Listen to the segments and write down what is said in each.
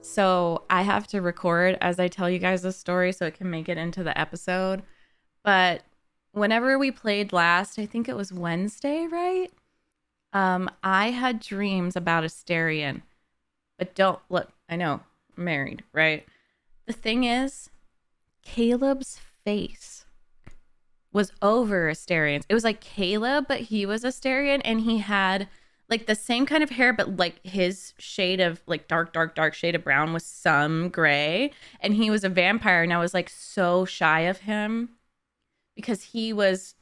So I have to record as I tell you guys the story so it can make it into the episode. But whenever we played last, I think it was Wednesday, right? I had dreams about Astarion. But don't look, I know, I'm married, right? The thing is, Caleb's face was over Astarion's. It was like Caleb, but he was Astarion and he had like the same kind of hair, but like his shade of like dark shade of brown with some gray. And he was a vampire. And I was like so shy of him because he was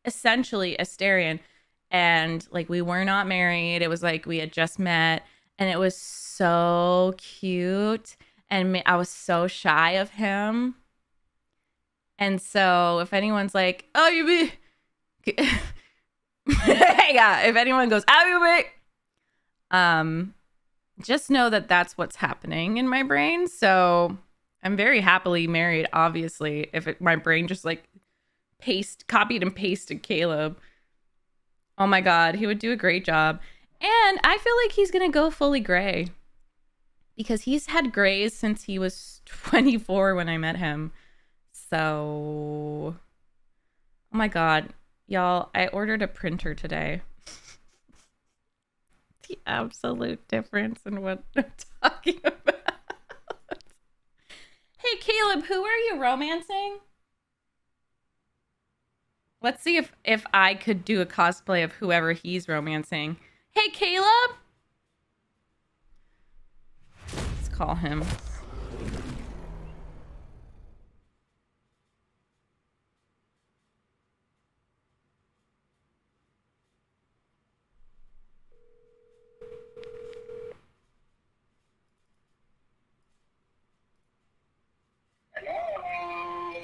essentially Astarion. And like we were not married. It was like we had just met and it was so cute. And I was so shy of him. And so if anyone's like, oh, you be. Yeah, if anyone goes, oh, you be. Just know that that's what's happening in my brain. So I'm very happily married, obviously. If my brain just like copied and pasted Caleb. Oh my God, he would do a great job. And I feel like he's going to go fully gray because he's had grays since he was 24 when I met him. So, oh my God, y'all, I ordered a printer today. The absolute difference in what I'm talking about. Hey, Caleb, who are you romancing? Let's see if I could do a cosplay of whoever he's romancing. Hey, Caleb. Let's call him.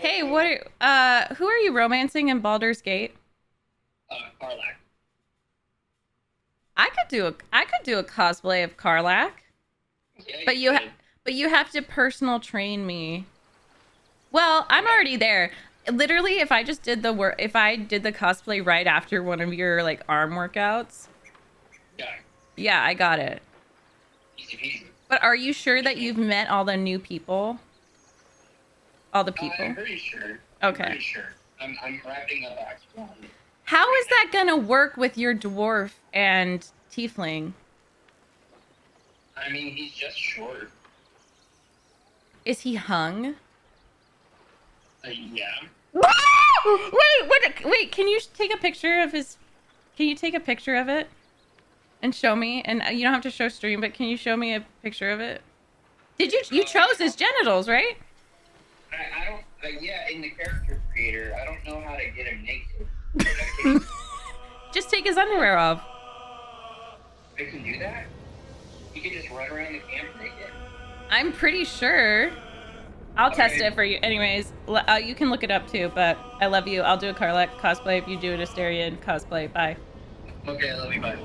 Hey, who are you romancing in Baldur's Gate? Karlach. I could do a cosplay of Karlach. Yeah, But you have to personal train me. Well, I'm already there. Literally, if I just did if I did the cosplay right after one of your like arm workouts. Yeah. Yeah, I got it. Easy peasy. But are you sure that you've met all the new people? All the people? I'm pretty sure. Okay. I'm pretty sure. I'm wrapping up Act 1. How is that gonna work with your dwarf and tiefling? I mean, he's just short. Is he hung? Yeah. Wait, can you take a picture of his... Can you take a picture of it? And show me? And you don't have to show stream, but can you show me a picture of it? You chose his genitals, right? I don't... yeah, in the character creator, I don't know how to get him naked. Just take his underwear off. I can do that? You can just run around the camp naked? I'm pretty sure. I'll test it for you. Anyways, you can look it up too, but I love you. I'll do a Karlach cosplay if you do an Astarion cosplay. Bye. Okay, I love you, bye.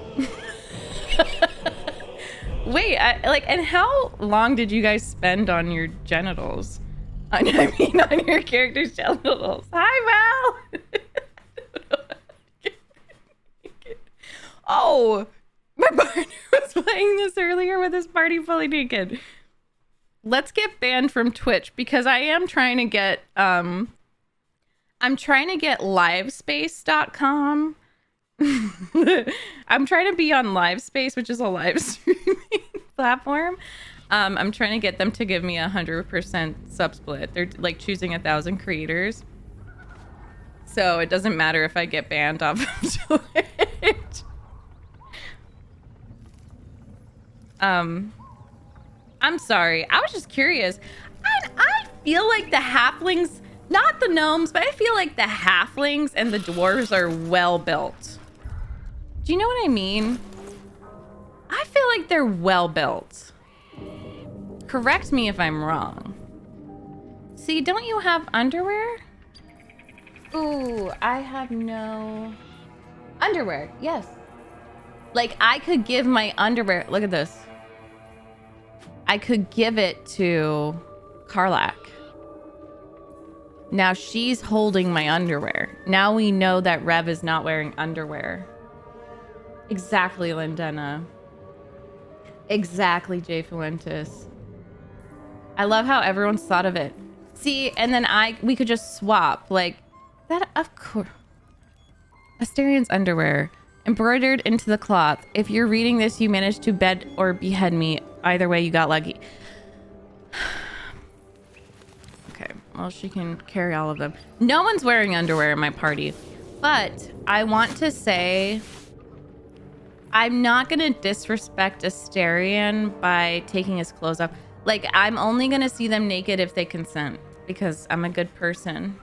Wait, and how long did you guys spend on your genitals? On your character's genitals. Hi, Val! Oh, my partner was playing this earlier with his party fully naked. Let's get banned from Twitch because I am trying to get I'm trying to get livespace.com. I'm trying to be on Livespace, which is a live streaming platform. I'm trying to get them to give me 100% sub split. They're like choosing 1,000 creators. So it doesn't matter if I get banned off of Twitch. I'm sorry. I was just curious. I feel like the halflings, not the gnomes, but I feel like the halflings and the dwarves are well built. Do you know what I mean? I feel like they're well built. Correct me if I'm wrong. See, don't you have underwear? Ooh, I have no underwear. Yes. Like I could give my underwear. Look at this. I could give it to Karlach. Now she's holding my underwear. Now we know that Rev is not wearing underwear. Exactly, Lindena. Exactly, Jay Fuentes. I love how everyone's thought of it. See, and then we could just swap like that. Of course. Astarion's underwear embroidered into the cloth. If you're reading this, you managed to bed or behead me. Either way, you got lucky. Okay, well, she can carry all of them. No one's wearing underwear in my party, but I want to say I'm not gonna disrespect Astarion by taking his clothes off. Like, I'm only gonna see them naked if they consent, because I'm a good person.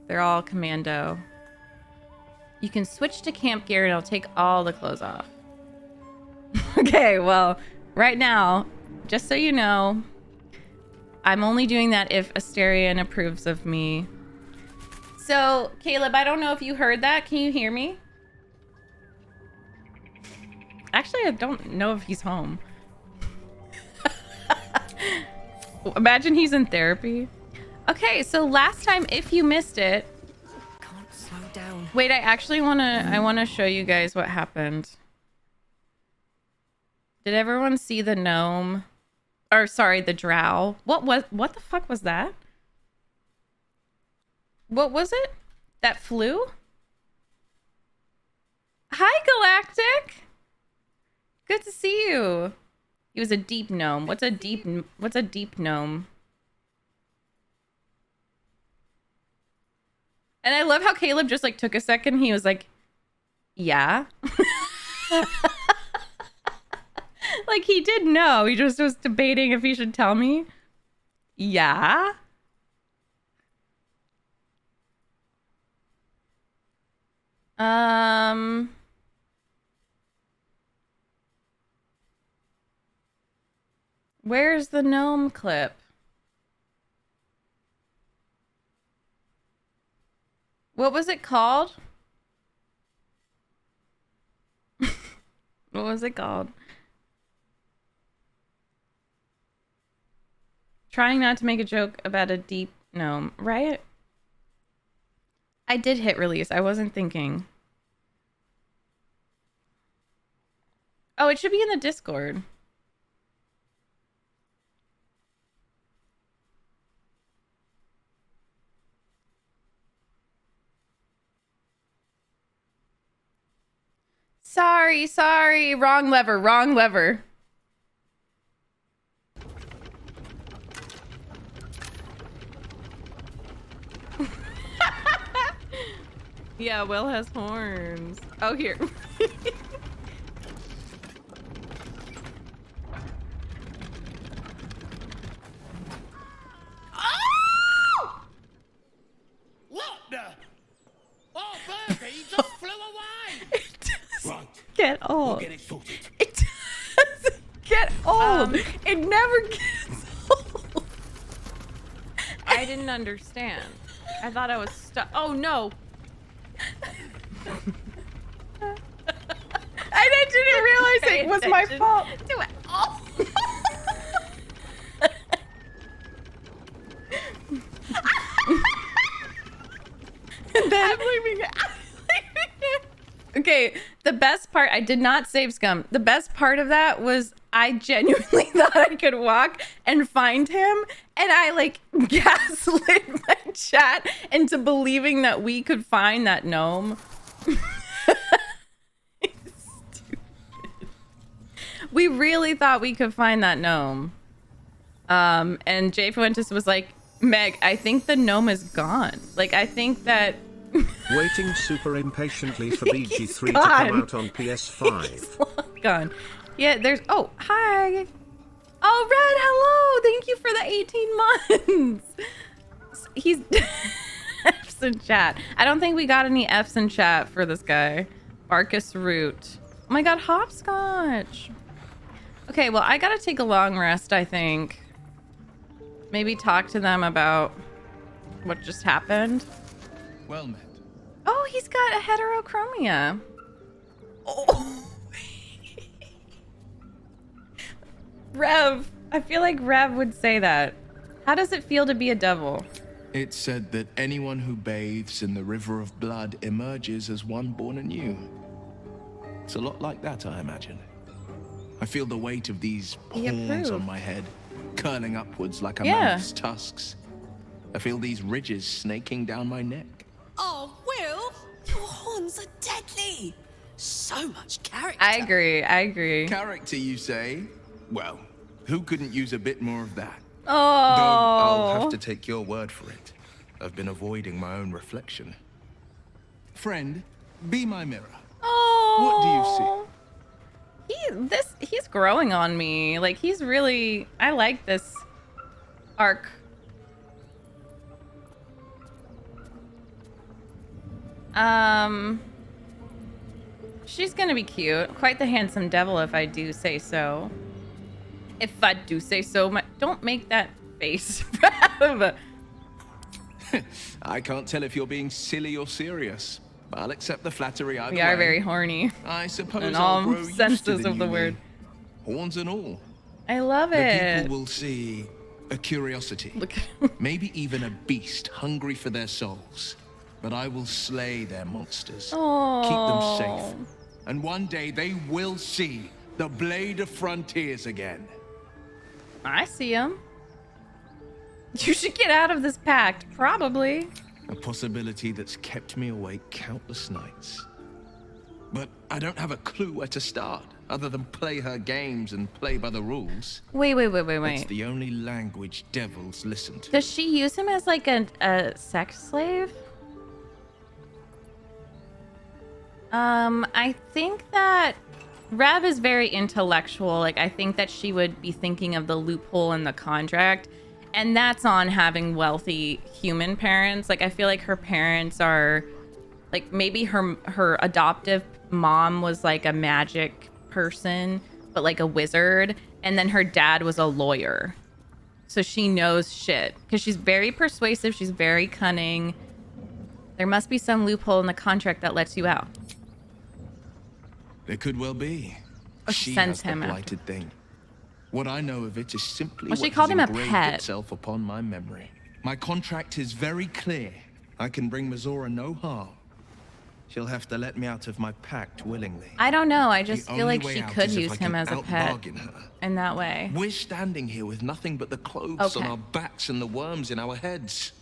They're all commando. You can switch to camp gear and I'll take all the clothes off. Okay, well, right now, just so you know, I'm only doing that if Astarion approves of me. So, Caleb, I don't know if you heard that. Can you hear me? Actually, I don't know if he's home. Imagine he's in therapy. Okay, so last time, if you missed it... Can't slow down. Wait, I wanna show you guys what happened. Did everyone see the gnome? Or sorry, the drow. What the fuck was that? What was it? That flew? Hi, Galactic! Good to see you. He was a deep gnome. What's a deep gnome? And I love how Caleb just like took a second. He was like, yeah. Like he did know. He just was debating if he should tell me. Yeah. Where's the gnome clip? What was it called? What was it called? Trying not to make a joke about a deep gnome, right? I did hit release. I wasn't thinking. Oh, it should be in the Discord. Sorry. Wrong lever. Yeah, Will has horns. Oh, here. Oh! What the? Oh, Bertie, he just flew away! It doesn't Right. get old. We'll get it sorted. It doesn't get old. It never gets old. I didn't understand. I thought I was stuck. Oh, no. I didn't realize it was my fault. Do it. Oh. And then I'm leaving it. Okay, the best part, I did not save scum. The best part of that was I genuinely thought I could walk and find him, and I like gaslit my chat into believing that we could find that gnome. Stupid. We really thought we could find that gnome. And Jay Fuentes was like, Meg, I think the gnome is gone. Like, I think that... Waiting super impatiently for BG3 to come out on PS5. He's long gone. Yeah, there's... Oh, hi. Oh, Red, hello. Thank you for the 18 months. He's... F's in chat. I don't think we got any F's in chat for this guy. Arcus Root. Oh my god, hopscotch. Okay, well, I gotta take a long rest, I think. Maybe talk to them about what just happened. Well met. Oh, he's got a heterochromia. Oh. Rev. I feel like Rev would say that. How does it feel to be a devil? It's said that anyone who bathes in the river of blood emerges as one born anew. It's a lot like that, I imagine. I feel the weight of these He horns on approved. my head, curling upwards like a Yeah. mammoth's tusks. I feel these ridges snaking down my neck. Oh, Will, your horns are deadly. So much character. I agree. Character, you say? Well, who couldn't use a bit more of that? Oh. Though I'll have to take your word for it. I've been avoiding my own reflection. Friend, be my mirror. Oh. He's growing on me. Like, he's really, I like this arc. She's gonna be cute. Quite the handsome devil, if I do say so. If I do say so. Don't make that face. I can't tell if you're being silly or serious. I'll accept the flattery either We are way. very horny. I suppose In I'll all grow used to senses the of the new word. me. Horns and all. I love The it. people will see a curiosity. Look. Maybe even a beast hungry for their souls. But I will slay their monsters. Oh. Keep them safe. And one day they will see the Blade of Frontiers again. I see him. You should get out of this pact. Probably. A possibility that's kept me awake countless nights. But I don't have a clue where to start, other than play her games and play by the rules. Wait. It's the only language devils listen to. Does she use him as like a sex slave? I think that Rev is very intellectual. Like, I think that she would be thinking of the loophole in the contract, and that's on having wealthy human parents. Like, I feel like her parents are, like, maybe her adoptive mom was like a magic person, but like a wizard, and then her dad was a lawyer. So she knows shit because she's very persuasive. She's very cunning. There must be some loophole in the contract that lets you out. There could well be. Or she She sends has the him after. blighted thing. What I know of it is simply Well, she what called has him a engraved pet. itself upon my memory. My contract is very clear. I can bring Mazora no harm. She'll have to let me out of my pact willingly. I don't know. I just The feel only like way she out could is if use I him can as a pet out-bargain her. in that way. We're standing here with nothing but the clothes on Okay. our backs and the worms in our heads.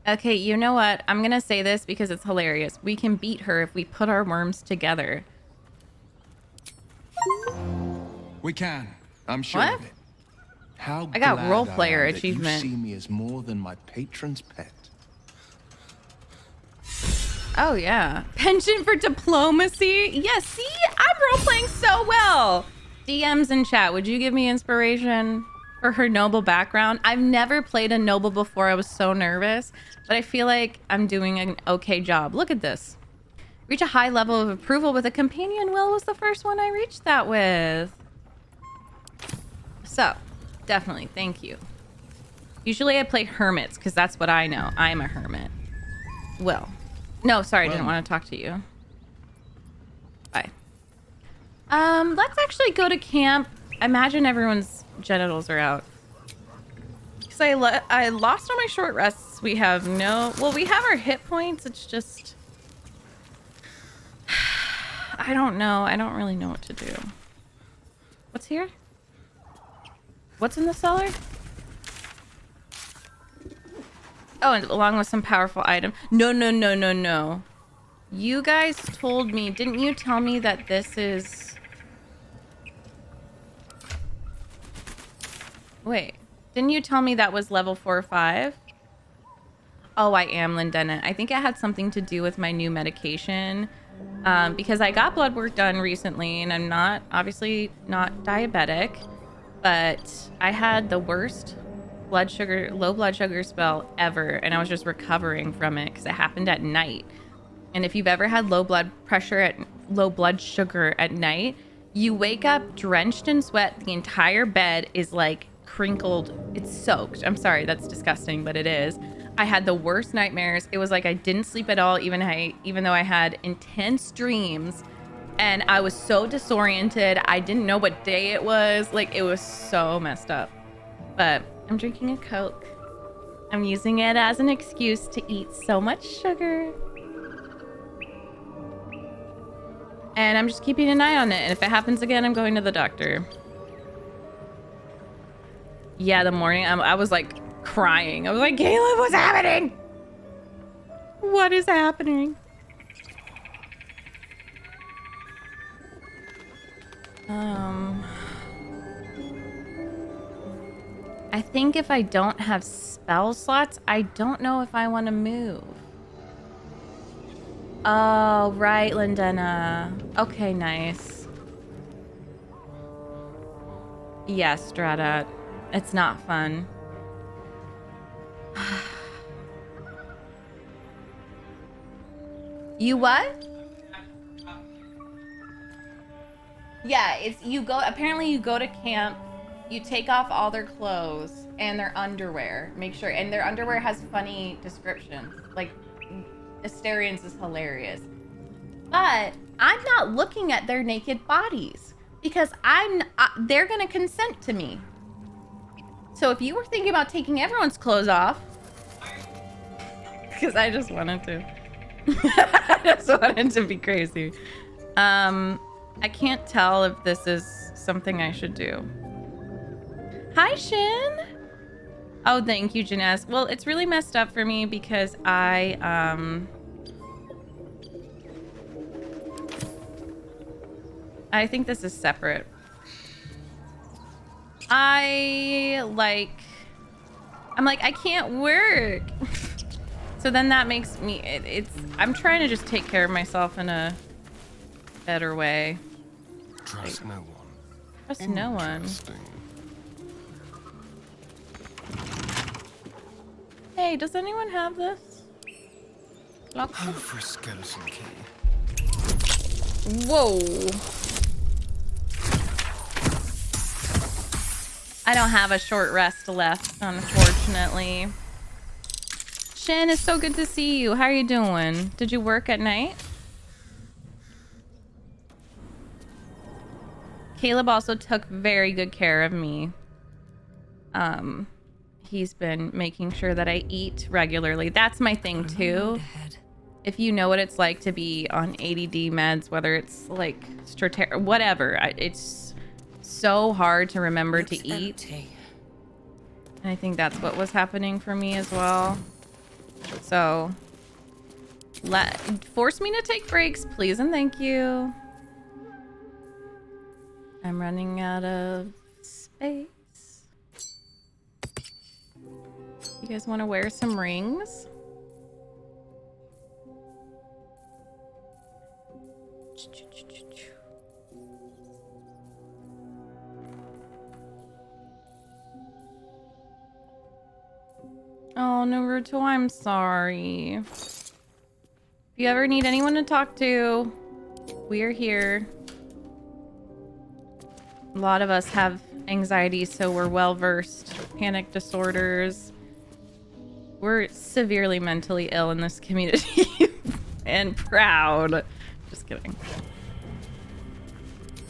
Okay, you know what? I'm going to say this because it's hilarious. We can beat her if we put our worms together. We can. I'm sure What? of it. How I got glad role I player am that achievement. You see me as more than my patron's pet. Oh, yeah. Penchant for diplomacy? Yes, see? I'm role-playing so well. DMs in chat, would you give me inspiration for her noble background? I've never played a noble before. I was so nervous, but I feel like I'm doing an okay job. Look at this. Reach a high level of approval with a companion. Will was the first one I reached that with. So, definitely, thank you. Usually I play hermits because that's what I know. I'm a hermit. Will. No, sorry, I didn't want to talk to you. Bye. Let's actually go to camp. Imagine everyone's genitals are out. Because I lost all my short rests. We have we have our hit points. It's just... I don't know. I don't really know what to do. What's here? What's in the cellar? Oh, and along with some powerful item. No. You guys told me, didn't you tell me that this is... Wait, didn't you tell me that was level 4 or 5? Oh, I am Lindena. I think it had something to do with my new medication. Because I got blood work done recently, and I'm obviously not diabetic, but I had the worst low blood sugar spell ever, and I was just recovering from it because it happened at night. And if you've ever had low blood sugar at night, you wake up drenched in sweat. The entire bed is like crinkled. It's soaked. I'm sorry, that's disgusting, but it is. I had the worst nightmares. It was like I didn't sleep at all, even though I had intense dreams, and I was so disoriented. I didn't know what day it was. Like, it was so messed up. But I'm drinking a Coke. I'm using it as an excuse to eat so much sugar. And I'm just keeping an eye on it. And if it happens again, I'm going to the doctor. Yeah, the morning, I was like crying. I was like, Caleb, what's happening? What is happening? I think if I don't have spell slots, I don't know if I want to move. Oh, right, Lindena. Okay, nice. Yes, Strata. It's not fun. You what? Yeah, it's you go. Apparently, you go to camp. You take off all their clothes and their underwear. Make sure, and their underwear has funny descriptions. Like, Astarion's is hilarious. But I'm not looking at their naked bodies because they're gonna consent to me. So if you were thinking about taking everyone's clothes off, because I just wanted to, I just wanted to be crazy. I can't tell if this is something I should do. Hi, Shin. Oh, thank you, Janess. Well, it's really messed up for me because I think this is separate. I'm like, I can't work. So then that makes me, I'm trying to just take care of myself in a better way. Trust no one. Trust no one. Hey, does anyone have this? Oh, for a skeleton key. Whoa. I don't have a short rest left, unfortunately. Shin, it's so good to see you. How are you doing? Did you work at night? Caleb also took very good care of me. He's been making sure that I eat regularly. That's my thing too. If you know what it's like to be on ADD meds, whether it's like whatever, it's so hard to remember to eat. And I think that's what was happening for me as well. So force me to take breaks, please and thank you. I'm running out of space. You guys want to wear some rings? Oh, Naruto, I'm sorry. If you ever need anyone to talk to, we're here. A lot of us have anxiety, so we're well versed. Panic disorders. We're severely mentally ill in this community and proud. Just kidding.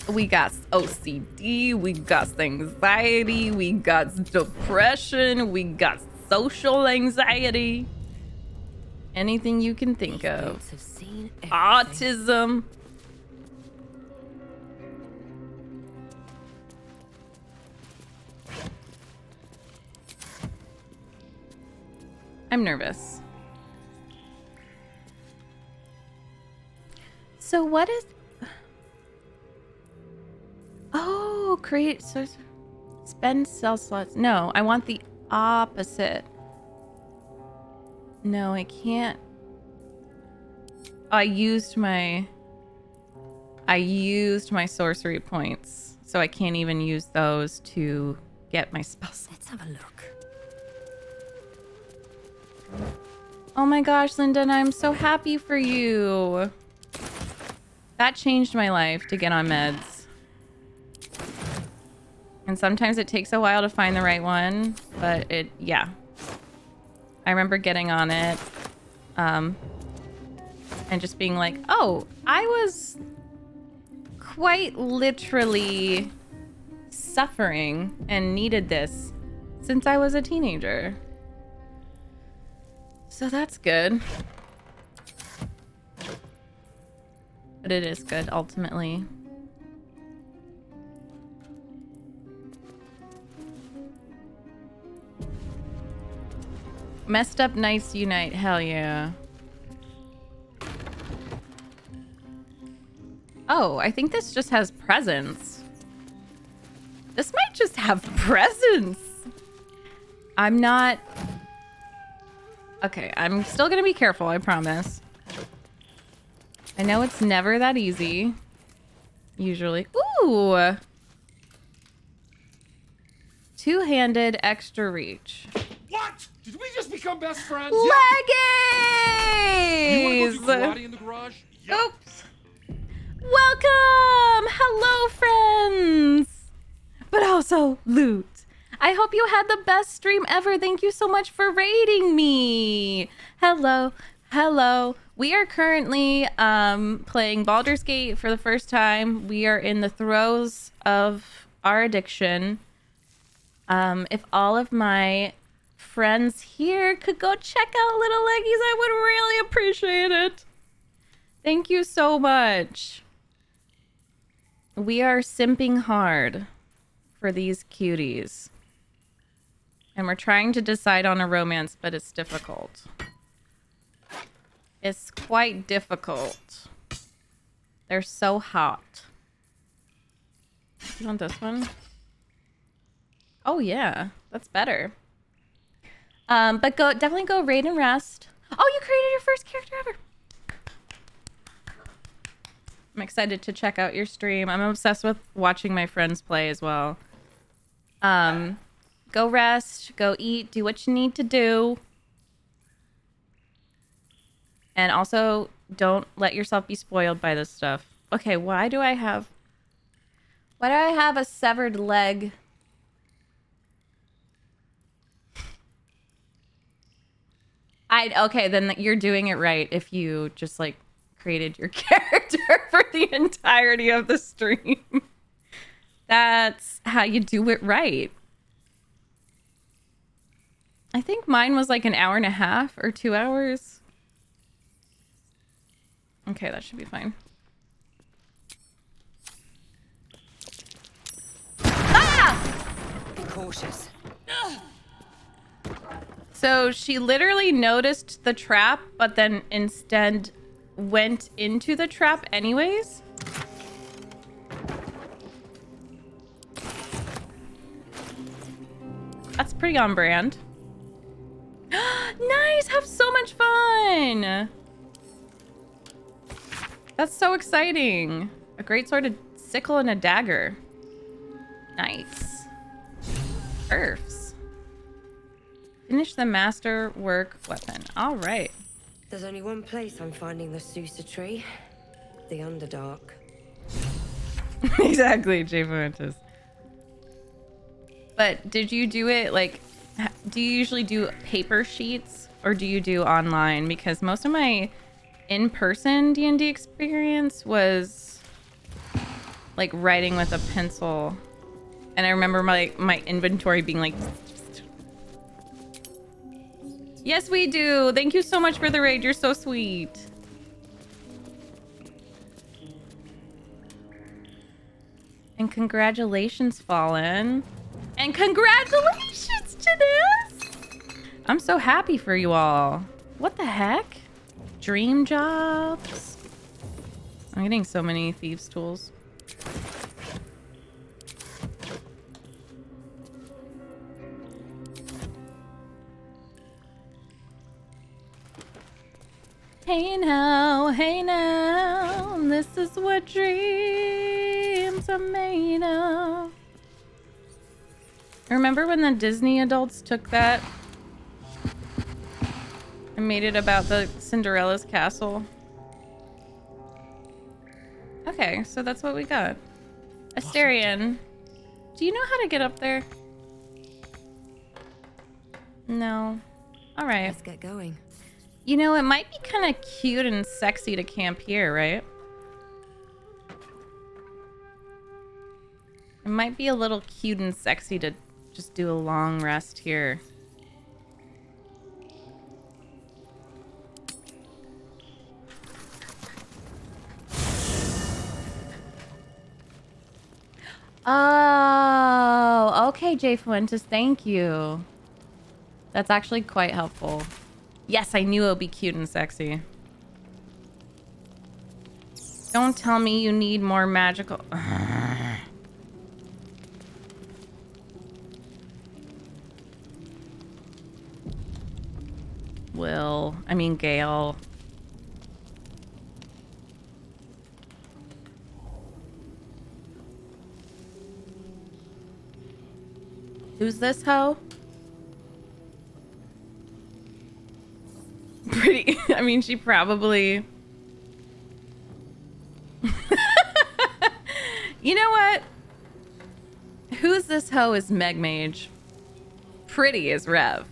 We got OCD, we got anxiety, we got depression, we got social anxiety. Anything you can think of. Autism. I'm nervous. So what is... Oh, create... So spend cell slots. No, I want the opposite. No, I can't. I used my sorcery points, so I can't even use those to get my spells. Let's have a look. Oh my gosh, Linda, and I'm so happy for you. That changed my life to get on meds. And sometimes it takes a while to find the right one, but yeah. I remember getting on it, and just being like, oh, I was quite literally suffering and needed this since I was a teenager. So that's good. But it is good, ultimately. Messed up nights unite. Hell yeah. Oh, I think this just has presents. This might just have presents. I'm not... Okay, I'm still gonna be careful, I promise. I know it's never that easy. Usually. Ooh! Two-handed extra reach. What? Did we just become best friends? Leggings! You want to go do karate in the garage? Oops. Welcome! Hello, friends! But also, loot. I hope you had the best stream ever. Thank you so much for raiding me. Hello. Hello. We are currently playing Baldur's Gate for the first time. We are in the throes of our addiction. If all of my friends here could go check out Little Leggies, I would really appreciate it. Thank you so much. We are simping hard for these cuties. And we're trying to decide on a romance, but it's difficult. It's quite difficult. They're so hot. You want this one? Oh yeah, that's better. But definitely go raid and rest. Oh, you created your first character ever. I'm excited to check out your stream. I'm obsessed with watching my friends play as well. Go rest, go eat, do what you need to do. And also, don't let yourself be spoiled by this stuff. Okay, why do I have a severed leg? Okay, then you're doing it right if you just like created your character for the entirety of the stream. That's how you do it right. I think mine was like an hour and a half or 2 hours. Okay, that should be fine. Ah! Be cautious. So she literally noticed the trap, but then instead went into the trap anyways. That's pretty on brand. Nice! Have so much fun! That's so exciting. A great sword, a sickle, and a dagger. Nice. Earths. Finish the masterwork weapon. All right. There's only one place I'm finding the Susa tree. The Underdark. Exactly, Jay Fuentes. But did you do it, like, do you usually do paper sheets or do you do online? Because most of my in-person D&D experience was like writing with a pencil. And I remember my inventory being like... Yes, we do. Thank you so much for the raid. You're so sweet. And congratulations, Fallen. And congratulations, Janice! I'm so happy for you all. What the heck? Dream jobs. I'm getting so many thieves' tools. Hey now, this is what dreams are made of. Remember when the Disney adults took that and made it about the Cinderella's castle? Okay, so that's what we got. Astarion, do you know how to get up there? No. All right. Let's get going. You know, it might be kind of cute and sexy to camp here, right? It might be a little cute and sexy to just do a long rest here. Oh, okay, Jay Fuentes, thank you. That's actually quite helpful. Yes, I knew it would be cute and sexy. Don't tell me you need more magical... Gale. Who's this hoe? Pretty. I mean, she probably... You know what? Who's this hoe is MegMage. Pretty is Rev.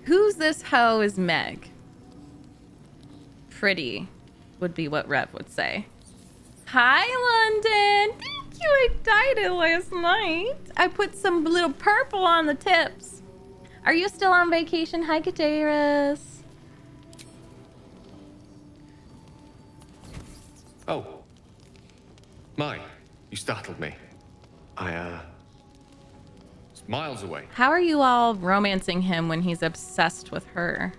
Who's this hoe is Meg. Pretty would be what Rev would say. Hi, London. Thank you. I dyed it last night. I put some little purple on the tips. Are you still on vacation? Hi, Kateris. Oh. My, you startled me. It's miles away. How are you all romancing him when he's obsessed with her?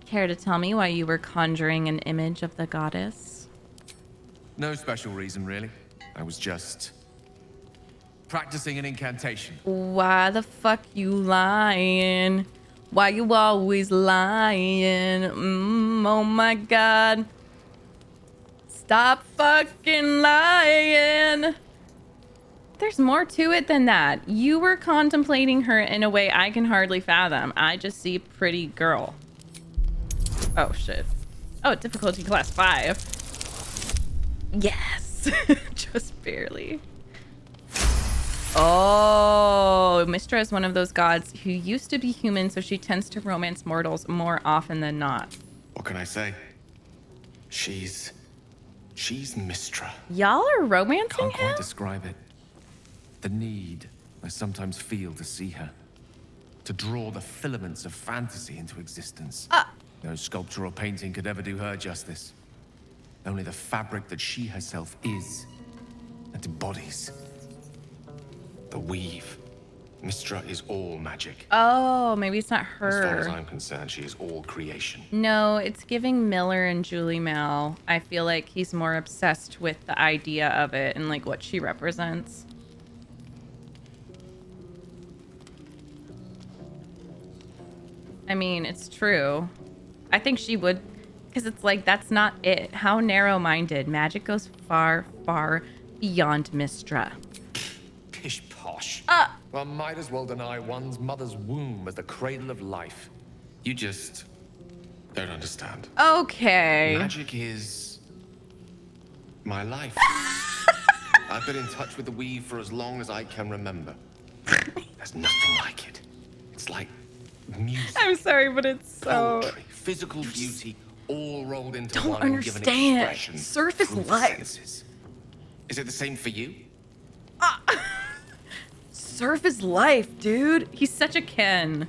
Care to tell me why you were conjuring an image of the goddess? No special reason, really. I was just practicing an incantation. Why the fuck you lying? Why you always lying? Oh my god. Stop fucking lying. There's more to it than that. You were contemplating her in a way I can hardly fathom. I just see pretty girl. Oh shit. Oh, difficulty class 5. Yes. Just barely. Oh, Mistra is one of those gods who used to be human, so she tends to romance mortals more often than not. What can I say? She's Mistra. Y'all are romancing Can't him? quite describe it. The need I sometimes feel to see her. To draw the filaments of fantasy into existence. No sculpture or painting could ever do her justice. Only the fabric that she herself is and embodies. The weave. Mistra is all magic. Oh, maybe it's not As far as her. I'm concerned, she is all creation. No, it's giving Miller and Julie Mel. I feel like he's more obsessed with the idea of it and like what she represents. I mean, it's true. I think she would, because it's like, that's not it. How narrow-minded. Magic goes far, far beyond Mistra. Pish posh. One might as well deny one's mother's womb as the cradle of life. You just don't understand. Okay. Magic is my life. I've been in touch with the weave for as long as I can remember. There's nothing like it. It's like music. I'm sorry, but it's so... Poetry, physical beauty, all rolled into Don't one and given understand. expression Surface through the life. senses. Is it the same for you? Surface life, dude. He's such a Ken.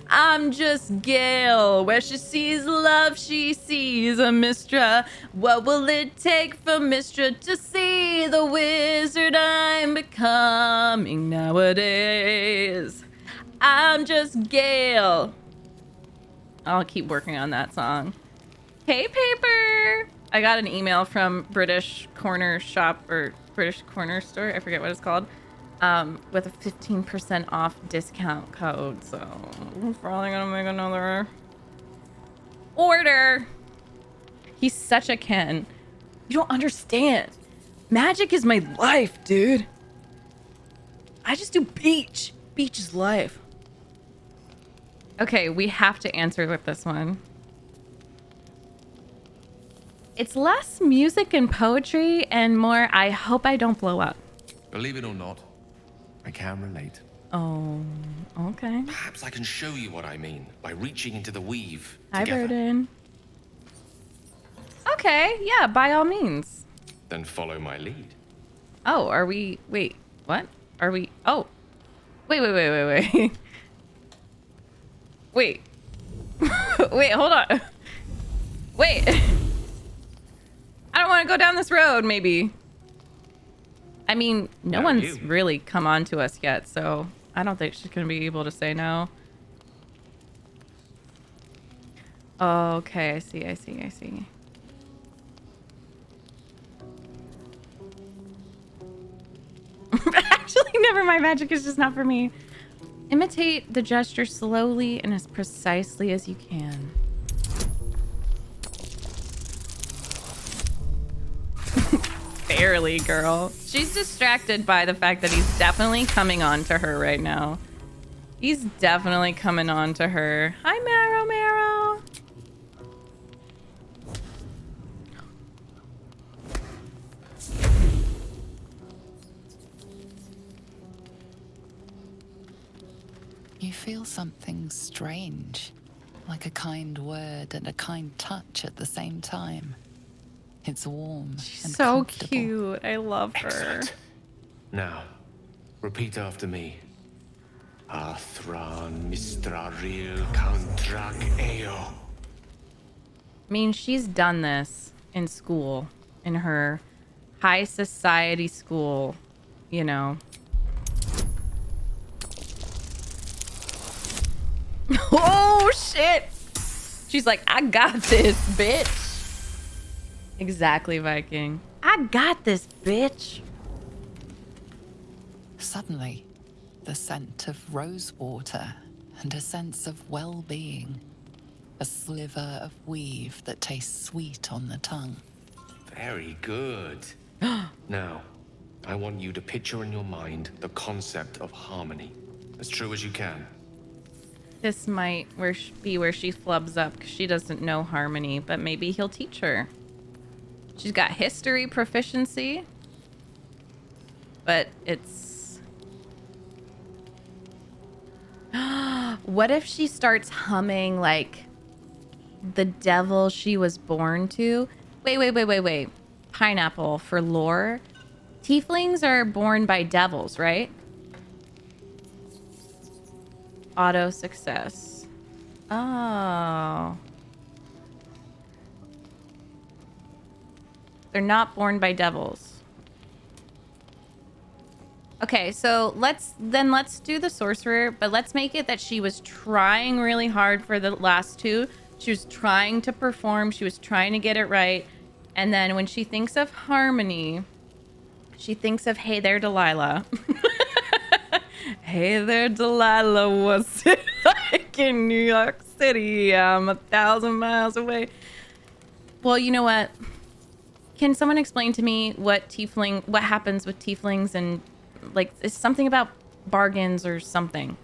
I'm just Gale. Where she sees love, she sees a Mistra. What will it take for Mistra to see the wizard I'm becoming nowadays? I'm just Gale. I'll keep working on that song. Hey, Paper. I got an email from British Corner Shop or British Corner Store. I forget what it's called. With a 15% off discount code. So I'm probably gonna make another order. He's such a Ken. You don't understand. Magic is my life, dude. I just do beach. Beach is life. Okay, we have to answer with this one. It's less music and poetry and more, I hope I don't blow up. Believe it or not, I can relate. Oh, okay. Perhaps I can show you what I mean by reaching into the weave Hi, together. Burden. Okay, yeah, by all means. Then follow my lead. Oh, are we... Wait, what? Are we... Oh. Wait. Wait. Wait, hold on. Wait. I don't want to go down this road, maybe. I mean, no Now one's you. really come on to us yet, so I don't think she's gonna be able to say no. Okay, I see. Actually, never mind. Magic is just not for me. Imitate the gesture slowly and as precisely as you can. Barely, girl. She's distracted by the fact that he's definitely coming on to her right now. He's definitely coming on to her. Hi, Marrow. You feel something strange, like a kind word and a kind touch at the same time. It's warm and So comfortable. cute. I love her. Excellent. Now, repeat after me. Athran mistraril countrak eo. I mean, she's done this in school, in her high society school, you know. Oh, shit. She's like, I got this, bitch. Exactly, Viking. I got this, bitch. Suddenly, the scent of rose water and a sense of well-being. A sliver of weave that tastes sweet on the tongue. Very good. Now, I want you to picture in your mind the concept of harmony, as true as you can. This might be where she flubs up because she doesn't know harmony, but maybe he'll teach her. She's got history proficiency, but it's... What if she starts humming like the devil she was born to? Wait. Pineapple for lore. Tieflings are born by devils, right? Auto success. Oh. They're not born by devils. Okay, so let's do the sorcerer, but let's make it that she was trying really hard for the last two. She was trying to perform, she was trying to get it right. And then when she thinks of harmony, she thinks of Hey There, Delilah. Hey there, Delilah, what's it like in New York City? I'm 1,000 miles away. Well, you know what? Can someone explain to me what happens with tieflings and like, it's something about bargains or something.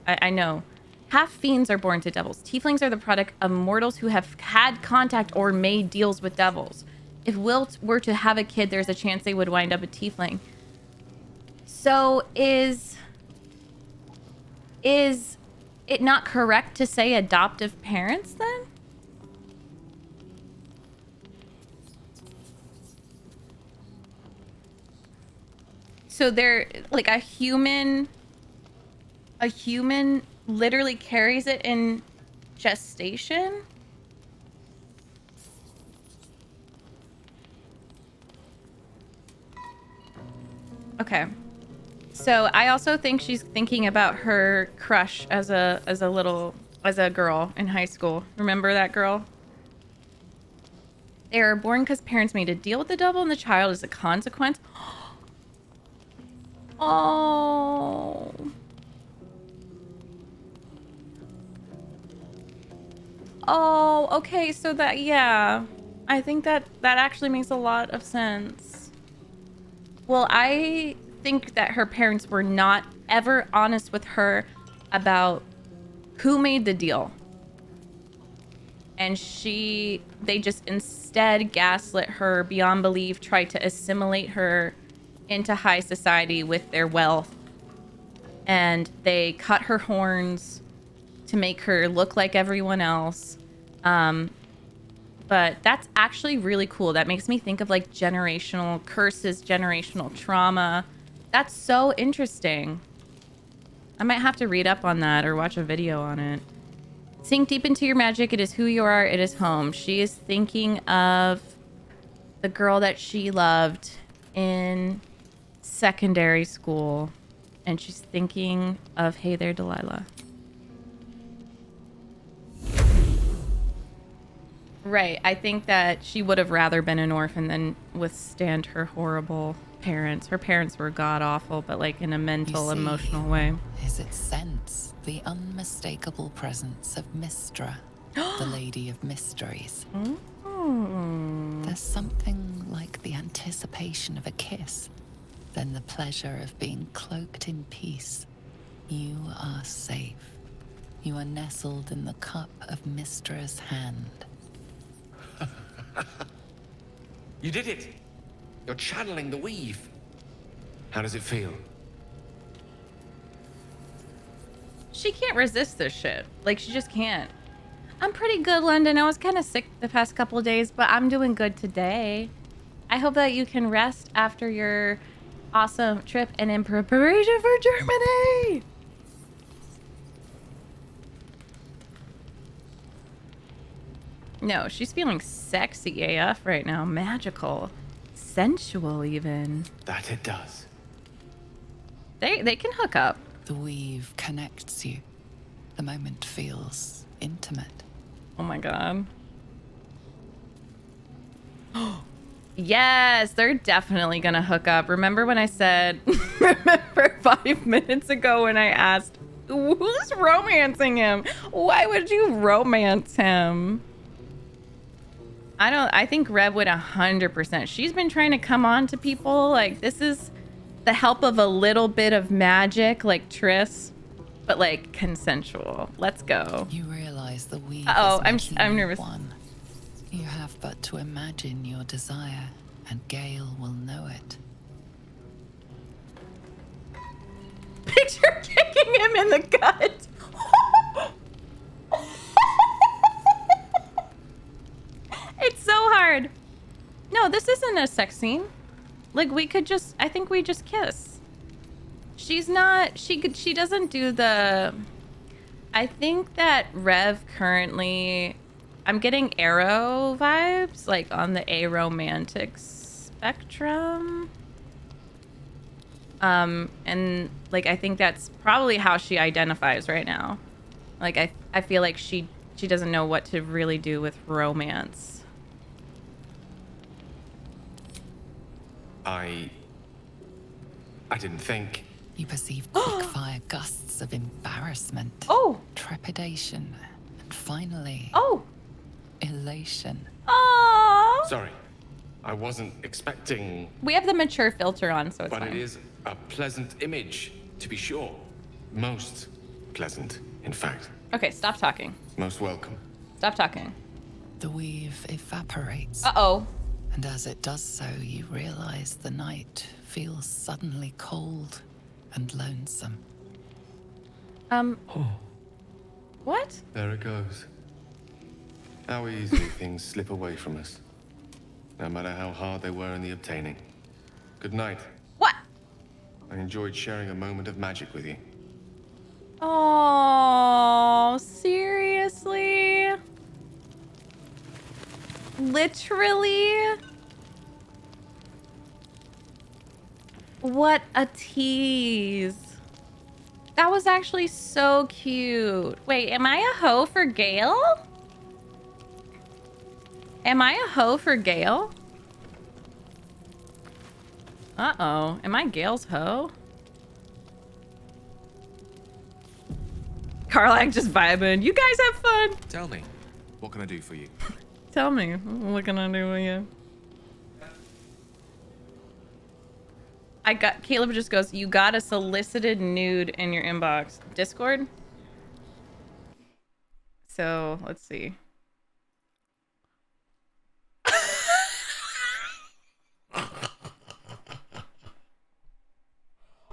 I know. Half fiends are born to devils. Tieflings are the product of mortals who have had contact or made deals with devils. If Wilt were to have a kid, there's a chance they would wind up a tiefling. So is it not correct to say adoptive parents then? So they're like a human literally carries it in gestation? Okay. So I also think she's thinking about her crush as a girl in high school. Remember that girl? They are born because parents made a deal with the devil and the child is a consequence. Oh. Oh, okay, so that, yeah. I think that actually makes a lot of sense. Well, I think that her parents were not ever honest with her about who made the deal. And they just instead gaslit her beyond belief, tried to assimilate her into high society with their wealth. And they cut her horns to make her look like everyone else. But that's actually really cool. That makes me think of like generational curses, generational trauma. That's so interesting. I might have to read up on that or watch a video on it. Sink deep into your magic. It is who you are. It is home. She is thinking of the girl that she loved in secondary school, and she's thinking of Hey There, Delilah. Right. I think that she would have rather been an orphan than withstand her horrible parents. Her parents were god-awful, but like in a mental, emotional way. Is it sense the unmistakable presence of Mystra, the Lady of Mysteries? There's something like the anticipation of a kiss, then the pleasure of being cloaked in peace. You are safe. You are nestled in the cup of Mystra's hand. You did it! You're channeling the weave. How does it feel? She can't resist this shit. Like, she just can't. I'm pretty good, London. I was kind of sick the past couple of days, but I'm doing good today. I hope that you can rest after your awesome trip and in preparation for Germany. No, she's feeling sexy AF right now. Magical. Sensual, even. That it does. They can hook up. The weave connects you. The moment feels intimate. Oh my god. Yes, they're definitely gonna hook up. Remember when I said, remember 5 minutes ago when I asked, who's romancing him? Why would you romance him? I think Rev would 100%. She's been trying to come on to people. Like, this is the help of a little bit of magic, like Triss, but like consensual. Let's go. You realize the weave I'm nervous. One. You have but to imagine your desire, and Gale will know it. Picture kicking him in the gut. It's so hard. No, this isn't a sex scene. Like, we could just, I think we just kiss. She's not, she doesn't do the, I think that Rev currently, I'm getting Arrow vibes, like on the aromantic spectrum. And like, I think that's probably how she identifies right now. Like, I feel like she doesn't know what to really do with romance. I didn't think. You perceive quick-fire gusts of embarrassment, trepidation, and finally, elation. Oh! Sorry, I wasn't expecting. We have the mature filter on, so it's but fine. It is a pleasant image, to be sure. Most pleasant, in fact. Okay, stop talking. Most welcome. Stop talking. The weave evaporates. Uh-oh. And as it does so, you realize the night feels suddenly cold and lonesome. What? There it goes. How easily things slip away from us. No matter how hard they were in the obtaining. Good night. What? I enjoyed sharing a moment of magic with you. Oh, seriously? Literally? What a tease. That was actually so cute. Wait, am I a hoe for Gale? Am I a hoe for Gale? Uh-oh. Am I Gale's hoe? Karlach just vibing. You guys have fun. Tell me, what can I do for you? Tell me, what can I do with you? Caleb just goes, you got a solicited nude in your inbox. Discord? So, let's see.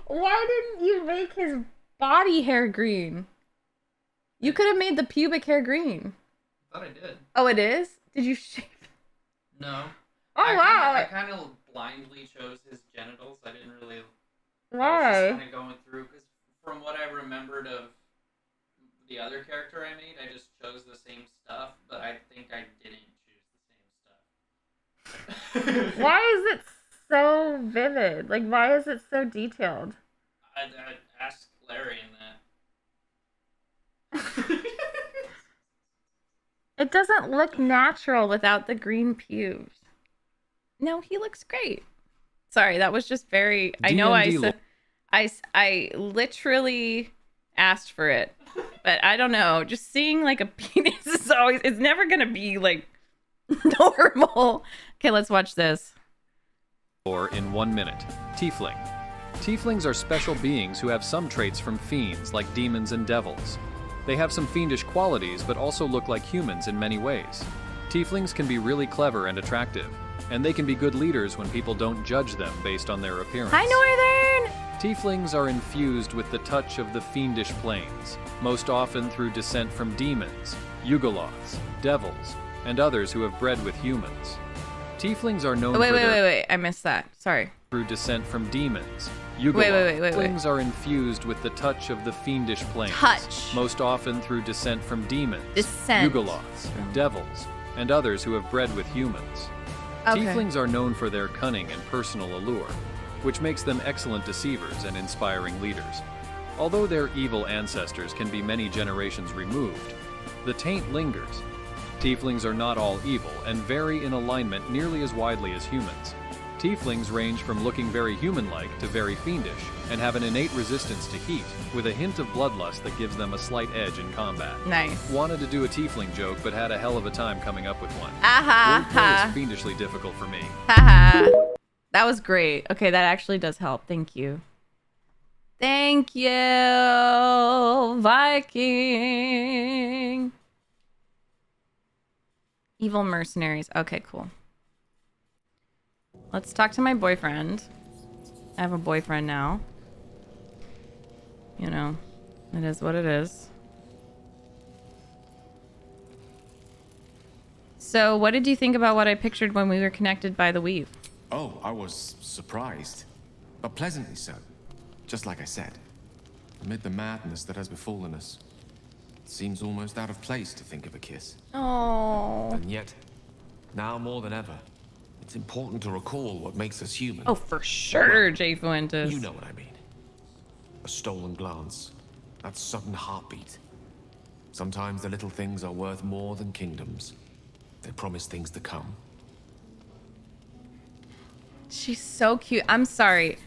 Why didn't you make his body hair green? You could have made the pubic hair green. I thought I did. Oh, it is? Did you shave? No. Oh, wow. I kind of blindly chose his genitals. I didn't really... Why? I was just kind of going through, because from what I remembered of the other character I made, I just chose the same stuff, but I think I didn't choose the same stuff. Why is it so vivid? Like, why is it so detailed? I'd ask Larian that. It doesn't look natural without the green pubes. No, he looks great. Sorry, that was just very... I know I literally asked for it, but I don't know. Just seeing like a penis is always... It's never going to be like normal. Okay, let's watch this. Or in 1 minute. Tiefling. Tieflings are special beings who have some traits from fiends like demons and devils. They have some fiendish qualities but also look like humans in many ways. Tieflings can be really clever and attractive, and they can be good leaders when people don't judge them based on their appearance. Hi, Northern! Tieflings are infused with the touch of the fiendish planes, most often through descent from demons, Yugoloths, devils, and others who have bred with humans. Tieflings are known for their... Wait, I missed that. Sorry. Through descent from demons, Yugoloths. Wait. Tieflings are infused with the touch of the fiendish planes, most often through descent from demons, Yugoloths, devils, and others who have bred with humans. Okay. Tieflings are known for their cunning and personal allure, which makes them excellent deceivers and inspiring leaders. Although their evil ancestors can be many generations removed, the taint lingers. Tieflings are not all evil and vary in alignment nearly as widely as humans. Tieflings range from looking very human-like to very fiendish, and have an innate resistance to heat, with a hint of bloodlust that gives them a slight edge in combat. Nice. Wanted to do a tiefling joke, but had a hell of a time coming up with one. Aha! Wordplay is fiendishly difficult for me. Haha. That was great. Okay, that actually does help. Thank you. Thank you, Viking. Evil mercenaries. Okay, cool. Let's talk to my boyfriend. I have a boyfriend now. You know, it is what it is. So, what did you think about what I pictured when we were connected by the weave? Oh, I was surprised, but pleasantly so. Just like I said, amid the madness that has befallen us, it seems almost out of place to think of a kiss. Oh. And yet, now more than ever, it's important to recall what makes us human. Oh, for sure, Jay Fuentes. You know what I mean. A stolen glance, that sudden heartbeat. Sometimes the little things are worth more than kingdoms. They promise things to come. She's so cute. I'm sorry.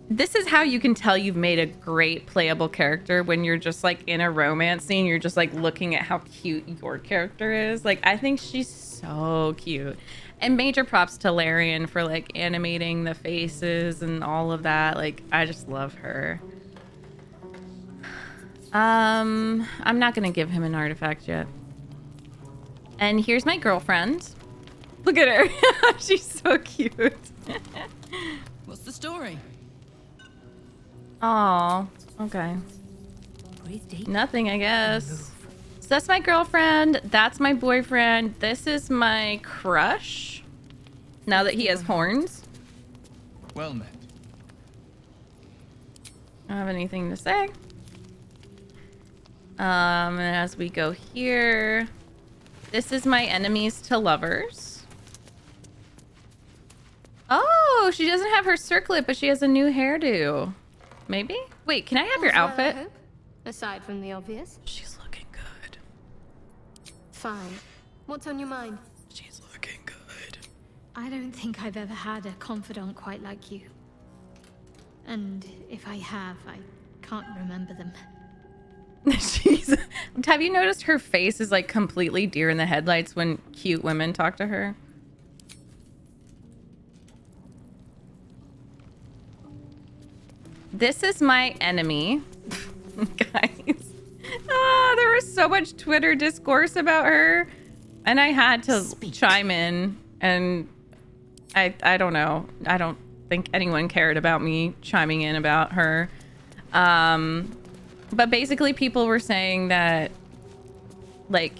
This is how you can tell you've made a great playable character when you're just like in a romance scene. You're just like looking at how cute your character is. Like, I think she's so cute. And major props to Larian for like animating the faces and all of that. Like, I just love her. I'm not gonna give him an artifact yet. And here's my girlfriend. Look at her. She's so cute. What's the story? Oh, okay. Nothing, I guess. So that's my girlfriend. That's my boyfriend. This is my crush. Now that he has horns. Well met. I don't have anything to say. And as we go here, this is my enemies to lovers. Oh, she doesn't have her circlet, but she has a new hairdo. Maybe? Wait, can I have your outfit? Aside from the obvious. She's looking good. Fine. What's on your mind? She's looking good. I don't think I've ever had a confidant quite like you. And if I have, I can't remember them. Have you noticed her face is like completely deer in the headlights when cute women talk to her? This is my enemy. Guys. There was so much Twitter discourse about her. And I had to chime in. And I don't know. I don't think anyone cared about me chiming in about her. But basically people were saying that, like,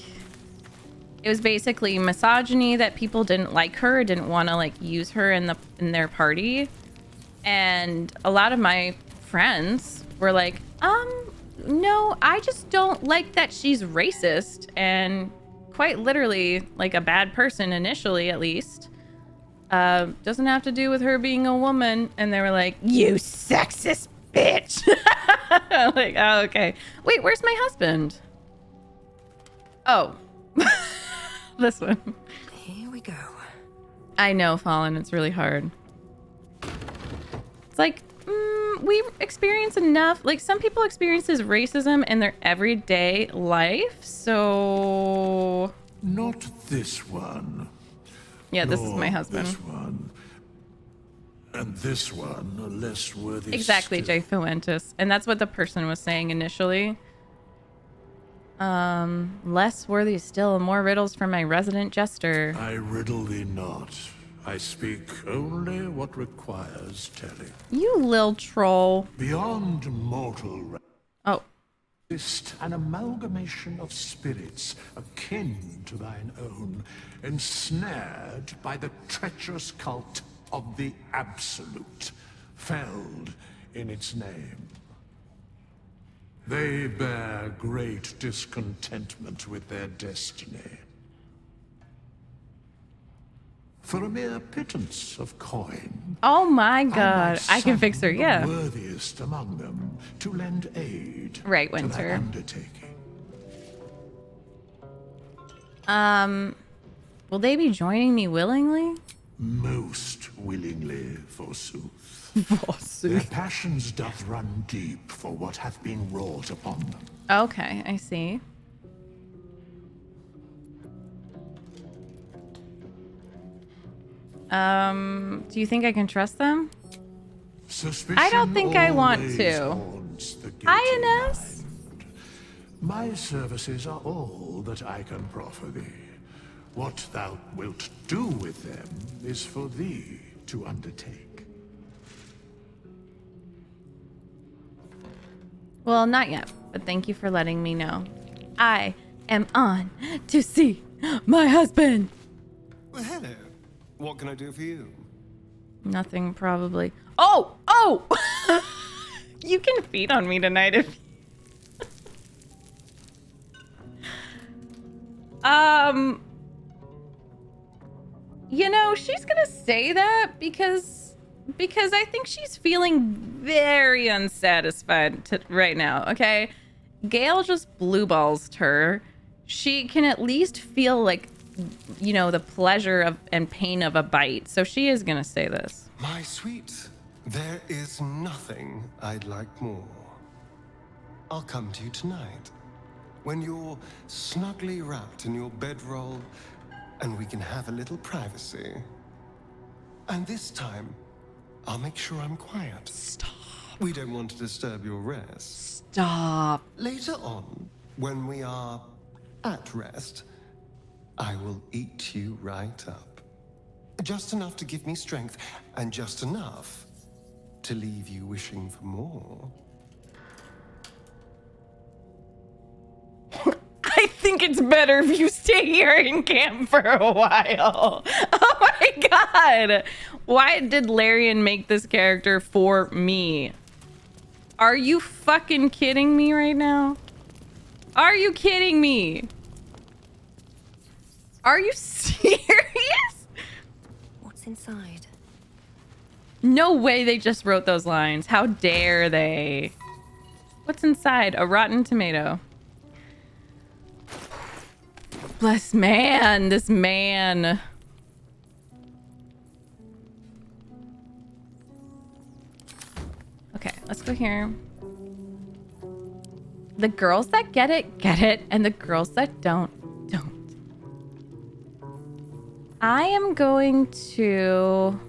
it was basically misogyny, that people didn't like her, didn't want to like use her in their party. And a lot of my friends were like, no, I just don't like that she's racist and quite literally like a bad person initially, at least. Doesn't have to do with her being a woman. And they were like, you sexist bitch. I'm like, oh, okay. Wait, where's my husband? Oh. This one. Here we go. I know, Fallen. It's really hard. It's like, we experience enough. Like, some people experiences racism in their everyday life, so... Not this one. Yeah, this is my Nor husband. This one. And this one, a less worthy. Exactly, Jay Fuentes. And that's what the person was saying initially. Less worthy still, more riddles from my resident jester. I riddle thee not. I speak only what requires telling. You lil troll. Beyond mortal Oh. Exists an amalgamation of spirits akin to thine own, ensnared by the treacherous cult of the Absolute, felled in its name. They bear great discontentment with their destiny. For a mere pittance of coin, Oh my god. I can fix her, the yeah. worthiest among them to lend aid Right, to that Winter. undertaking. Will they be joining me willingly? Most willingly, forsooth. Their passions doth run deep for what hath been wrought upon them. Okay, I see. Do you think I can trust them? Suspicion I don't think I want always to. haunts the guilty Hi, Ines. mind. My services are all that I can proffer thee. What thou wilt do with them is for thee to undertake. Well, not yet, but thank you for letting me know. I am on to see my husband. Well, hello. What can I do for you? Nothing, probably. Oh! Oh! You can feed on me tonight if... You know, she's gonna say that because I think she's feeling very unsatisfied right now, okay? Gale just blue balls her. She can at least feel like, you know, the pleasure of and pain of a bite. So she is gonna say this. My sweet, there is nothing I'd like more. I'll come to you tonight, when you're snugly wrapped in your bedroll, and we can have a little privacy. And this time, I'll make sure I'm quiet. Stop. We don't want to disturb your rest. Stop. Later on, when we are at rest, I will eat you right up. Just enough to give me strength, and just enough to leave you wishing for more. I think it's better if you stay here in camp for a while. Oh my god. Why did Larian make this character for me? Are you fucking kidding me right now? Are you kidding me? Are you serious? What's inside? No way they just wrote those lines. How dare they? What's inside? A rotten tomato. Bless man, this man. Okay, let's go here. The girls that get it, and the girls that don't. I am going to...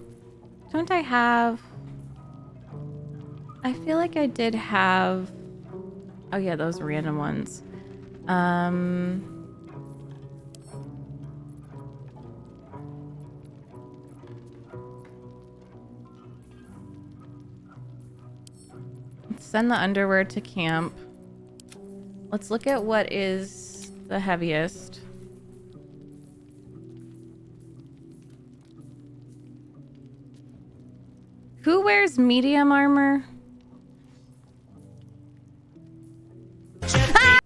Don't I have... I feel like I did have... Oh yeah, those random ones. Let's send the underwear to camp. Let's look at what is the heaviest. Who wears medium armor? Ah!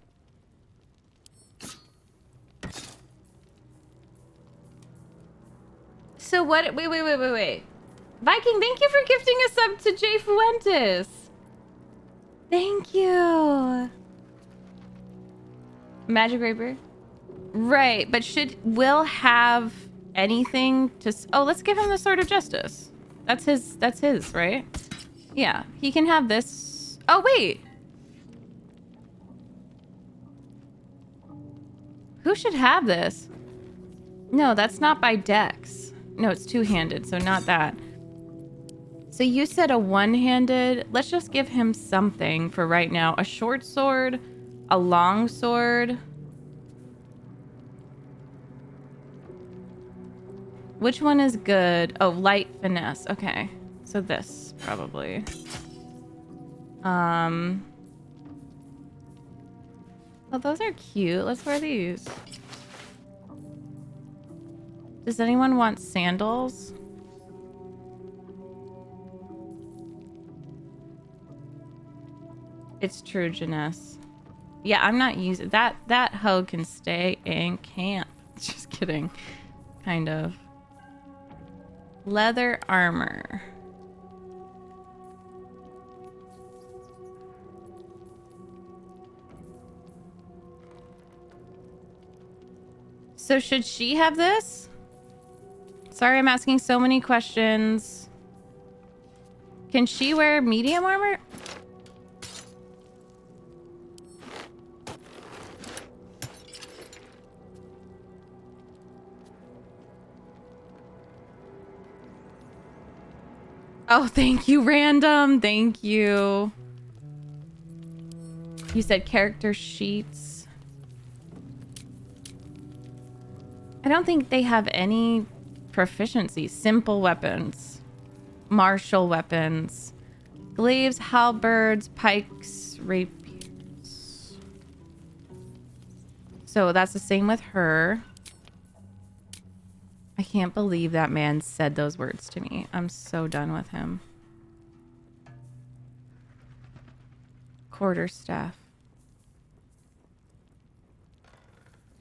So what? Wait. Viking, thank you for gifting a sub to Jay Fuentes. Thank you. Magic Raper. Right, but should Will have anything to... Oh, let's give him the Sword of Justice. That's his, right? Yeah, he can have this. Oh, wait. Who should have this? No, that's not by Dex. No, it's two-handed, so not that. So you said a one-handed. Let's just give him something for right now. A short sword, a long sword. Which one is good? Oh, light finesse. Okay. So this, probably. Oh, those are cute. Let's wear these. Does anyone want sandals? It's true, Janess. Yeah, I'm not using that. That hoe can stay in camp. Just kidding. Kind of. Leather armor. So should she have this? Sorry, I'm asking so many questions. Can she wear medium armor? Oh, thank you, random. Thank you. You said character sheets. I don't think they have any proficiency. Simple weapons. Martial weapons. Glaives, halberds, pikes, rapiers. So that's the same with her. I can't believe that man said those words to me. I'm so done with him. Quarterstaff.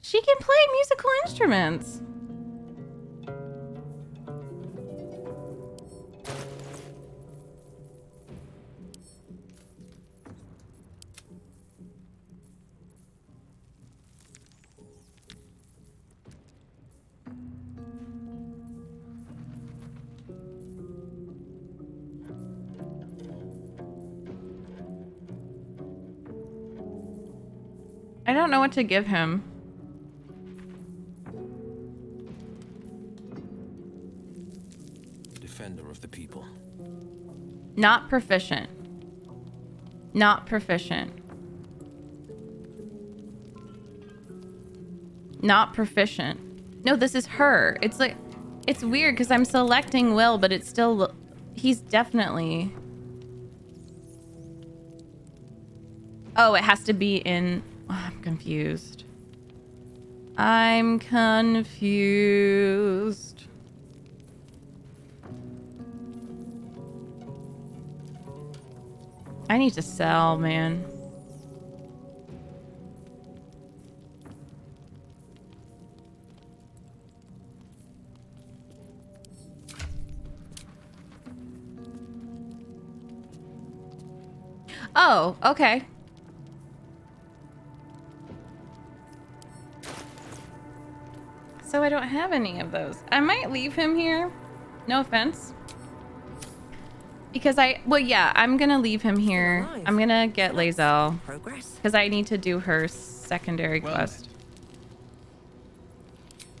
She can play musical instruments. I don't know what to give him. Defender of the people. Not proficient. Not proficient. Not proficient. No, this is her. It's like, it's weird because I'm selecting Will, but it's still, he's definitely. Oh, it has to be in, oh, I'm confused. I'm confused. I need to sell, man. Oh, okay. So I don't have any of those. I might leave him here. No offense. Because well, yeah, I'm gonna leave him here. I'm gonna get Lae'zel. Because I need to do her secondary quest.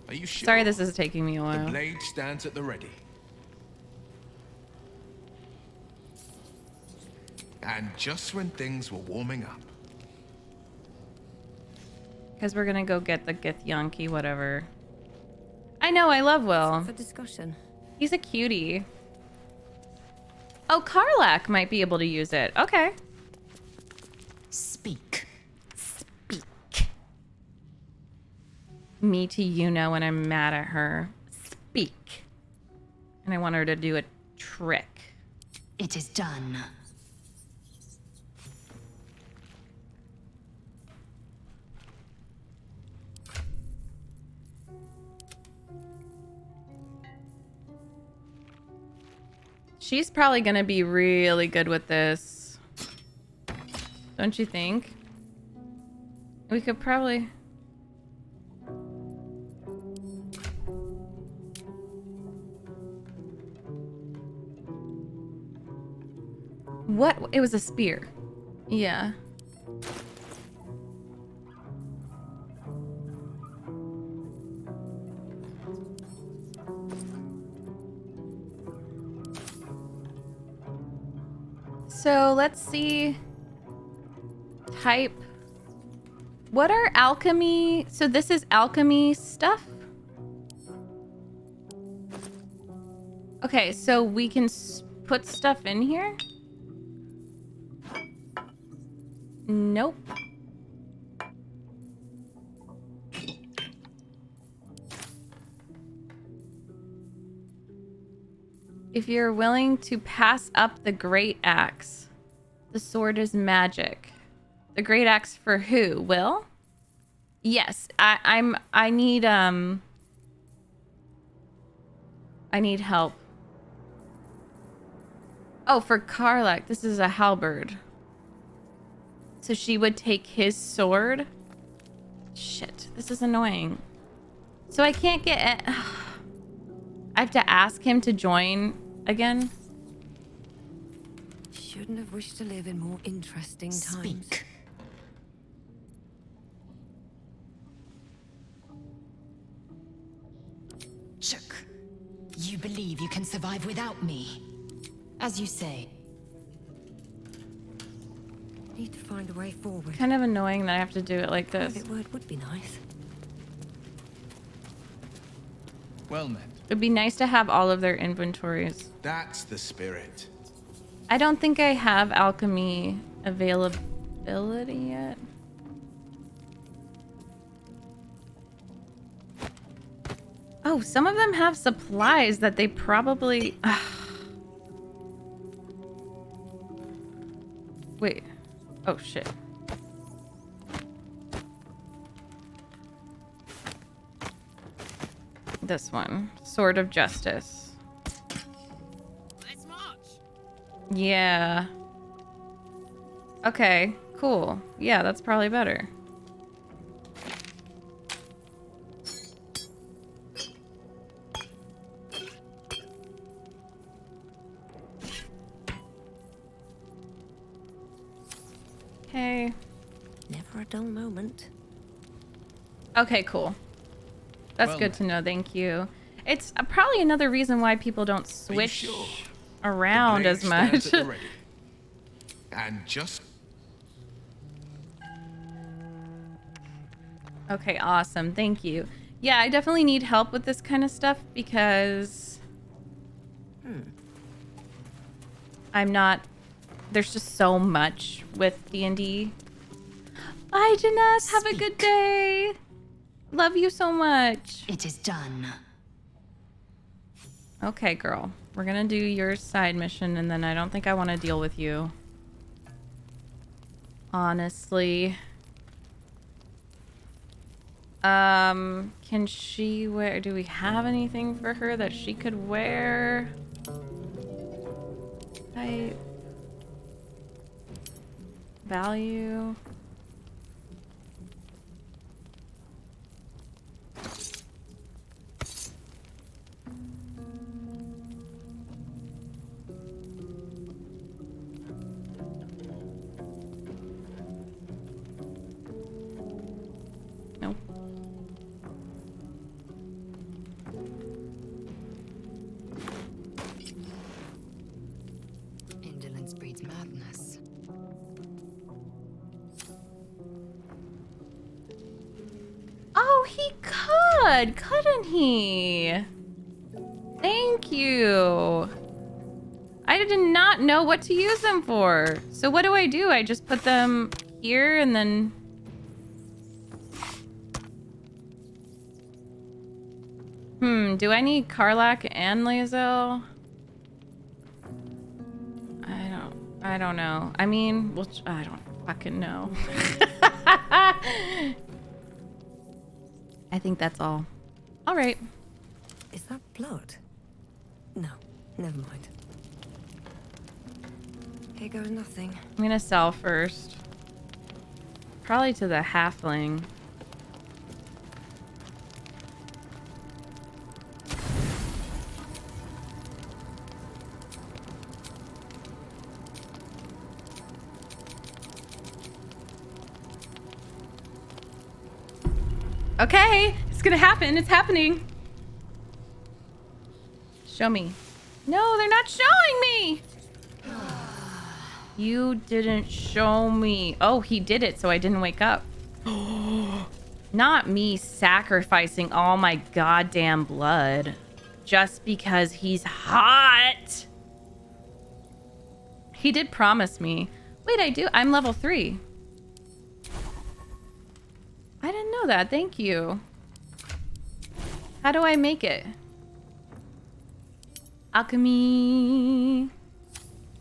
Are you sure? Sorry this is taking me a while. The blade stands at the ready. And just when things were warming up. Because we're gonna go get the Githyanki, whatever. I know, I love Will. For discussion. He's a cutie. Oh, Karlach might be able to use it. Okay. Speak. Speak. Me to you know when I'm mad at her. Speak. And I want her to do a trick. It is done. She's probably going to be really good with this. Don't you think? We could probably... What? It was a spear. Yeah. So let's see. Type. What are alchemy? So this is alchemy stuff? Okay, so we can put stuff in here? Nope. If you're willing to pass up the great axe, the sword is magic. The great axe for who? Will? Yes, I need help. Oh, for Karlach, this is a halberd. So she would take his sword? Shit, this is annoying. So I can't get it. I have to ask him to join again. Shouldn't have wished to live in more interesting times. Speak. Chook, you believe you can survive without me? As you say. Need to find a way forward. Kind of annoying that I have to do it like this. Private word would be nice. Well met. It'd be nice to have all of their inventories. That's the spirit. I don't think I have alchemy availability yet. Oh, some of them have supplies that they probably... Wait. Oh, shit. This one. Sword of Justice. Let's march. Yeah. Okay, cool. Yeah, that's probably better. Okay. Never a dull moment. Okay, cool. That's Well good to know. Thank you. It's probably another reason why people don't switch around as much. And just... Okay, awesome. Thank you. Yeah, I definitely need help with this kind of stuff because I'm not... There's just so much with D&D. Bye, Janess. Have a good day. Love you so much. It is done. Okay, girl. We're gonna do your side mission, and then I don't think I want to deal with you. Honestly. Can she wear... Do we have anything for her that she could wear? Value... Nope. Indolence breeds madness. Oh, he could, couldn't he? Thank you. I did not know what to use them for. So what do? I just put them here and then... do I need Karlach and Lae'zel? I don't know. I mean, well, I don't fucking know. I think that's all. All right. Is that blood? No, never mind. Here goes nothing. I'm gonna sell first. Probably to the halfling. Okay, it's gonna happen. It's happening. Show me. No, they're not showing me. You didn't show me. Oh, he did it, so I didn't wake up. Not me sacrificing all my goddamn blood just because he's hot. He did promise me. Wait, I do. I'm level 3. I didn't know that. Thank you. How do I make it? Alchemy.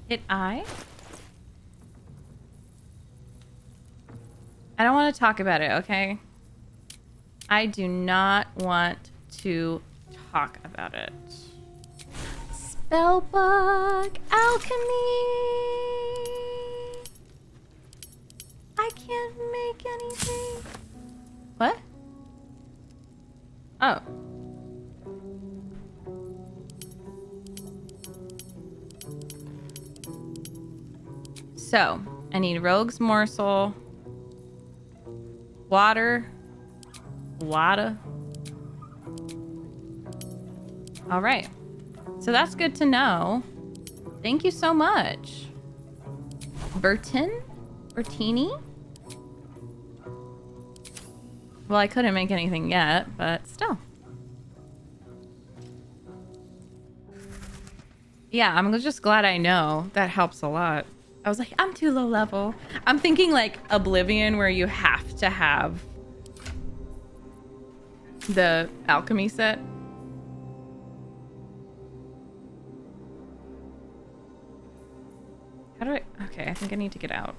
Hit I? I don't want to talk about it, okay? I do not want to talk about it. Spellbook. Alchemy. I can't make anything. What? Oh. So, I need rogue's morsel, water. All right. So that's good to know. Thank you so much. Bertini? Well, I couldn't make anything yet, but still. Yeah, I'm just glad I know. That helps a lot. I was like, I'm too low level. I'm thinking like Oblivion, where you have to have the alchemy set. How do I... Okay, I think I need to get out.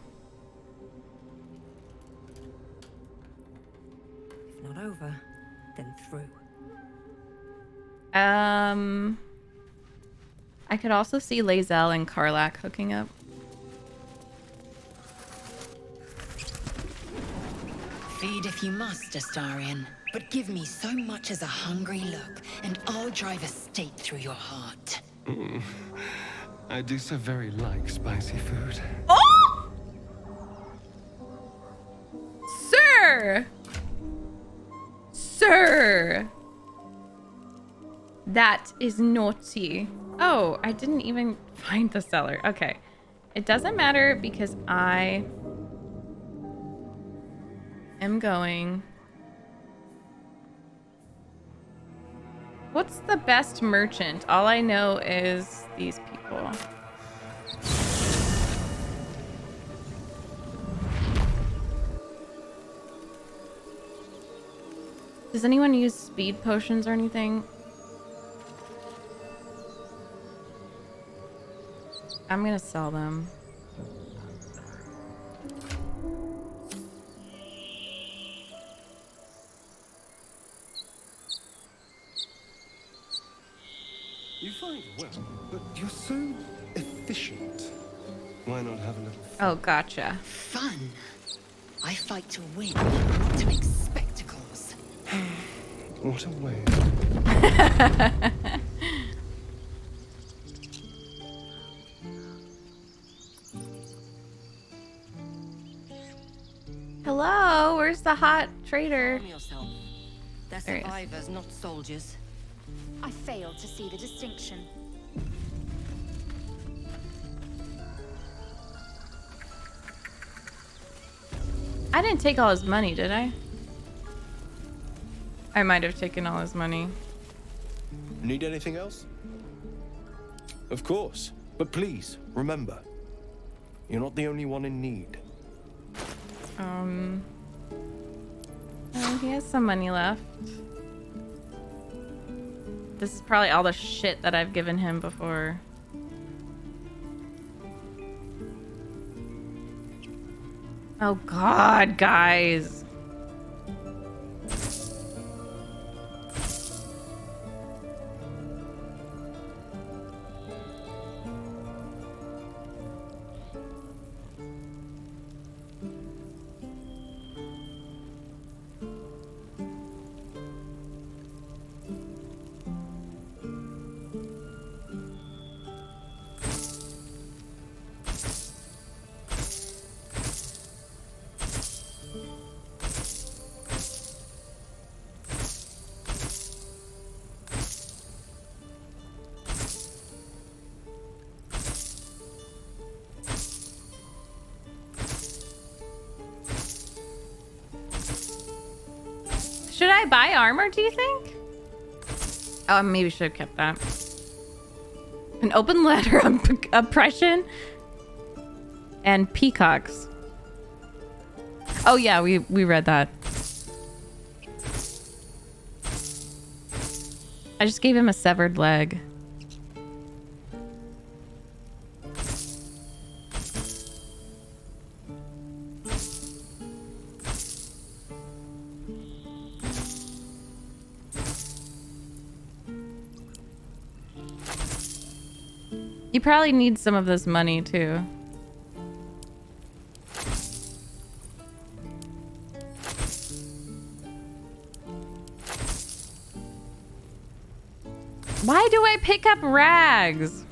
If not over, then through. I could also see Lae'zel and Karlach hooking up. Feed if you must, Astarion, but give me so much as a hungry look, and I'll drive a stake through your heart. I do so very like spicy food. Oh! Sir! Sir! That is naughty. Oh, I didn't even find the cellar. Okay. It doesn't matter because I am going. What's the best merchant? All I know is these people. Does anyone use speed potions or anything? I'm gonna sell them. You fight well, but you're so efficient. Why not have a little fun? Oh, gotcha. Fun? I fight to win, not to make spectacles. What a way. Hello, where's the hot trader? Calm yourself. They're There he is. survivors, not soldiers. I fail to see the distinction. I didn't take all his money, did I? I might have taken all his money. Need anything else? Of course. But please, remember, you're not the only one in need. Oh, he has some money left. This is probably all the shit that I've given him before. Oh God, guys. I buy armor, do you think? Oh, I maybe should have kept that. An open letter on oppression and peacocks. Oh yeah, we read that. I just gave him a severed leg. You probably need some of this money too. Why do I pick up rags?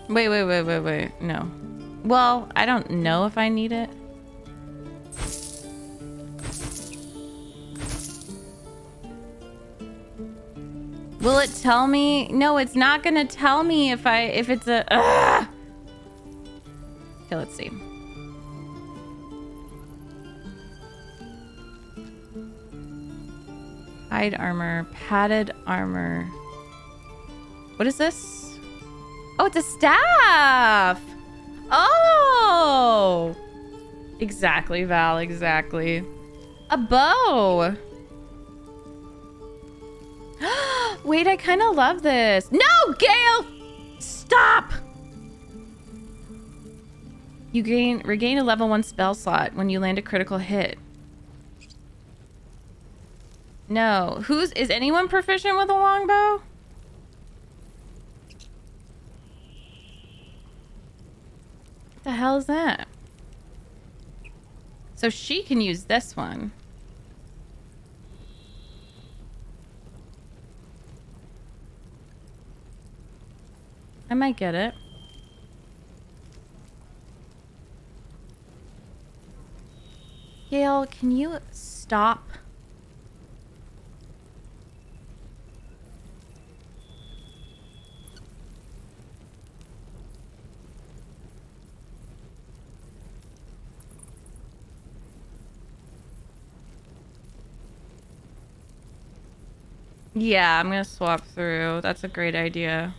Wait. No. Well, I don't know if I need it. Will it tell me? No, it's not gonna tell me if it's a... Ugh! Okay, let's see. Hide armor, padded armor. What is this? Oh, it's a staff! Oh! Exactly, Val, exactly. A bow! Wait, I kind of love this. No, Gale! Stop! You regain a level 1 spell slot when you land a critical hit. No. Is anyone proficient with a longbow? What the hell is that? So she can use this one. I might get it. Gale, can you stop? Yeah, I'm gonna swap through. That's a great idea.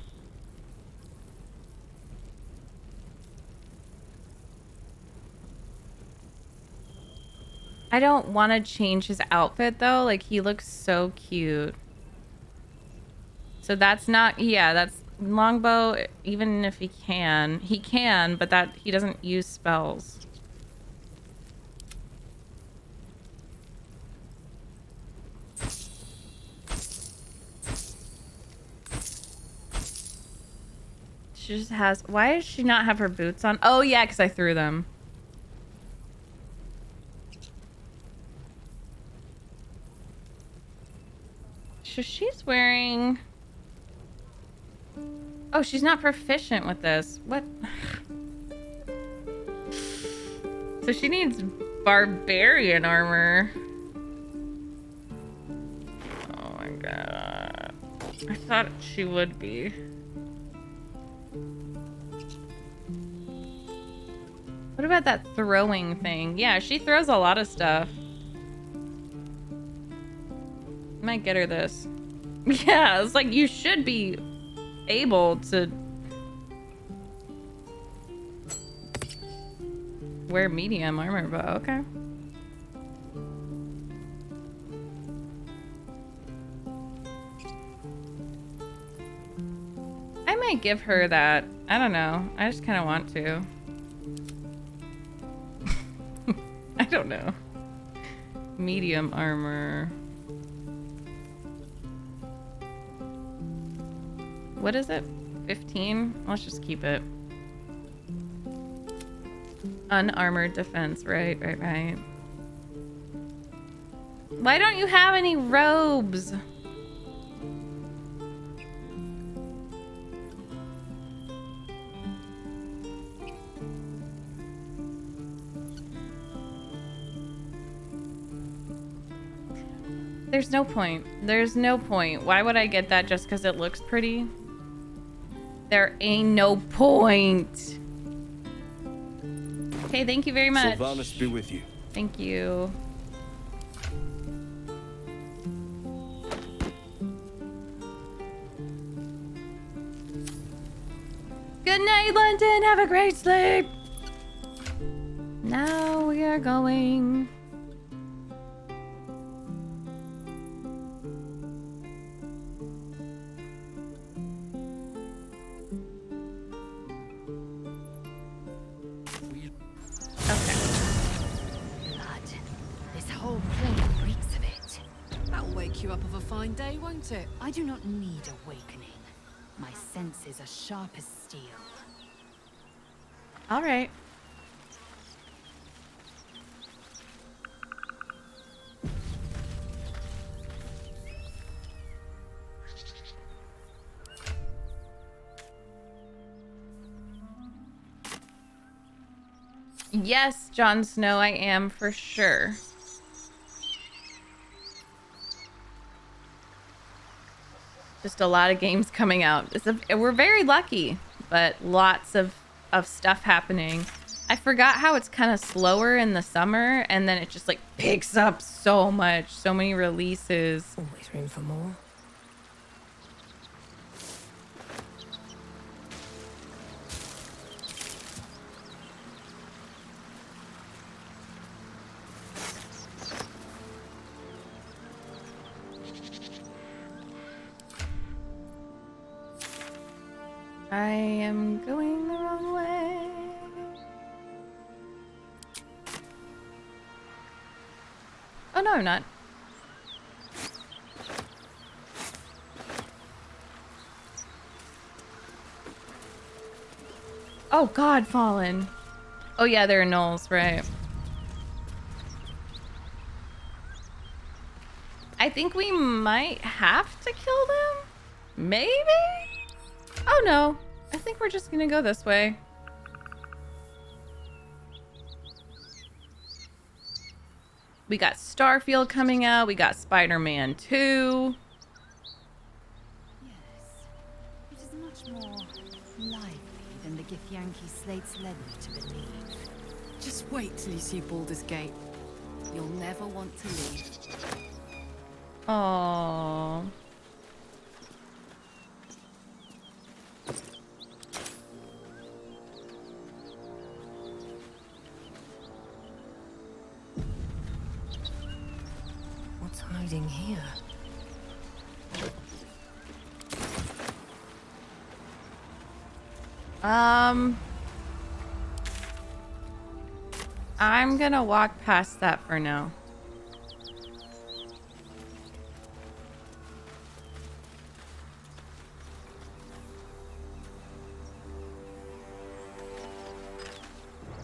I don't want to change his outfit though. Like, he looks so cute. So that's not, yeah, that's longbow. Even if he can, but that he doesn't use spells. She just has, why does she not have her boots on? Oh yeah, because I threw them. So she's wearing... Oh, she's not proficient with this. What? So she needs barbarian armor. Oh my god. I thought she would be. What about that throwing thing? Yeah, she throws a lot of stuff. Might get her this. Yeah, it's like you should be able to wear medium armor, but okay. I might give her that. I don't know. I just kind of want to. I don't know. Medium armor. What is it? 15? Let's just keep it. Unarmored defense. Right. Why don't you have any robes? there's no point. There's no point. Why would I get that just because it looks pretty? There ain't no point. Okay, thank you very much. Sylvanas be with you. Thank you. Good night, London. Have a great sleep. Now we are going. This whole place reeks of it. That'll wake you up of a fine day, won't it? I do not need awakening. My senses are sharp as steel. All right. Yes, Jon Snow, I am for sure. Just a lot of games coming out. We're very lucky, but lots of stuff happening. I forgot how it's kind of slower in the summer, and then it just like picks up so much. So many releases. Always room for more. I am going the wrong way. Oh no, I'm not. Oh God, Fallen. Oh yeah, there are gnolls, right? I think we might have to kill them? Maybe? Oh no, I think we're just gonna go this way. We got Starfield coming out, we got Spider-Man 2. It is much more lively than the Githyanki slates led me to believe. Just wait till you see Baldur's Gate. You'll never want to leave. Aww. What's hiding here? I'm gonna walk past that for now.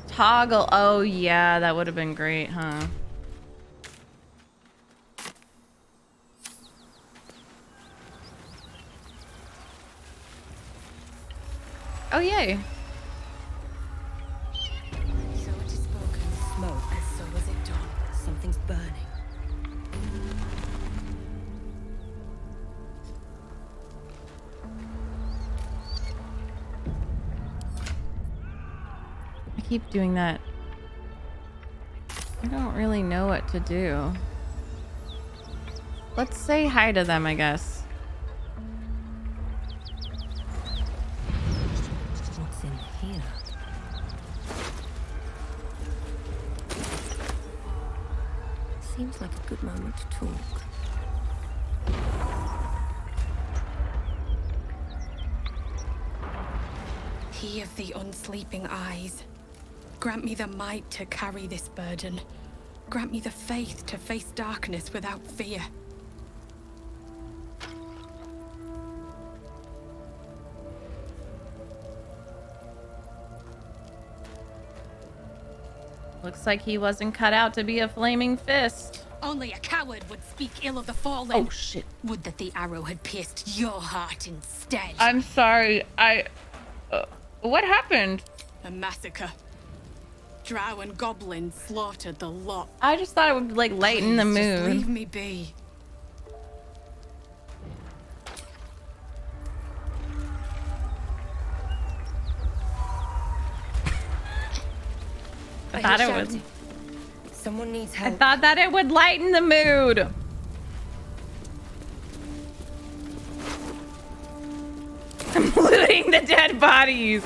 Toggle. Oh yeah, that would have been great, huh? Oh yay. So it is spoken. Smoke, so was it done. Something's burning. I keep doing that. I don't really know what to do. Let's say hi to them, I guess. What's in here? Seems like a good moment to talk. He of the unsleeping eyes. Grant me the might to carry this burden. Grant me the faith to face darkness without fear. Looks like he wasn't cut out to be a flaming fist. Only a coward would speak ill of the fallen. Oh shit. Would that the arrow had pierced your heart instead. I'm sorry. What happened? A massacre. Drow and Goblin slaughtered the lot. I just thought it would like lighten the Please, just mood. leave me be. I thought it would. Someone needs I help. thought that it would lighten the mood. I'm looting the dead bodies.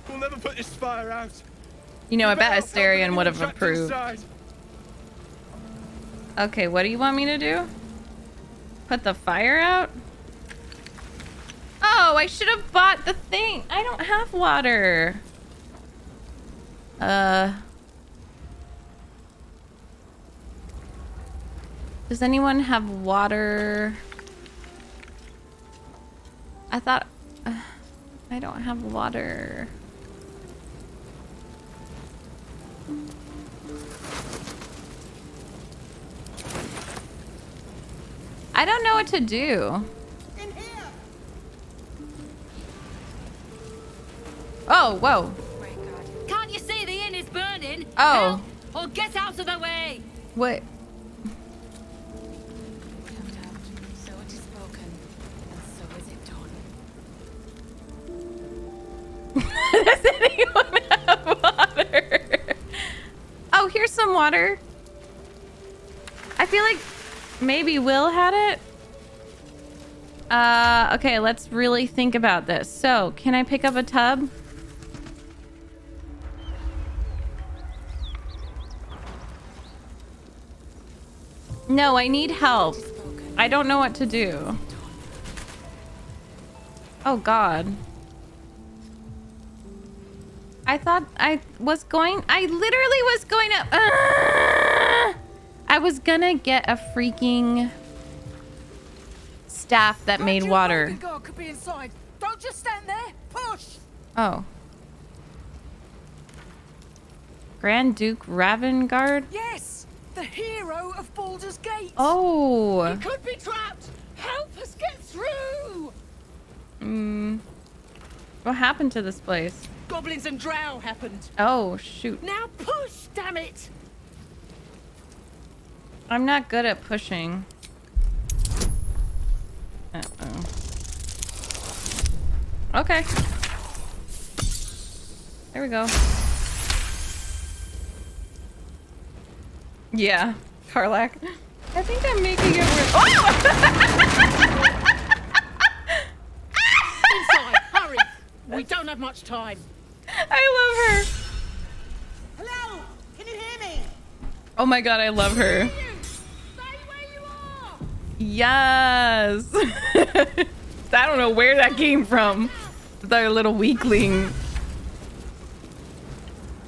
We'll never put this fire out. You know, I bet Astarion would have approved. Okay, what do you want me to do? Put the fire out? Oh, I should have bought the thing. I don't have water. Does anyone have water? I thought... I don't have water. I don't know what to do. Oh, whoa. Can't you see the inn is burning? Oh. Help, or get out of the way! What? So it is spoken, and so is it done. Does anyone have water? Oh, here's some water. I feel like maybe Will had it. Okay, let's really think about this. So, can I pick up a tub? No, I need help. I don't know what to do. Oh, God. I thought I literally was going to... I was gonna get a freaking staff that made water. Could be inside. Don't just stand there. Push. Oh. Grand Duke Ravenguard? Yes, the hero of Baldur's Gate. Oh. He could be trapped. Help us get through. What happened to this place? Goblins and drow happened. Oh, shoot. Now push, damn it. I'm not good at pushing. Uh-oh. Okay. There we go. Yeah, Karlak. I think I'm making it work. Oh! Inside, hurry. We don't have much time. I love her. Hello, can you hear me? Oh my god, I love her. Yes. I don't know where that came from. The little weakling.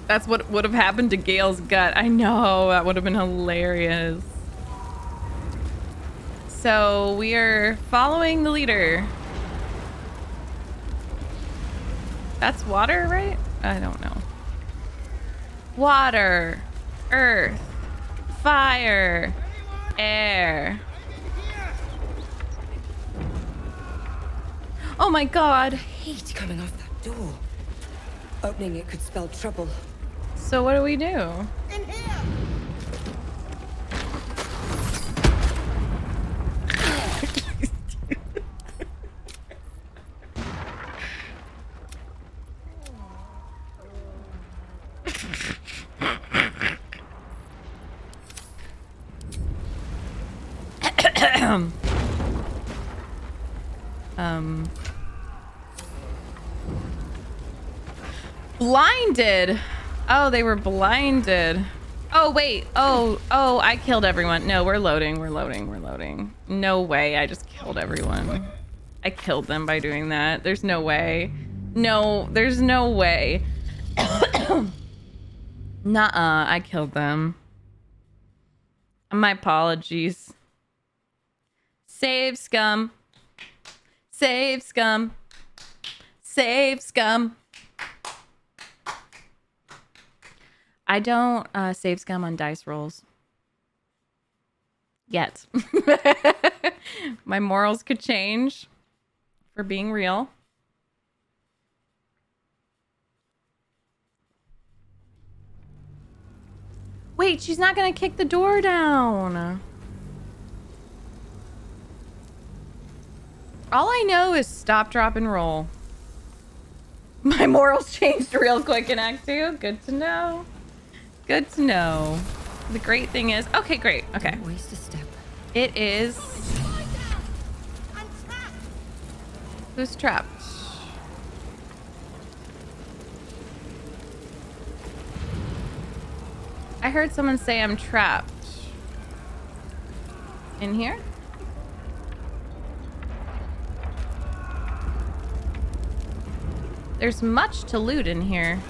That's what would have happened to Gale's gut. I know, that would have been hilarious. So we are following the leader. That's water, right? I don't know. Water, earth, fire, air. Oh my god. Heat coming off that door. Opening it could spell trouble. So what do we do? In here. Blinded. Oh, they were blinded. Oh, wait. Oh, I killed everyone. No, we're loading. We're loading. No way. I just killed everyone. I killed them by doing that. There's no way. No, there's no way. Nuh-uh. I killed them. My apologies. Save scum. Save scum. Save scum. I don't save scum on dice rolls. Yet. My morals could change for being real. Wait, she's not gonna kick the door down. All I know is stop, drop, and roll. My morals changed real quick in Act 2. Good to know. Good to know. The great thing is... Okay, great. Okay. Don't waste a step. It is... Who's trapped? I heard someone say I'm trapped. In here? There's much to loot in here.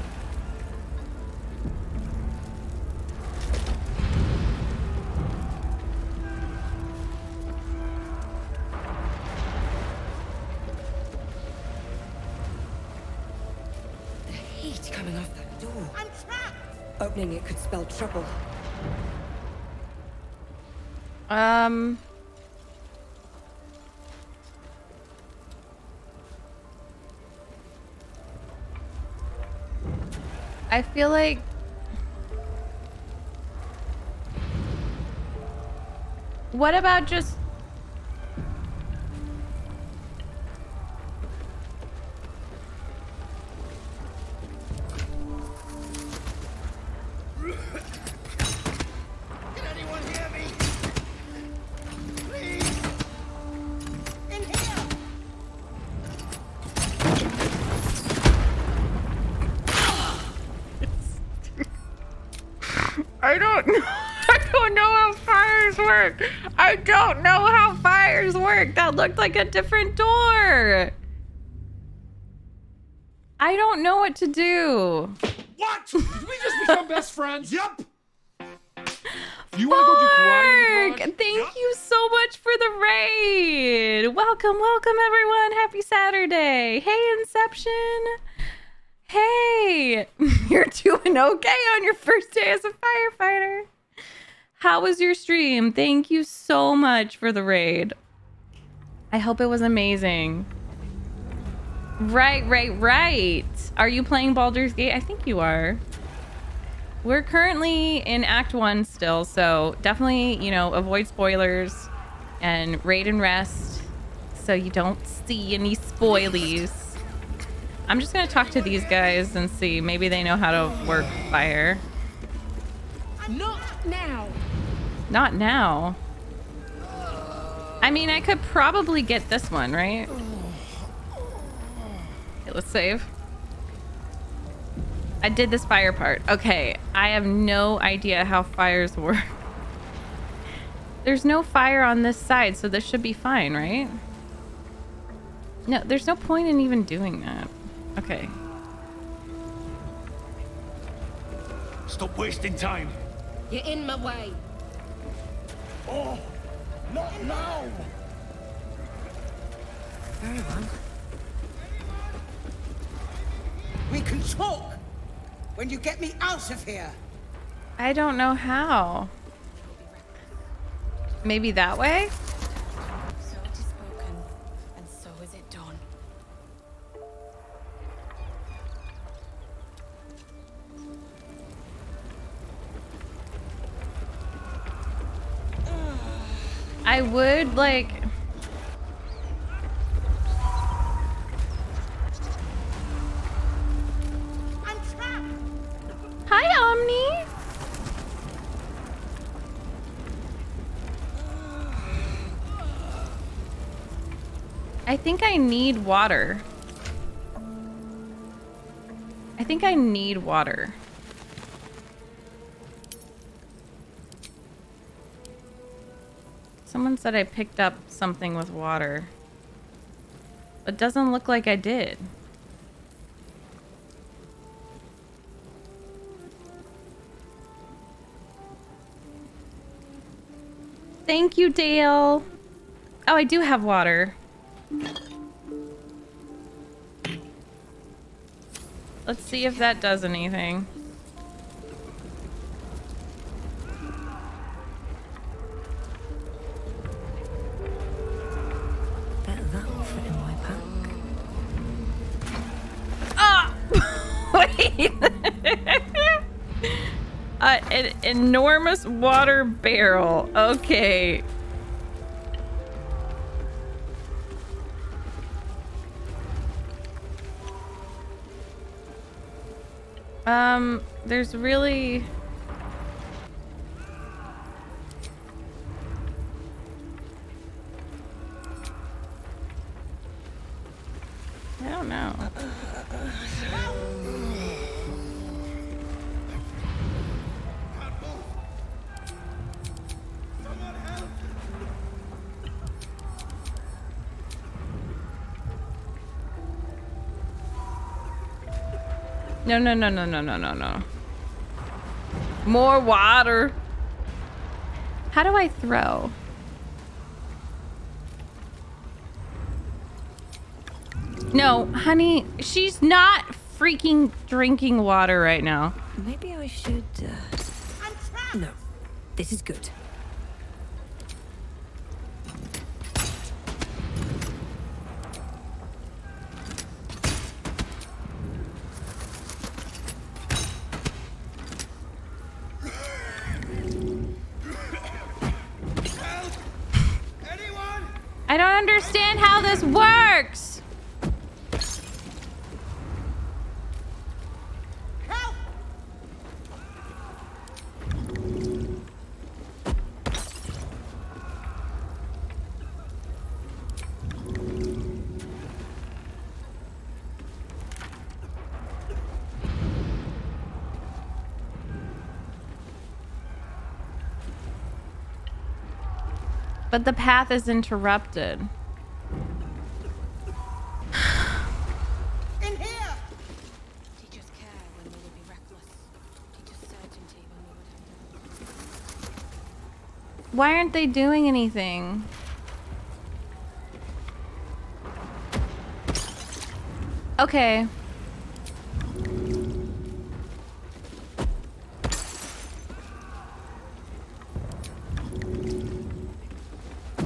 The heat coming off that door. I'm trapped. Opening it could spell trouble. I feel like... What about just... Can anyone hear me? Please! In here! I don't know. I don't know how fires work. I don't know how fires work. That looked like a different door. I don't know what to do. What? Did we just become best friends? Yup. You want to go do karate in the garage? Thank you so much for the raid. Welcome, welcome everyone. Happy Saturday. Hey, Inception. Hey, you're doing okay on your first day as a firefighter. How was your stream? Thank you so much for the raid. I hope it was amazing. Right. Are you playing Baldur's Gate? I think you are. We're currently in Act 1 still, so definitely, you know, avoid spoilers and raid and rest so you don't see any spoilies. I'm just gonna talk to these guys and see. Maybe they know how to work fire. Not now. Not now. I mean, I could probably get this one, right? Okay, let's save. I did this fire part. Okay, I have no idea how fires work. There's no fire on this side, so this should be fine, right? No, there's no point in even doing that. Okay. Stop wasting time. You're in my way. Oh, not now. Very well. We can talk when you get me out of here. I don't know how. Maybe that way? So it is spoken, and so is it done. I would like... I'm trapped. Hi, Omni. I think I need water. I think I need water. Someone said I picked up something with water. It doesn't look like I did. Thank you, Dale. Oh, I do have water. Let's see if that does anything. Bet that will fit in my pack. Ah! Wait! An enormous water barrel. Okay. There's really... I don't know. No. More water. How do I throw? No, honey, she's not freaking drinking water right now. Maybe I should... No, this is good. I don't understand how this works. But the path is interrupted. In here! Teach us care when we would be reckless. Teach us certainty when we would have... Why aren't they doing anything? Okay.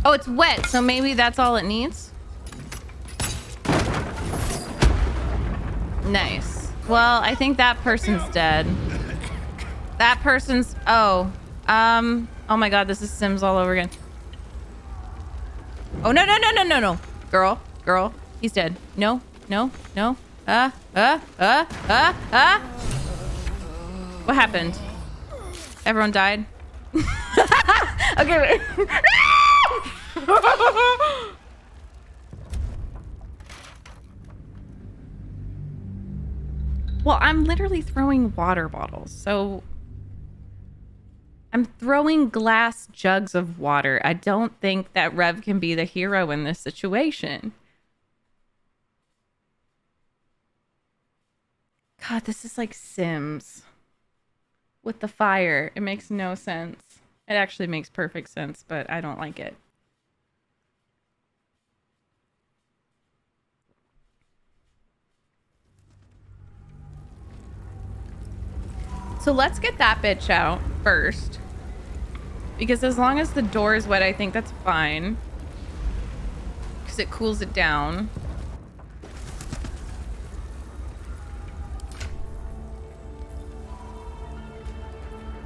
Oh, it's wet, so maybe that's all it needs? Nice. Well, I think that person's dead. That person's... Oh. Oh my god, this is Sims all over again. Oh, no. Girl. He's dead. No. What happened? Everyone died? Okay, wait. Well, I'm literally throwing water bottles, so I'm throwing glass jugs of water. I don't think that Rev can be the hero in this situation. God, this is like Sims with the fire. It makes no sense. It actually makes perfect sense, but I don't like it. So let's get that bitch out first. Because as long as the door is wet, I think that's fine. Because it cools it down.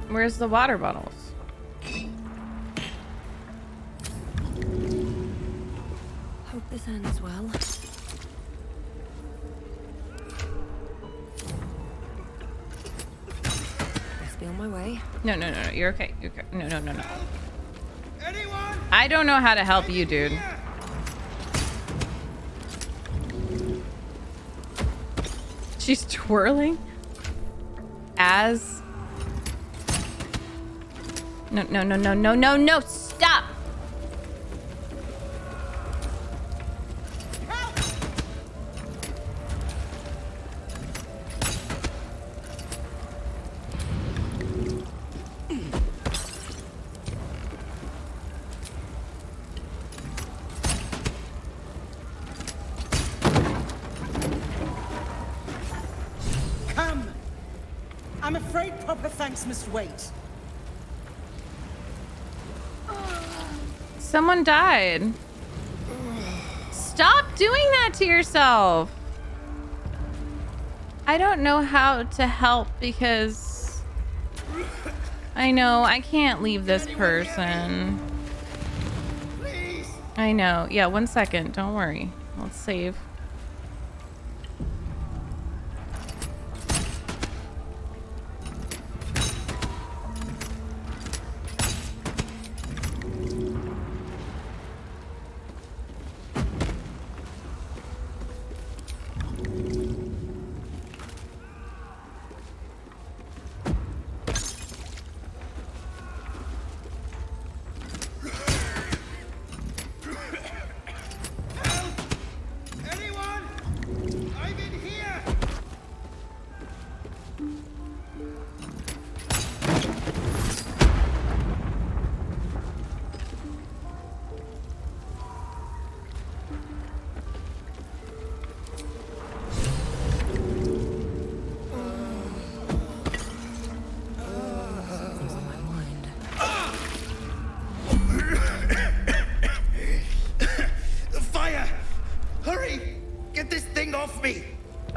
Where's the water bottles? Hope this ends well. Be on my way. No. You're okay. No. I don't know how to help you, dude. She's twirling. As... No. Stop. I'm afraid proper thanks must wait. Someone died. Stop doing that to yourself. I don't know how to help because I know I can't leave this person. I know. Yeah, 1 second. Don't worry. Let's save.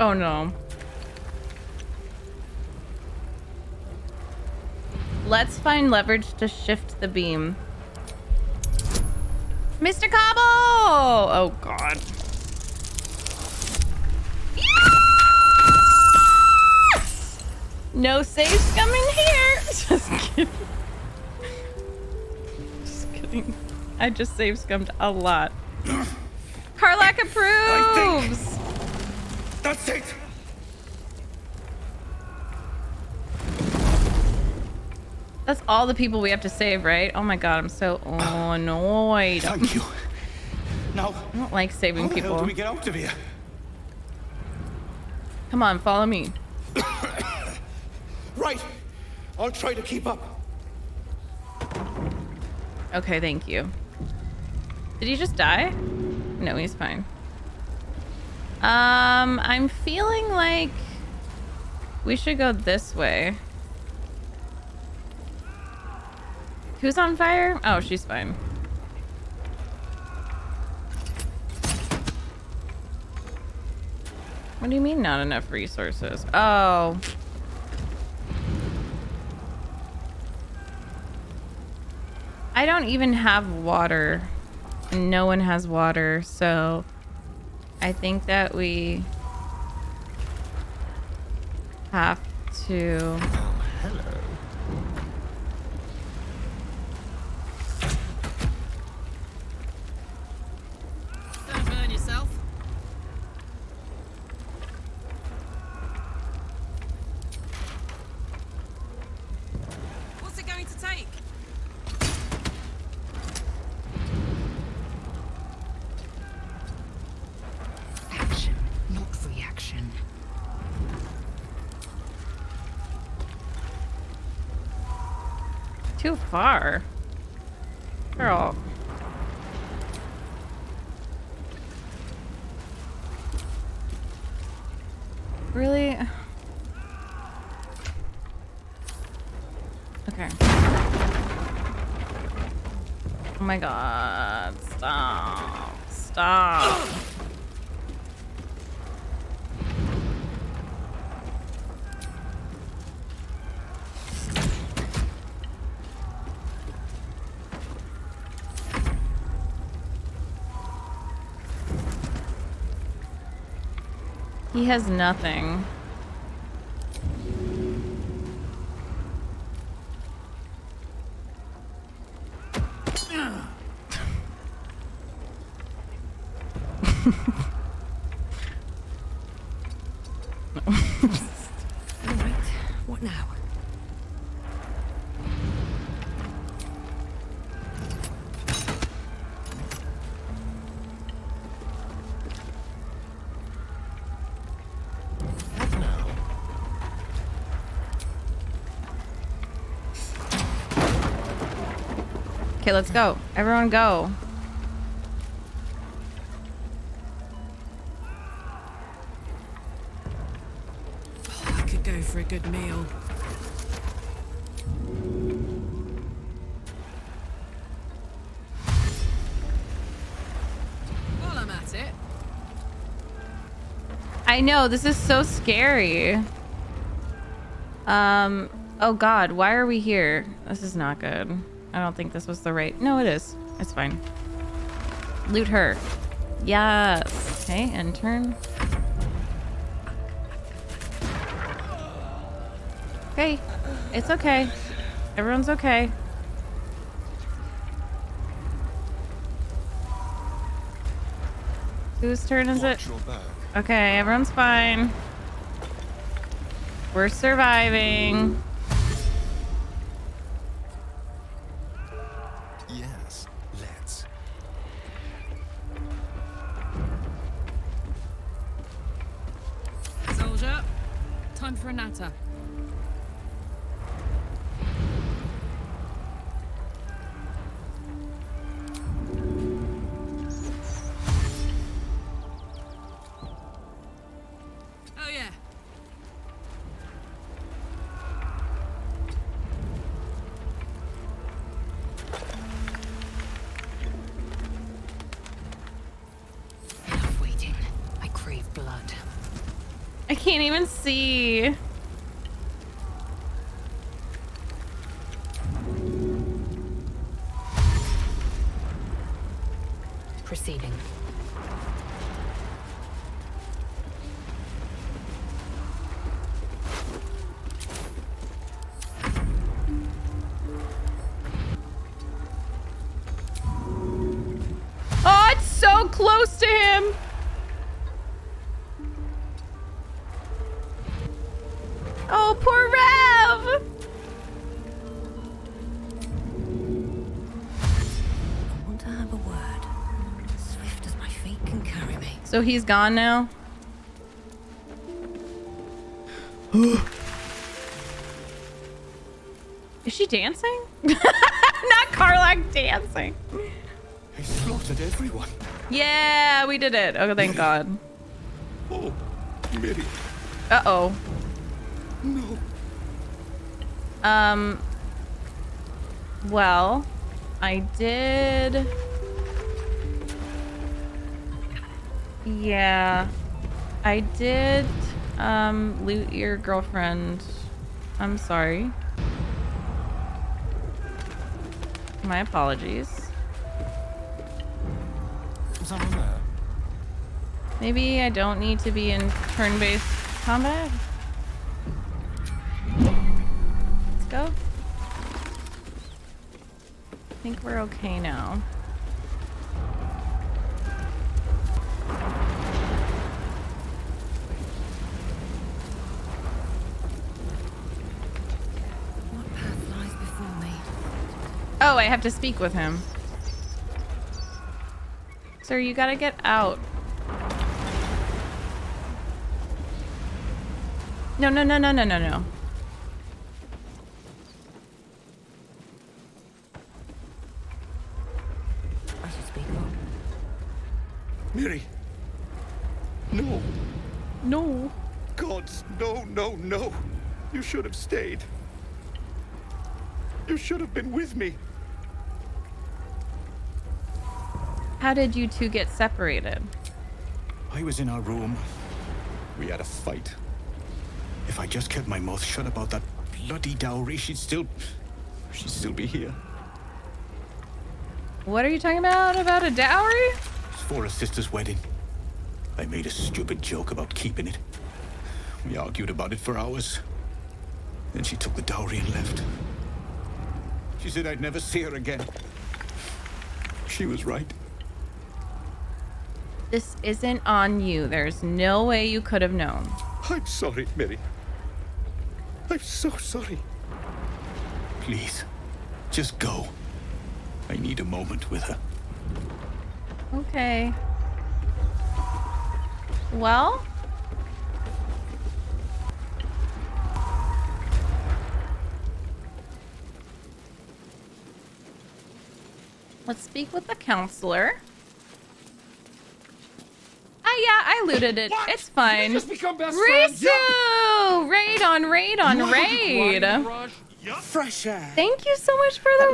Oh no. Let's find leverage to shift the beam. Mr. Cobble! Oh god. Yes! No save scum in here! Just kidding. Just kidding. I just save scummed a lot. Karlak approves! That's it! That's all the people we have to save, right? Oh my god, I'm so annoyed. Thank you. Now, I don't like saving how the people. hell do we get out of here? Come on, follow me. Right. I'll try to keep up. Okay, thank you. Did he just die? No, he's fine. I'm feeling like we should go this way. Who's on fire? Oh, she's fine. What do you mean not enough resources? Oh. I don't even have water. And no one has water, so I think that we have to... Hello. Don't burn yourself. What's it going to take? Action, not reaction. Too far. Girl. Really? Okay. Oh my god. Stop. Stop. He has nothing. Alright, what now? Okay, let's go. Everyone go. Oh, I could go for a good meal. While I'm at it. I know, this is so scary. Oh god, why are we here? This is not good. I don't think this was the right... No, it is. It's fine. Loot her. Yes. Okay, and turn. Okay. It's okay. Everyone's okay. Whose turn is it? Okay, everyone's fine. We're surviving. Yes, let's. Soldier, time for a natter. Oh yeah. Enough waiting. I crave blood. I can't even see. Proceeding. Oh, it's so close to him. Oh, poor Rev. I want to have a word. Swift as my feet can carry me. So he's gone now? Is she dancing? Not Karlach dancing. He slaughtered everyone. Yeah, we did it. Oh, thank God. Oh, Miri. Uh-oh. No. Well, I did... Yeah. I did, loot your girlfriend. I'm sorry. My apologies. Was that on there? Maybe I don't need to be in turn-based combat. Let's go. I think we're okay now. What path lies before me? Oh, I have to speak with him. Sir, you gotta get out. No, no, no, no, no, no, no. I should speak up. Miri. No. No. Gods, no, no, no. You should have stayed. You should have been with me. How did you two get separated? I was in our room. We had a fight. If I just kept my mouth shut about that bloody dowry, she'd still be here. What are you talking about? About a dowry? It's for a sister's wedding. I made a stupid joke about keeping it. We argued about it for hours. Then she took the dowry and left. She said I'd never see her again. She was right. This isn't on you. There's no way you could have known. I'm sorry, Miri. I'm so sorry. Please, just go. I need a moment with her. Okay. Well? Let's speak with the counselor. Yeah, I looted it. What? It's fine. Did we just become best friends? Risu! Raid on raid on raid. Fresh air. Thank you so much for the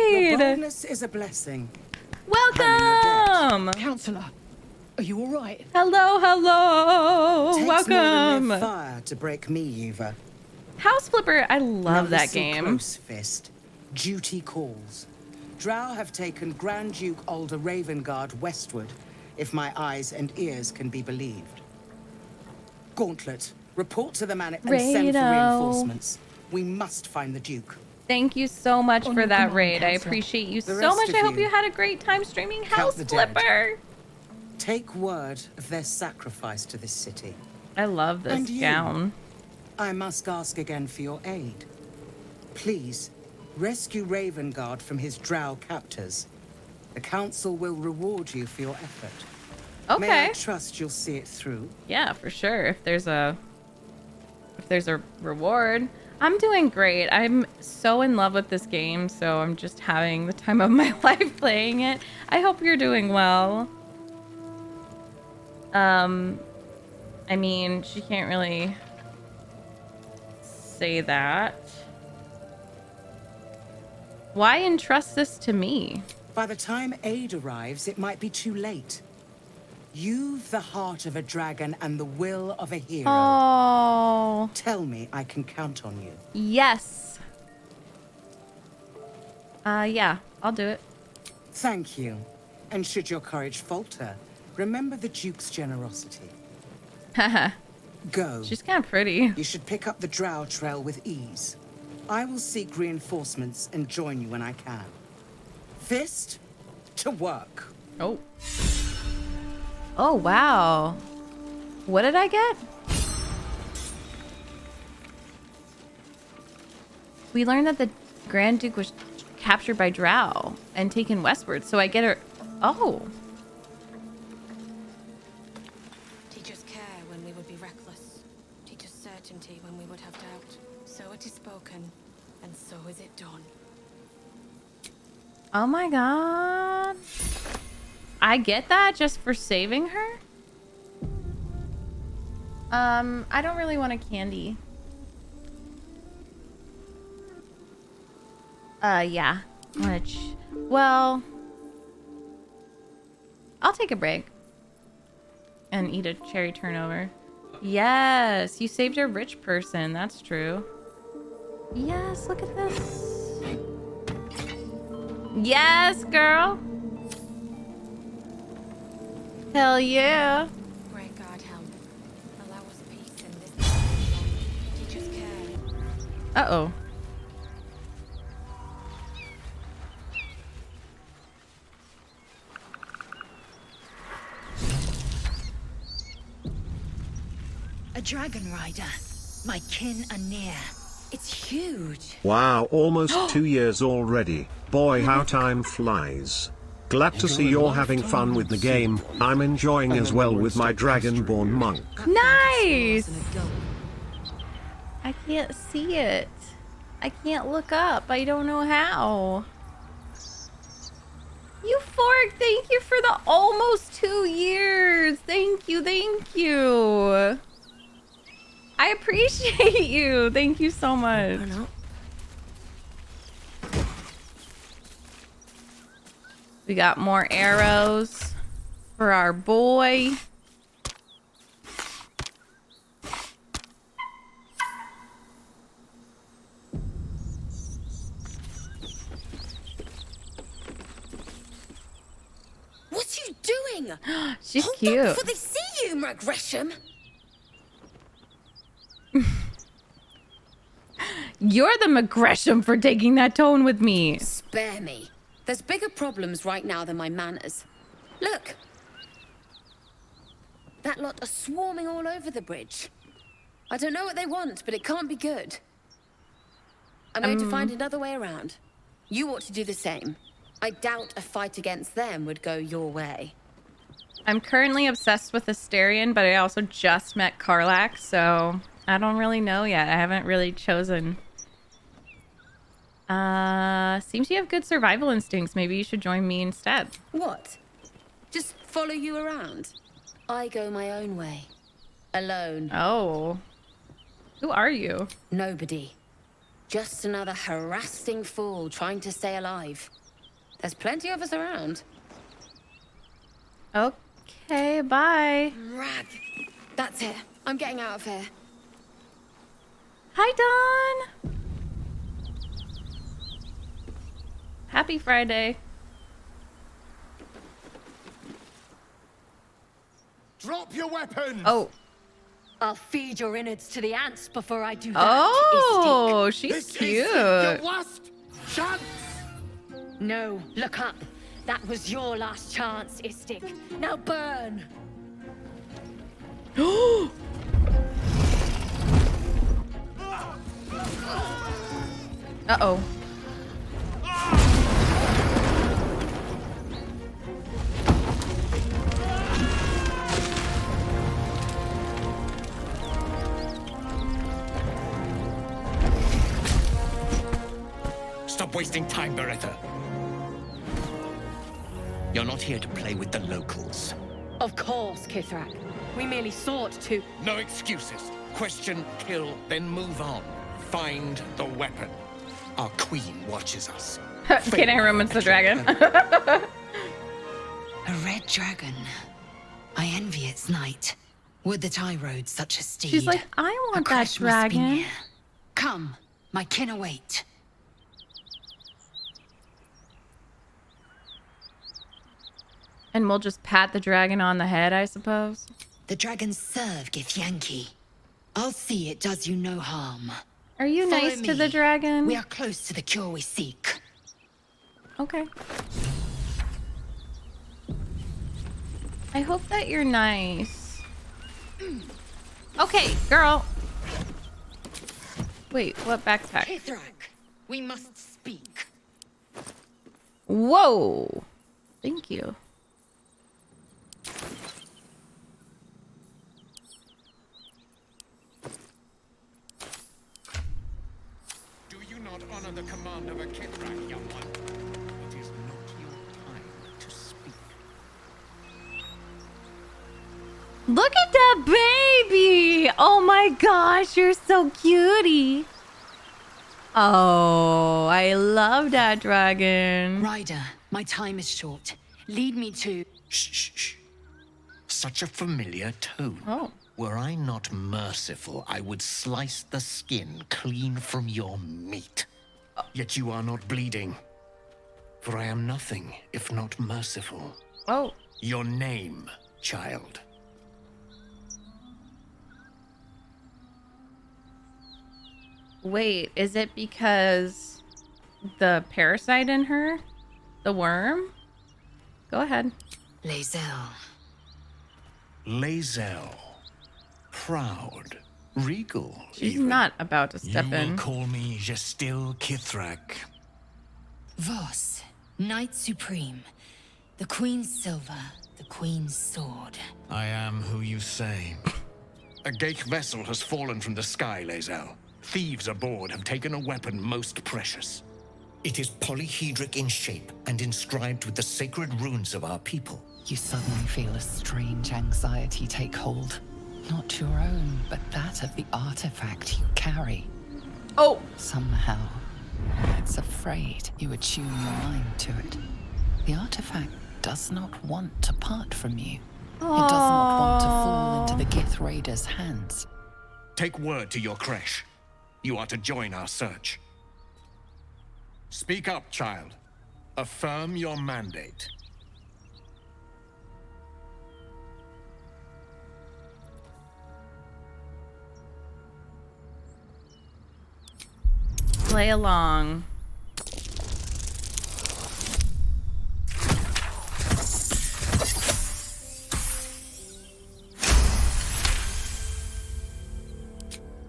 Your raid. boldness is a blessing. Welcome. Counselor, are you all right? Hello, hello. Takes more than Welcome. mere fire to break me, Eva. House Flipper, I love Now that listen game. Close, Fist. Duty calls. Drow have taken Grand Duke Alder Ravenguard westward, if my eyes and ears can be believed. Gauntlet, report to the manor and send for Rado. reinforcements. We must find the Duke. Thank you so much Oh, for no, that come on, raid. I Counselor. appreciate you The so rest much. of I hope you. you had a great time streaming House the dead. Flipper. Take word of their sacrifice to this city. I love this And you? gown. I must ask again for your aid. Please, rescue Ravenguard from his drow captors. The council will reward you for your effort. May I Okay. trust you'll see it through? Yeah, for sure. If there's a reward. I'm doing great. I'm so in love with this game, so I'm just having the time of my life playing it. I hope you're doing well. I mean, she can't really say that. Why entrust this to me? By the time aid arrives, it might be too late. You've the heart of a dragon and the will of a hero. Oh. Tell me I can count on you. Yes. Yeah, I'll do it. Thank you. And should your courage falter, remember the Duke's generosity. Haha. Go. She's kind of pretty. You should pick up the drow trail with ease. I will seek reinforcements and join you when I can. Fist to work. Oh. Oh, wow. What did I get? We learned that the Grand Duke was captured by drow and taken westward, so I get her... Oh. Teach us care when we would be reckless. Teach us certainty when we would have doubt. So it is spoken, and so is it done. Oh my god. I get that just for saving her? I don't really want a candy. Yeah. Well, I'll take a break and eat a cherry turnover. Yes, you saved a rich person. That's true. Yes, look at this. Yes, girl. Hell yeah. Great God, help. Allow us peace in this. Teach us care. Uh-oh. A dragon rider. My kin are near. It's huge. Wow, almost 2 years already. Boy, how time flies. Glad to see you're having fun with the game. I'm enjoying as well with my dragonborn monk. Nice! I can't see it. I can't look up. I don't know how. You Fork, thank you for the almost 2 years. Thank you, thank you. I appreciate you. Thank you so much. We got more arrows for our boy. What are you doing? She's Hold cute. Up before they see you, Gresham. You're the McGresham for taking that tone with me. Spare me. There's bigger problems right now than my manners. Look. That lot are swarming all over the bridge. I don't know what they want, but it can't be good. I'm going to find another way around. You ought to do the same. I doubt a fight against them would go your way. I'm currently obsessed with Astarion, but I also just met Karlach, so I don't really know yet. I haven't really chosen. Seems you have good survival instincts. Maybe you should join me instead. What? Just follow you around? I go my own way. Alone. Oh. Who are you? Nobody. Just another harassing fool trying to stay alive. There's plenty of us around. Okay, bye. Rag. That's it. I'm getting out of here. Hi, Dawn. Happy Friday. Drop your weapons! Oh. I'll feed your innards to the ants before I do that. Oh, she's This cute. is your last chance! No, look up. That was your last chance, Istik. Now burn! Uh-oh. Stop wasting time, Beretta. You're not here to play with the locals. Of course, Kithrak. We merely sought to... No excuses. Question, kill, then move on. Find the weapon. Our queen watches us. Can I romance the dragon? A red dragon. I envy its night. Would that I rode such a steed. She's like, I want that dragon. Come, my kin await. And we'll just pat the dragon on the head, I suppose. The dragons serve Githyanki. I'll see it does you no harm. Are you Follow nice to me. the dragon? We are close to the cure we seek. Okay. I hope that you're nice. Okay, girl. Wait, what backpack? Kithrak, we must speak. Whoa. Thank you. Do you not honor the command of a Kithrak, young one? It is not your time to speak. Look at that baby! Oh my gosh, you're so cutie. Oh, I love that dragon. Ryder, my time is short. Lead me to... Shh, shh, shh. Such a familiar tone. Oh. Were I not merciful, I would slice the skin clean from your meat. Yet you are not bleeding. For I am nothing if not merciful. Oh. Your name, child. Wait, is it because the parasite in her? The worm? Go ahead. Lae'zel. Lae'zel. Proud. Regal. She's even. not about to step You in. will call me Gestil Kithrak. Voss, Knight Supreme. The Queen's silver, the Queen's sword. I am who you say. A Ghaik vessel has fallen from the sky, Lae'zel. Thieves aboard have taken a weapon most precious. It is polyhedric in shape and inscribed with the sacred runes of our people. You suddenly feel a strange anxiety take hold. Not your own, but that of the artifact you carry. Oh! Somehow, it's afraid you attune your mind to it. The artifact does not want to part from you. It does not want to fall into the Gith Raiders' hands. Take word to your creche. You are to join our search. Speak up, child. Affirm your mandate. Play along.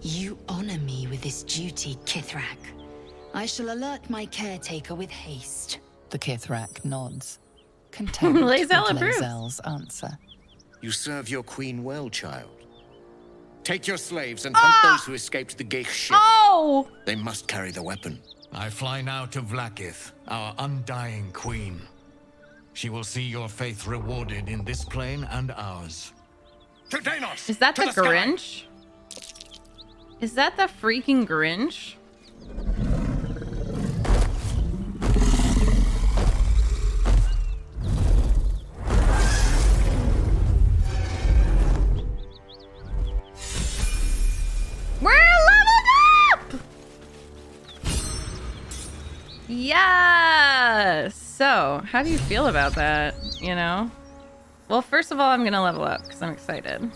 You honor me with this duty, Kithrak. I shall alert my caretaker with haste. The Kithrak nods, content with Lae'zel approves. Lae'zel's answer. You serve your queen well, child. Take your slaves and hunt those who escaped the Ghaik ship. Oh! They must carry the weapon. I fly now to Vlaakith, our undying queen. She will see your faith rewarded in this plane and ours. To Danos! Is that to the sky! Grinch? Is that the freaking Grinch? We're leveled up! Yes! So, how do you feel about that? You know? Well, first of all, I'm gonna level up because I'm excited.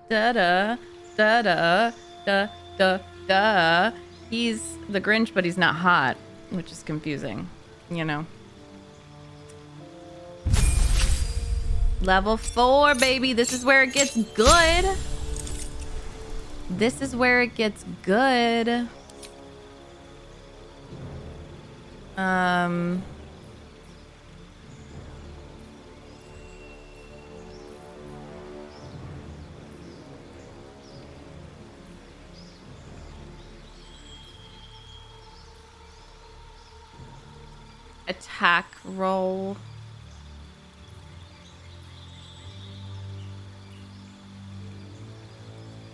Da-da, da-da, da-da-da. He's the Grinch, but he's not hot, which is confusing, you know. Level 4, baby. This is where it gets good. This is where it gets good. Attack roll.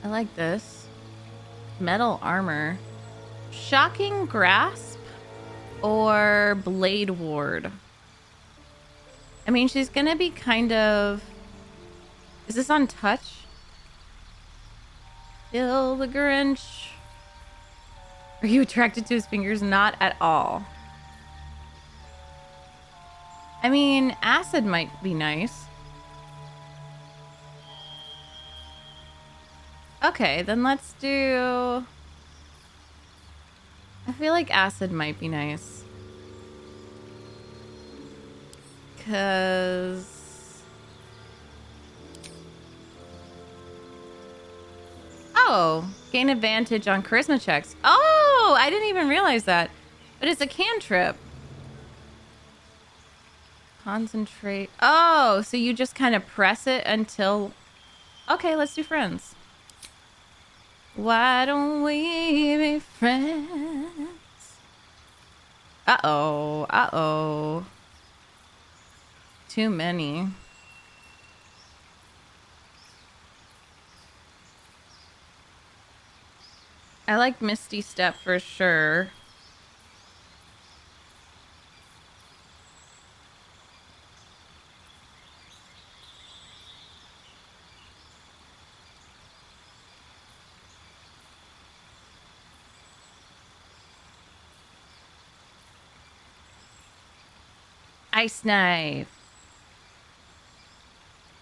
I like this. Metal armor. Shocking grasp or blade ward? I mean, she's gonna be kind of... Is this on touch? Kill the Grinch. Are you attracted to his fingers? Not at all. I mean, acid might be nice. Okay, then let's do... I feel like acid might be nice. Because... Oh, gain advantage on charisma checks. Oh, I didn't even realize that. But it's a cantrip. Concentrate. Oh, so you just kind of press it until... Okay, let's do friends. Why don't we be friends? Uh-oh. Uh-oh. Too many. I like Misty Step for sure. Ice Knife.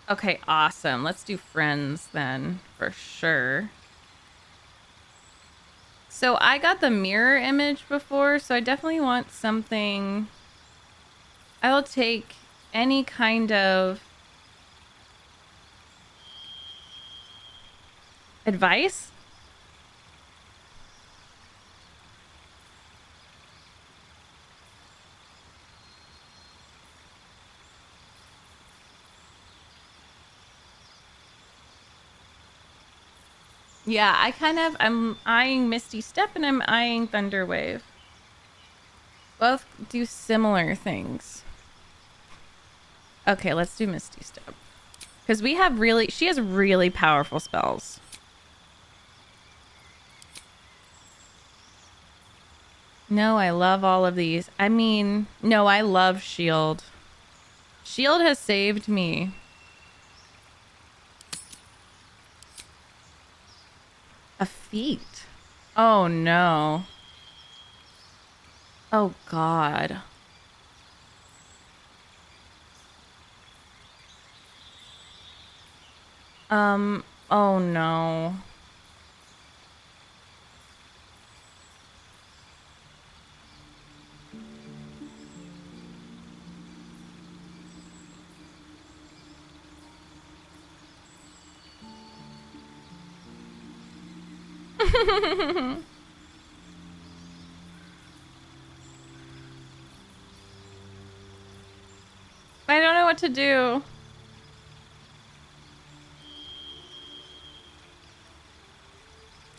Okay, awesome. Let's do friends then, for sure. So I got the mirror image before, so I definitely want something... I will take any kind of... advice? Yeah, I'm eyeing Misty Step and I'm eyeing Thunder Wave. Both do similar things. Okay, let's do Misty Step. Because she has really powerful spells. No, I love all of these. I mean, no, I love Shield. Shield has saved me. A feat. Oh no. Oh god. Oh no. I don't know what to do.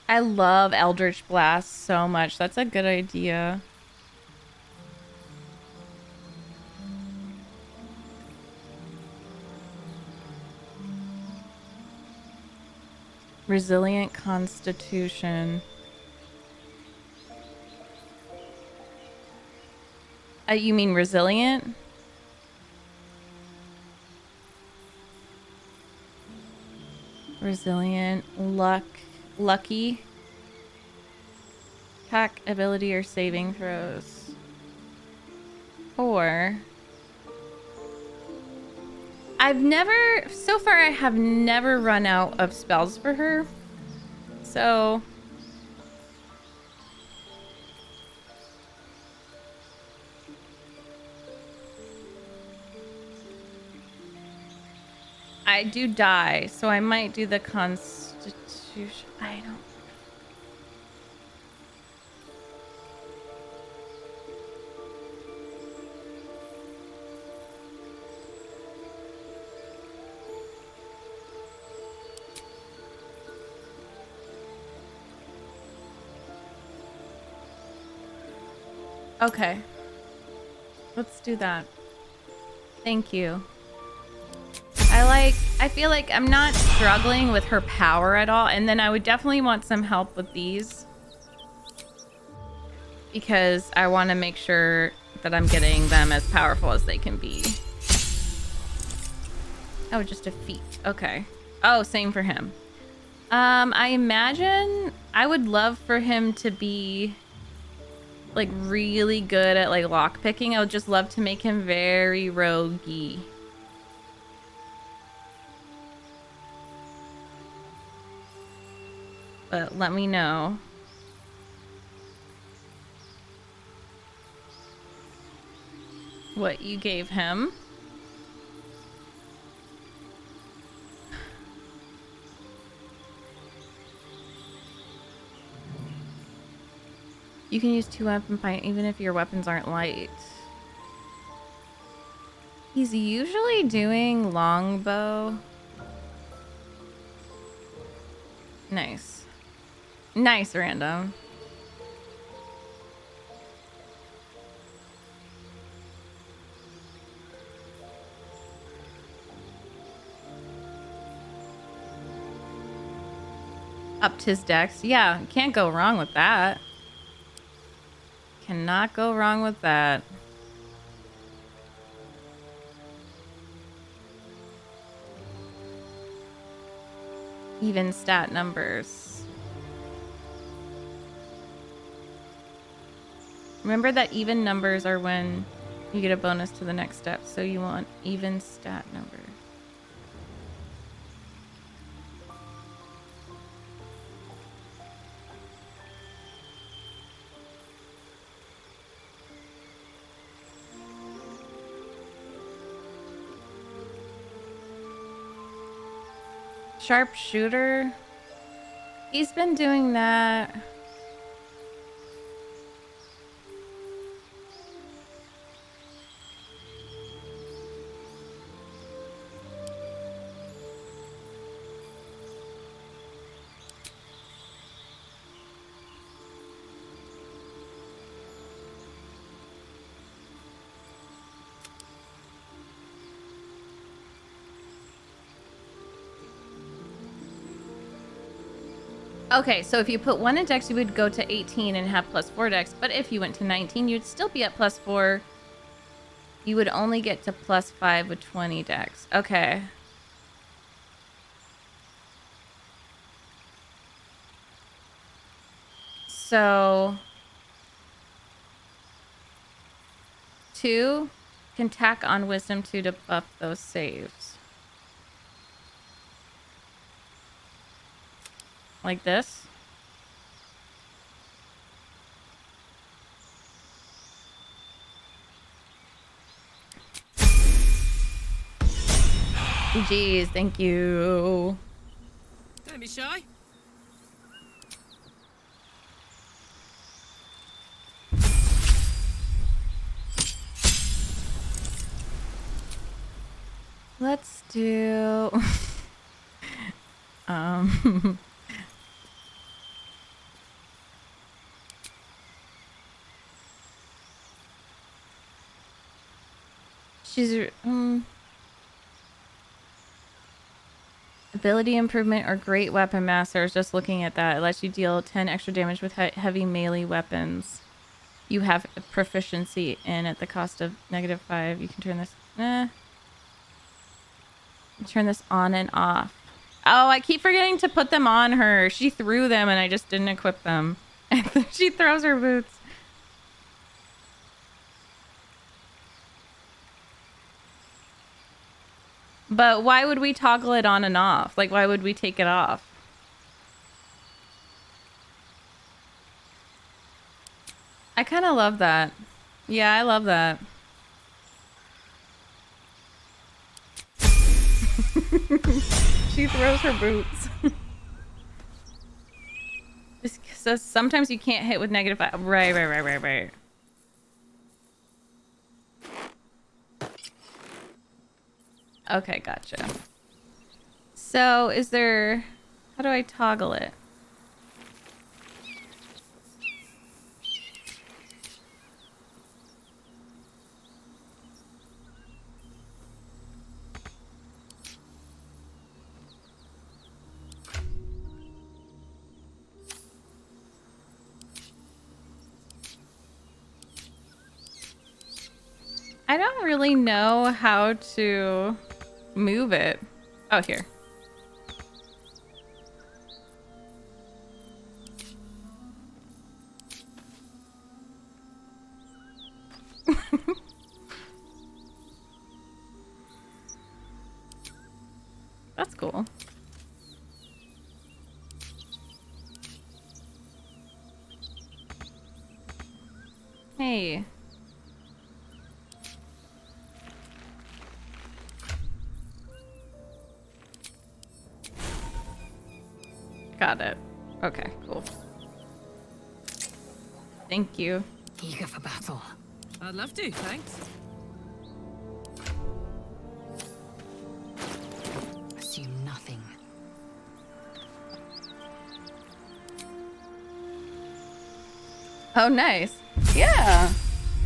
I love Eldritch Blast so much. That's a good idea. Resilient Constitution. You mean resilient? Resilient, lucky. Attack, ability, or saving throws. Or so far I have never run out of spells for her. So I do die, so I might do the Constitution. I don't. Okay. Let's do that. Thank you. I feel like I'm not struggling with her power at all. And then I would definitely want some help with these. Because I want to make sure that I'm getting them as powerful as they can be. Oh, just a feat. Okay. Oh, same for him. I imagine I would love for him to be like really good at like lock picking. I would just love to make him very roguey. But let me know. What you gave him. You can use 2 weapon fight even if your weapons aren't light. He's usually doing longbow. Nice. Nice, random. Upped his dex. Yeah, can't go wrong with that. Cannot go wrong with that. Even stat numbers. Remember that even numbers are when you get a bonus to the next step, so you want even stat numbers. Sharpshooter. He's been doing that. Okay, so if you put 1 in dex, you would go to 18 and have +4 dex. But if you went to 19, you'd still be at +4. You would only get to +5 with 20 dex. Okay. So 2 can tack on wisdom 2 to buff those saves. Like this. Jeez, thank you. Don't be shy. Let's do she's ability improvement or great weapon master. I was just looking at that. It lets you deal 10 extra damage with heavy melee weapons you have proficiency in at the cost of -5. You can turn this turn this on and off. Oh, I keep forgetting to put them on her. She threw them and I just didn't equip them. She throws her boots. But why would we toggle it on and off? Like, why would we take it off? I kind of love that. Yeah, I love that. She throws her boots. So sometimes you can't hit with -5. Right. Okay, gotcha. So is there... How do I toggle it? I don't really know how to move it? Oh, here. That's cool. Hey. Got it. Okay, cool. Thank you. Eager for battle. I'd love to, thanks. Assume nothing. Oh, nice. Yeah.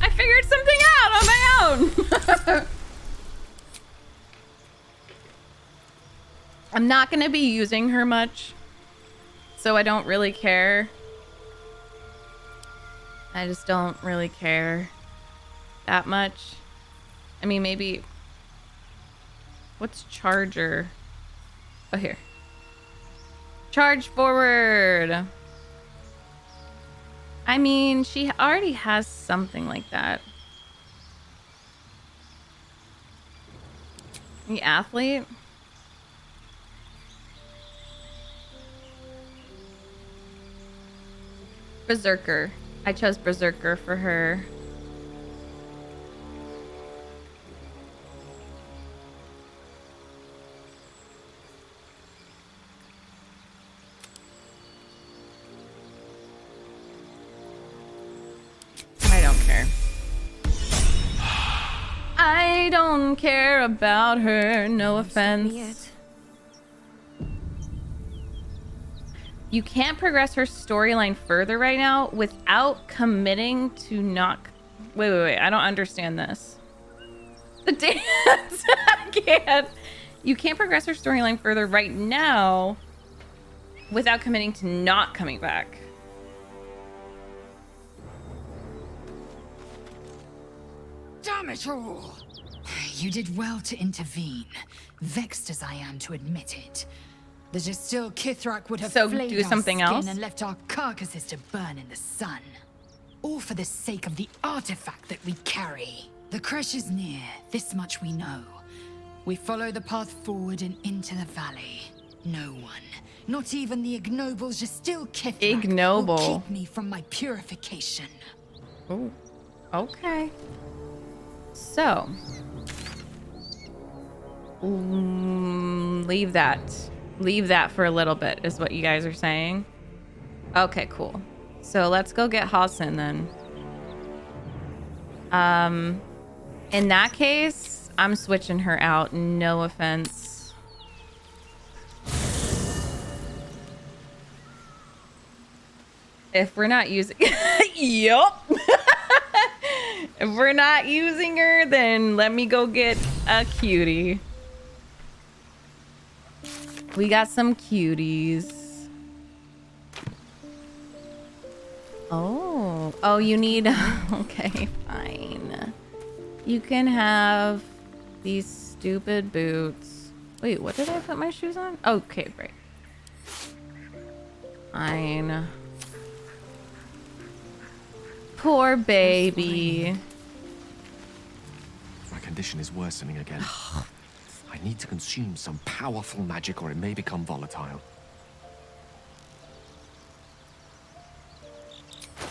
I figured something out on my own. I'm not going to be using her much, so I don't really care. I just don't really care that much. I mean, maybe... What's charger? Oh, here. Charge forward. I mean, she already has something like that. The athlete? Berserker. I chose Berserker for her. I don't care. I don't care about her, no offense. You can't progress her storyline further right now without committing to not... Wait. I don't understand this. The dance! I can't. You can't progress her storyline further right now without committing to not coming back. Damn it all! You did well to intervene, vexed as I am to admit it. The Gestil Kithrak would have flayed do something our skin else? and left our carcasses to burn in the sun. All for the sake of the artifact that we carry. The crash is near, this much we know. We follow the path forward and into the valley. No one, not even the ignoble Gestil Kithrak, Ignoble. will keep me from my purification. Oh, okay. So, leave that. Leave that for a little bit, is what you guys are saying. Okay, cool. So let's go get Hassan then. In that case, I'm switching her out. No offense. If we're not using... Yup. If we're not using her, then let me go get a cutie. We got some cuties. Oh, you need... Okay, fine. You can have these stupid boots. Wait, what did I put my shoes on? Okay, right. Fine. Poor baby. My condition is worsening again. I need to consume some powerful magic or it may become volatile.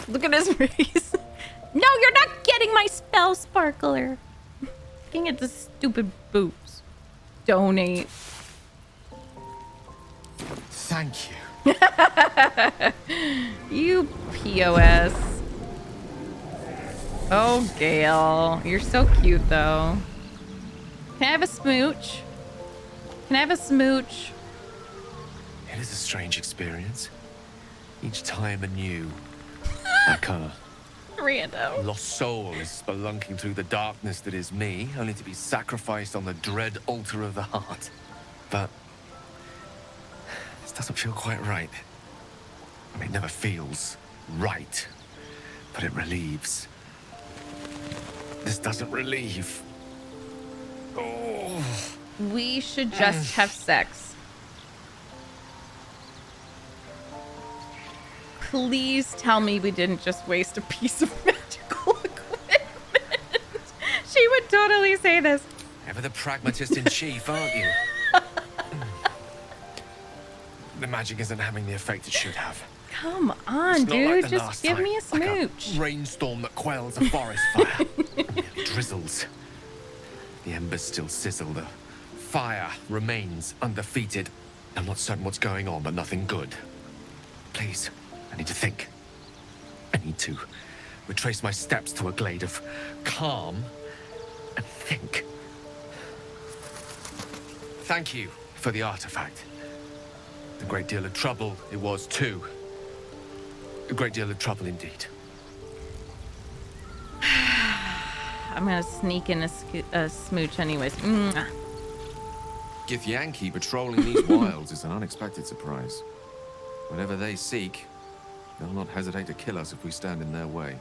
Look at his face. No, you're not getting my spell sparkler. Looking at the stupid boobs. Donate. Thank you. You POS. Oh, Gale. You're so cute, though. Can I have a smooch? Can I have a smooch? It is a strange experience. Each time anew. Like a Rando. lost soul is spelunking through the darkness that is me, only to be sacrificed on the dread altar of the heart. But this doesn't feel quite right. I mean, it never feels right, but it relieves. This doesn't relieve. Oh, We should just have sex. Please tell me we didn't just waste a piece of magical equipment. She would totally say this. Ever the pragmatist in chief, aren't you? The magic isn't having the effect it should have. Come on, It's not dude. like the Just last give time. me a smooch. Like a rainstorm that quells a forest fire. It merely drizzles. The embers still sizzle. The fire remains undefeated. I'm not certain what's going on, but nothing good. Please, I need to think. I need to retrace my steps to a glade of calm and think. Thank you for the artifact. A great deal of trouble it was too. A great deal of trouble indeed. I'm gonna sneak in a smooch anyways. Mwah. Githyanki patrolling these wilds is an unexpected surprise. Whatever they seek, they'll not hesitate to kill us if we stand in their way.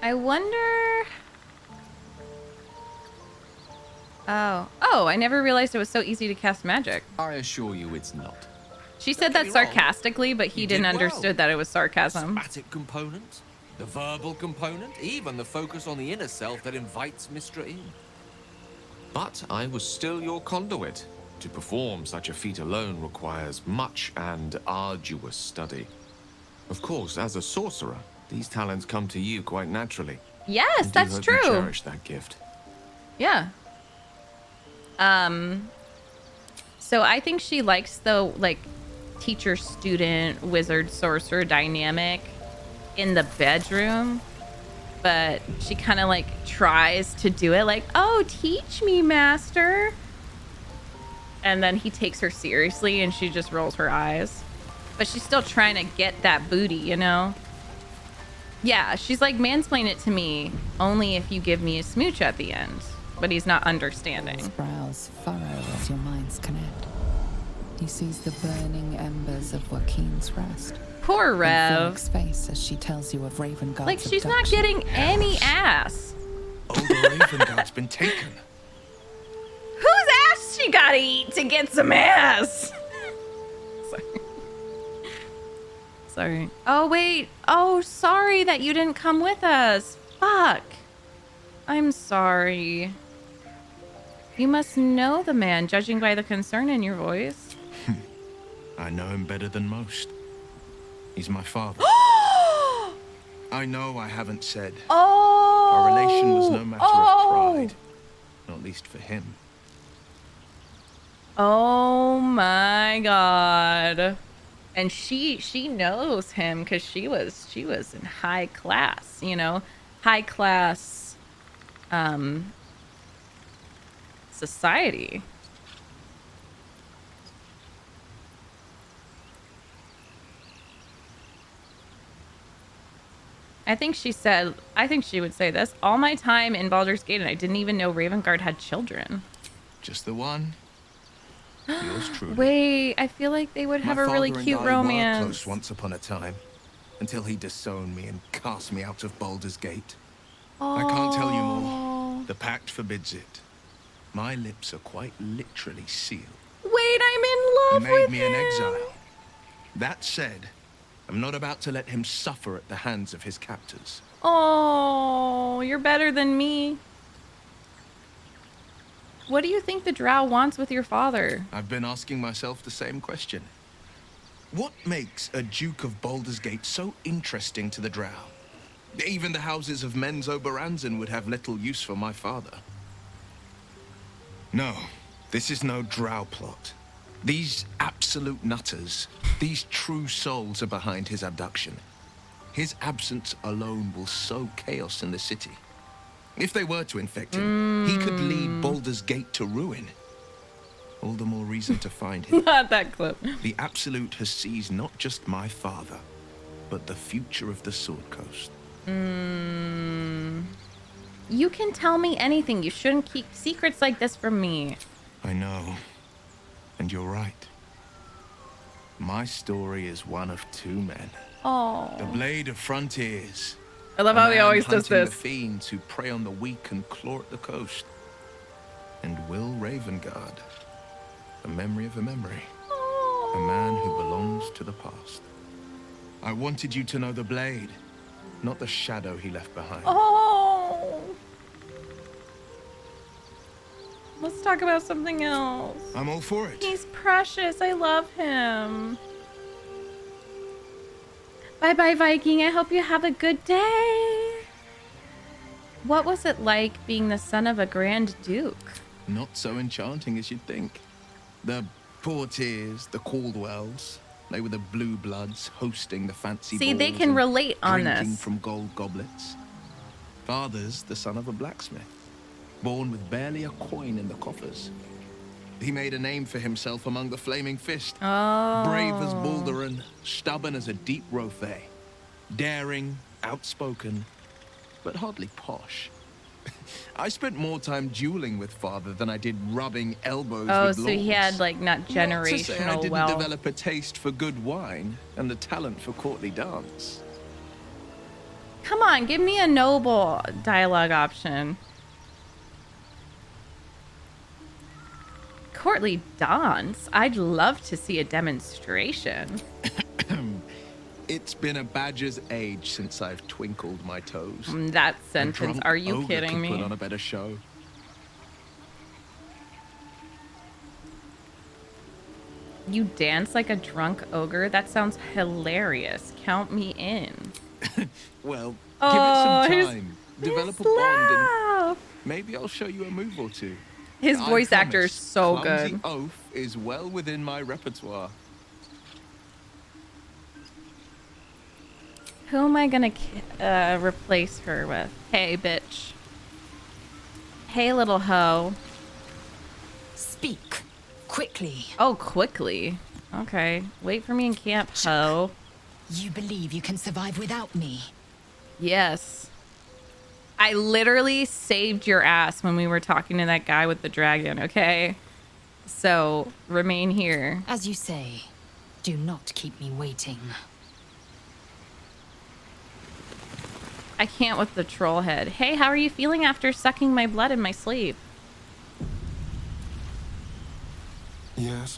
I wonder... Oh, I never realized it was so easy to cast magic. I assure you it's not. She said that sarcastically, but he didn't understood that it was sarcasm. The somatic component, the verbal component, even the focus on the inner self that invites Mistra in. But I was still your conduit. To perform such a feat alone requires much and arduous study. Of course, as a sorcerer, these talents come to you quite naturally. Yes, And that's hope you true. cherish that gift. Yeah. So I think she likes the, like, teacher-student, wizard-sorcerer dynamic in the bedroom. But she kind of, like, tries to do it like, oh, teach me, master. And then he takes her seriously and she just rolls her eyes. But she's still trying to get that booty, you know? Yeah, she's like, mansplain it to me only if you give me a smooch at the end. But he's not understanding. His brows furrow as your minds connect. He sees the burning embers of Joaquin's rest. Poor Rev. Felix's face as she tells you of Ravenguard's Like, she's not abduction. getting any ass. Older Ravenguard's been taken. Whose ass she gotta eat to get some ass? Sorry. Oh, wait. Oh, sorry that you didn't come with us. Fuck. I'm sorry. You must know the man, judging by the concern in your voice. I know him better than most. He's my father. I know I haven't said. Oh! Our relation was no matter of pride. Not least for him. Oh my god. And she knows him because she was in high class, you know, high class society. I think she would say this. All my time in Baldur's Gate and I didn't even know Ravenguard had children. Just the one. Yours truly. Wait, I feel like they would have a really cute My father and I were romance. close once upon a time, until he disowned me and cast me out of Baldur's Gate. I can't tell you more. The pact forbids it. My lips are quite literally sealed. Wait, I'm in love He made with me him. an exile. That said, I'm not about to let him suffer at the hands of his captors. Oh, you're better than me. What do you think the drow wants with your father? I've been asking myself the same question. What makes a Duke of Baldur's Gate so interesting to the drow? Even the houses of Men's Oberanzen would have little use for my father. No, this is no drow plot. These absolute nutters, these true souls are behind his abduction. His absence alone will sow chaos in the city. If they were to infect him, he could lead Baldur's Gate to ruin. All the more reason to find him. Not that clip. The Absolute has seized not just my father, but the future of the Sword Coast. You can tell me anything. You shouldn't keep secrets like this from me. I know. And you're right. My story is one of two men. Oh. The Blade of Frontiers. I love how he always does hunting this. The fiends who prey on the weak and claw at the coast. And Will Ravenguard, a memory of a memory. A man who belongs to the past. I wanted you to know the blade, not the shadow he left behind. Oh. Let's talk about something else. I'm all for it. He's precious. I love him. Bye-bye, Viking. I hope you have a good day. What was it like being the son of a Grand Duke? Not so enchanting as you'd think. The Portiers, the Caldwells, they were the blue bloods hosting the fancy See, they balls can and relate on drinking this. from gold goblets. Father's the son of a blacksmith, born with barely a coin in the coffers. He made a name for himself among the Flaming Fist. Oh. Brave as Baldurin, stubborn as a deep Rothe, daring, outspoken, but hardly posh. I spent more time dueling with father than I did rubbing elbows with lords. Oh, so he had like not generational Not to say I didn't wealth. develop a taste for good wine and the talent for courtly dance. Come on, give me a noble dialogue option. Courtly dance? I'd love to see a demonstration. It's been a badger's age since I've twinkled my toes. That A sentence, drunk are you ogre kidding could me? Put on a better show. You dance like a drunk ogre? That sounds hilarious. Count me in. Well, Oh, give it his- some time. Develop a his bond and laugh. maybe I'll show you a move or two. His I voice actor is promise, so clumsy good. oath is well within my repertoire. Who am I gonna replace her with? Hey, bitch. Hey, little hoe. Speak. Quickly. Oh, quickly. Okay. Wait for me in camp, hoe. You believe you can survive without me? Yes. I literally saved your ass when we were talking to that guy with the dragon, okay? So, remain here. As you say, do not keep me waiting. I can't with the troll head. Hey, how are you feeling after sucking my blood in my sleep? Yes.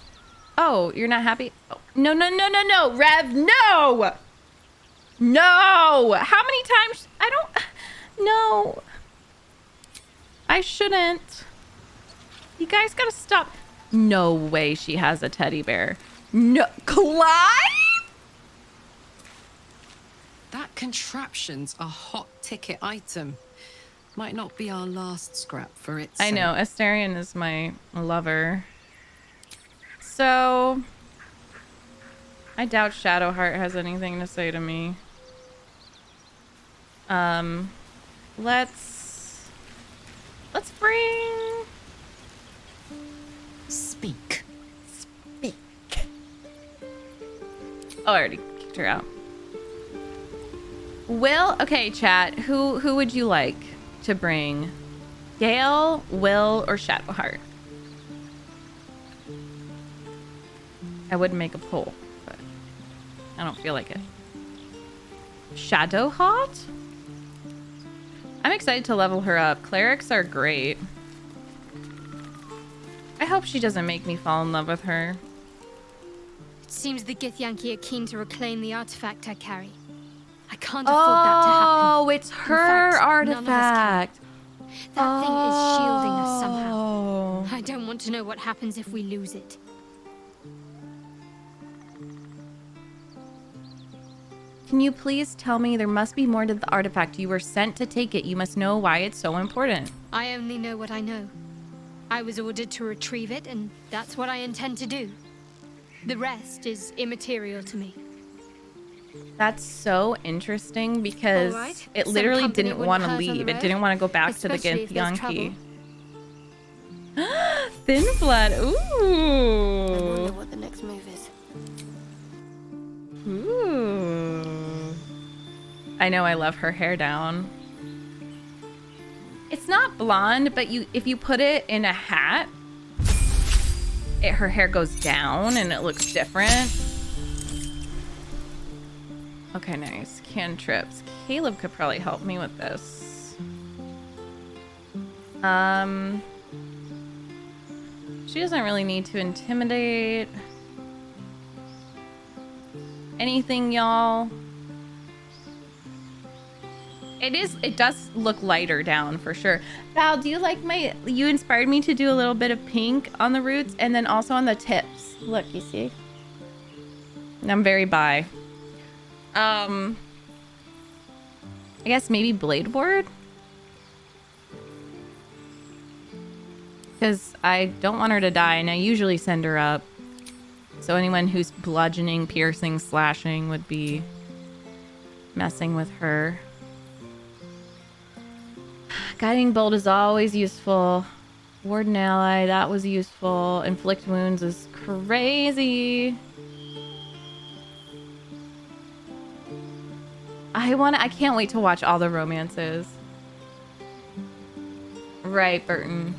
Oh, you're not happy? Oh, no, no, no, no, no, Rev, no! No! How many times? I don't... No. I shouldn't. You guys gotta stop. No way she has a teddy bear. No. Clive? That contraption's a hot ticket item. Might not be our last scrap for its I know. Astarion is my lover. So... I doubt Shadowheart has anything to say to me. Let's bring... Speak. Speak. Oh, I already kicked her out. Will, okay, chat. Who would you like to bring? Gale, Will, or Shadowheart? I wouldn't make a poll, but I don't feel like it. Shadowheart? I'm excited to level her up. Clerics are great. I hope she doesn't make me fall in love with her. It seems the Githyanki are keen to reclaim the artifact I carry. I can't afford that to happen. Oh, it's In her fact, artifact. None of us can. That thing is shielding us somehow. Oh. I don't want to know what happens if we lose it. Can you please tell me there must be more to the artifact? You were sent to take it. You must know why it's so important. I only know what I know. I was ordered to retrieve it, and that's what I intend to do. The rest is immaterial to me. That's so interesting because All right. it Some literally company didn't wouldn't want to hurt on the leave. It road, didn't want to go back to the especially if there's Githyanki. Thin blood. Ooh. I wonder what the next move is. Ooh. I know I love her hair down. It's not blonde, but if you put it in a hat, her hair goes down and it looks different. Okay, nice. Cantrips. Caleb could probably help me with this. She doesn't really need to intimidate anything, y'all. It does look lighter down for sure. Val, do you like you inspired me to do a little bit of pink on the roots and then also on the tips. Look, you see? I'm very bi. I guess maybe blade ward? Because I don't want her to die and I usually send her up. So anyone who's bludgeoning, piercing, slashing would be messing with her. Guiding bolt is always useful. Ward an ally, that was useful. Inflict wounds is crazy. I can't wait to watch all the romances. Right, Burton.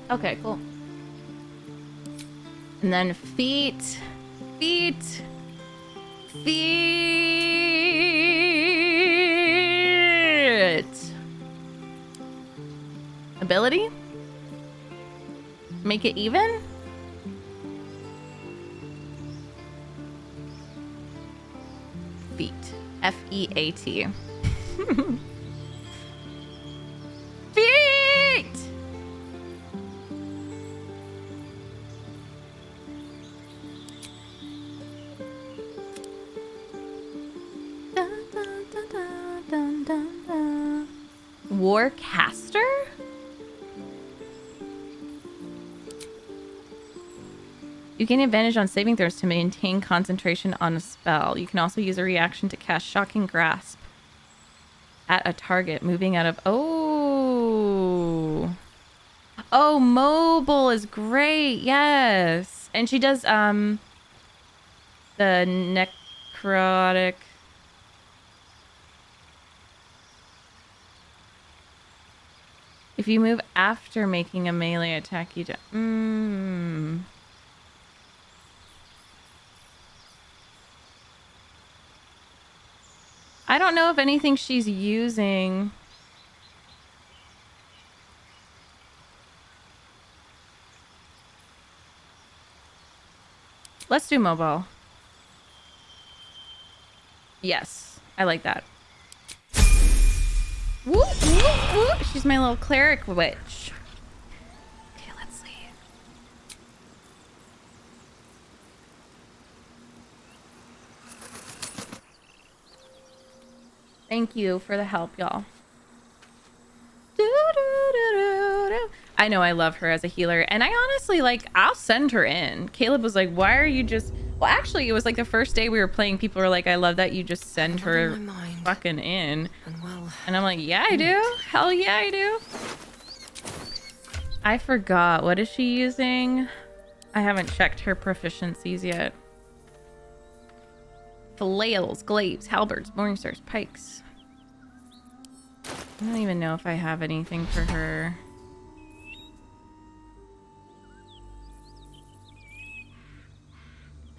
Okay, cool. And then feet. Ability? Make it even? Feet. F-E-A-T. Feet! Warcaster? You gain advantage on saving throws to maintain concentration on a spell. You can also use a reaction to cast Shocking Grasp at a target moving out of... Oh, mobile is great. Yes. And she does the necrotic... If you move after making a melee attack, you do... I don't know if anything she's using... Let's do mobile. Yes, I like that. Whoop, whoop, whoop. She's my little cleric witch. Okay, let's see. Thank you for the help, y'all. I know I love her as a healer, and I honestly, like, I'll send her in. Caleb was like, why are you just... Well, actually, it was like the first day we were playing, people were like, I love that you just send her fucking in. And I'm like, yeah, I do. Hell yeah, I do. I forgot. What is she using? I haven't checked her proficiencies yet. Flails, glaives, halberds, morning stars, pikes. I don't even know if I have anything for her.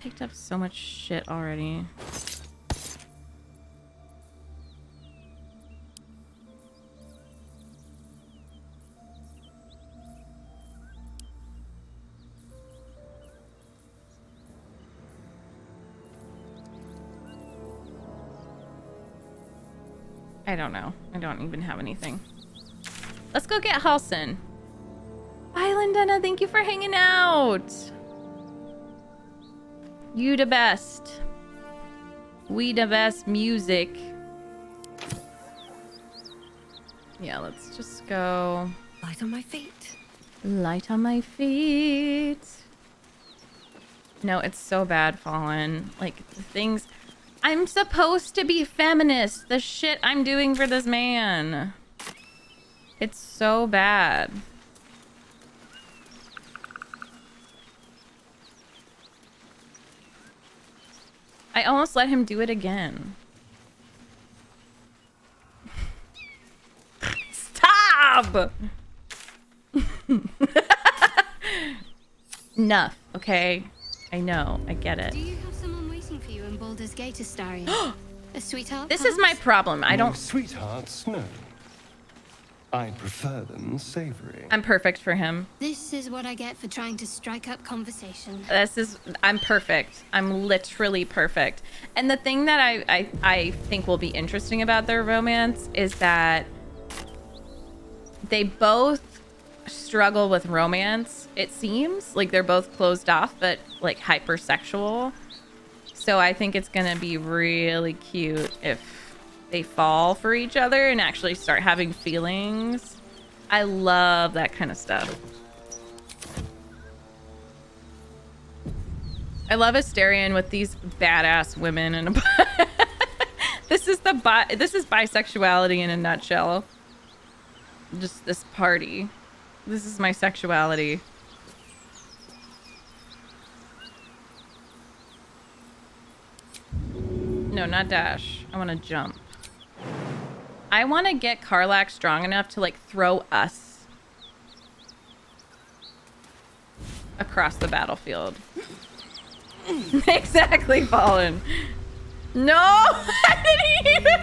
Picked up so much shit already. I don't know. I don't even have anything. Let's go get Halson. Bye, Lindena. Thank you for hanging out. You the best. We the best music. Yeah, let's just go. Light on my feet. Light on my feet. No, it's so bad, Fallen. Like, the things... I'm supposed to be feminist. The shit I'm doing for this man. It's so bad. I almost let him do it again. Stop! Enough, okay? I know, I get it. Do you have someone waiting for you in Baldur's Gate, Astarion? A sweetheart? This is my problem. I don't. Sweethearts, no. I prefer them savory. I'm perfect for him. This is what I get for trying to strike up conversation. I'm perfect. I'm literally perfect. And the thing that I think will be interesting about their romance is that they both struggle with romance, it seems. Like they're both closed off, but like hypersexual. So I think it's gonna be really cute if they fall for each other and actually start having feelings. I love that kind of stuff. I love Astarion with these badass women and this is bisexuality in a nutshell. Just this party. This is my sexuality. No, not dash. I want to jump. I want to get Karlach strong enough to like throw us across the battlefield. Exactly, Fallen. No! I didn't even...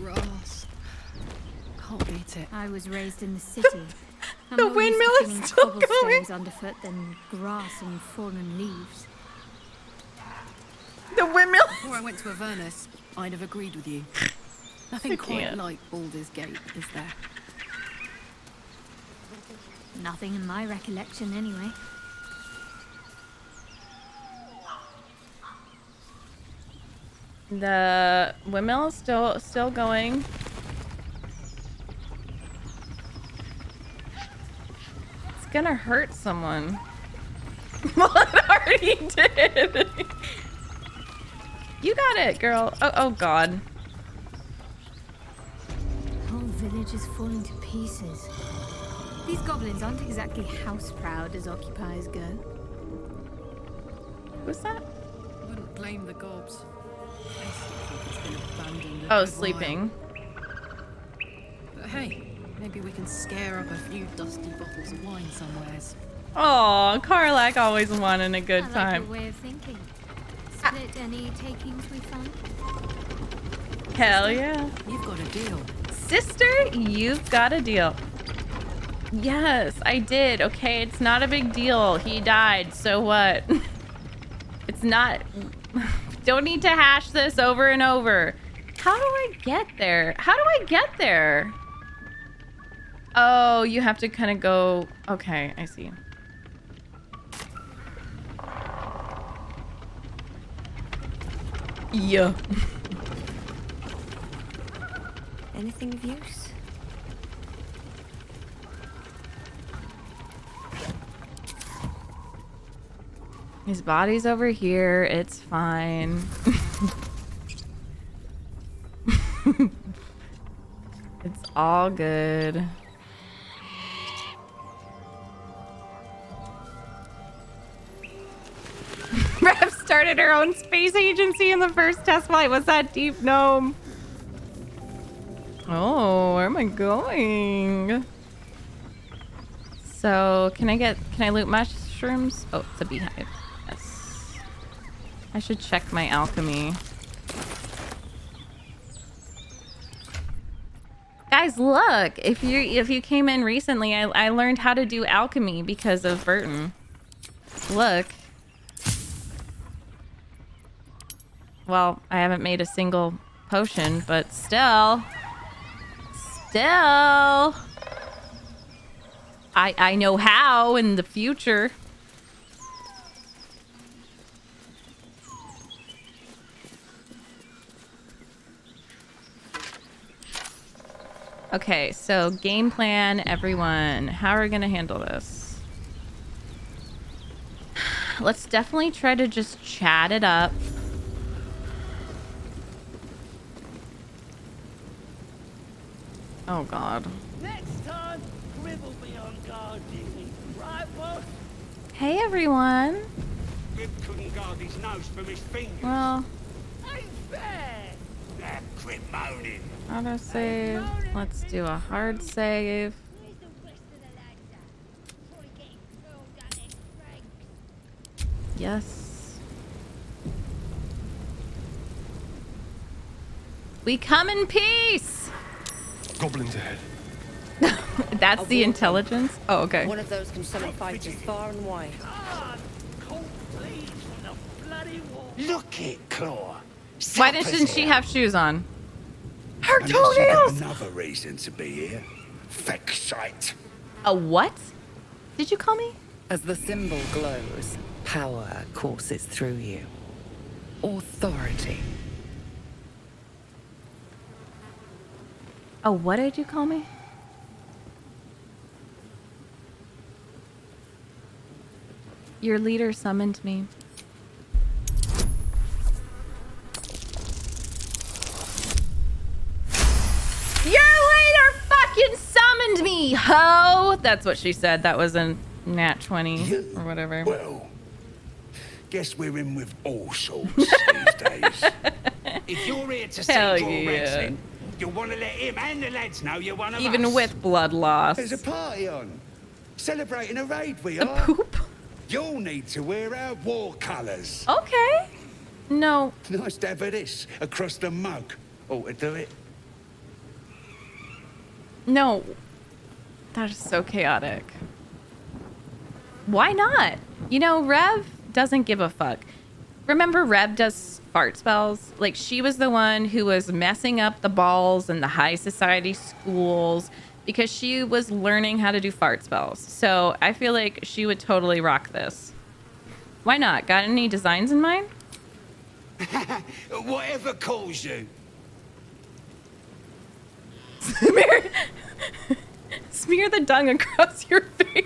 Grass. Can't beat it. I was raised in the city. The windmill is still going. Cobblestones underfoot than grass and fallen leaves. The windmill. Before I went to Avernus, I'd have agreed with you. Nothing quite like Baldur's Gate, is there? Nothing in my recollection, anyway. The windmill is still going. It's gonna hurt someone. Well, it already did. You got it, girl. Oh God. The whole village is falling to pieces. These goblins aren't exactly house proud as occupiers go. Who's that? Wouldn't blame the gobs. It's been abandoned. Oh, sleeping. But hey, maybe we can scare up a few dusty bottles of wine somewheres. Oh, Karlach always wanting a good I like time. your way of thinking. Split any takings we find? Hell yeah. You've got a deal. Sister, you've got a deal. Yes, I did. Okay, it's not a big deal. He died, so what? It's not... Don't need to hash this over and over. How do I get there? How do I get there? Oh, you have to kind of go... Okay, I see. Yeah. Anything of use? His body's over here. It's fine. It's all good. Rev started her own space agency in the first test flight. What's that, deep gnome? Oh, where am I going? So, can I loot mushrooms? Oh, it's a beehive. Yes. I should check my alchemy. Guys, look! If you came in recently, I learned how to do alchemy because of Burton. Look. Well, I haven't made a single potion, but still. I know how in the future. Okay, so game plan, everyone. How are we gonna handle this? Let's definitely try to just chat it up. Oh God. Next time, Grib will be on guard, Disney. Right, boss? Hey everyone. Grib couldn't guard his nose from his fingers. Well, Ain't fair. That Grib moaning. auto save. Let's do a hard save. Yes. We come in peace. Goblins ahead. That's the intelligence? Oh, okay. One of those can summon fighters far and wide. Look it, Claw. Why didn't she have shoes on? Her Unless you got toenails! another reason to be here. Fexite. A what? Did you call me? As the symbol glows, power courses through you. Authority. Oh, what did you call me? Your leader summoned me. Your leader fucking summoned me, ho! That's what she said. That was a nat 20 or whatever. Well, guess we're in with all sorts these days. If you're here to see Hell draw yeah. wrestling, you'll want to let him and the lads know you're one of us. Even with blood loss. There's a party on. Celebrating a raid we are. Poop? You'll need to wear our war colours. Okay. No. Nice to have this across the mug. Ought to do it. No. That is so chaotic. Why not? You know, Rev doesn't give a fuck. Remember, Rev does fart spells? Like, she was the one who was messing up the balls in the high society schools because she was learning how to do fart spells. So I feel like she would totally rock this. Why not? Got any designs in mind? Whatever calls you. Smear the dung across your face.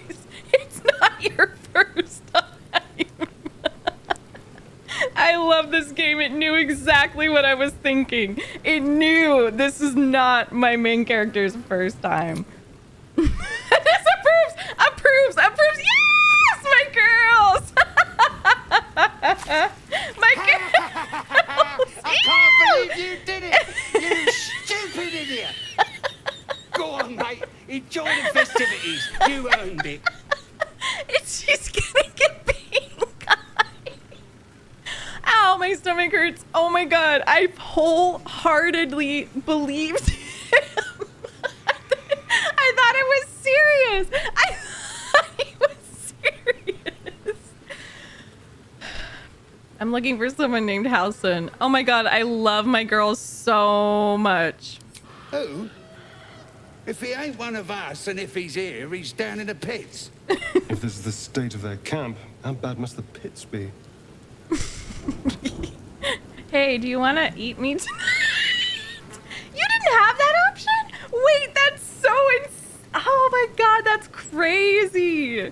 It's not your first time. I love this game. It knew exactly what I was thinking. It knew this is not my main character's first time. This approves. Yes, my girls. My girls. I can't believe you did it. You stupid idiot. Go on, mate. Enjoy the festivities. You earned it. She's gonna get pink eye. Ow, my stomach hurts. Oh my god, I wholeheartedly believed him. I thought it was serious. I thought he was serious. I'm looking for someone named Halson. Oh my god, I love my girls so much. Who? If he ain't one of us, and if he's here, he's down in the pits. If this is the state of their camp, how bad must the pits be? Hey, do you want to eat me tonight? You didn't have that option? Wait, that's so oh my god, that's crazy.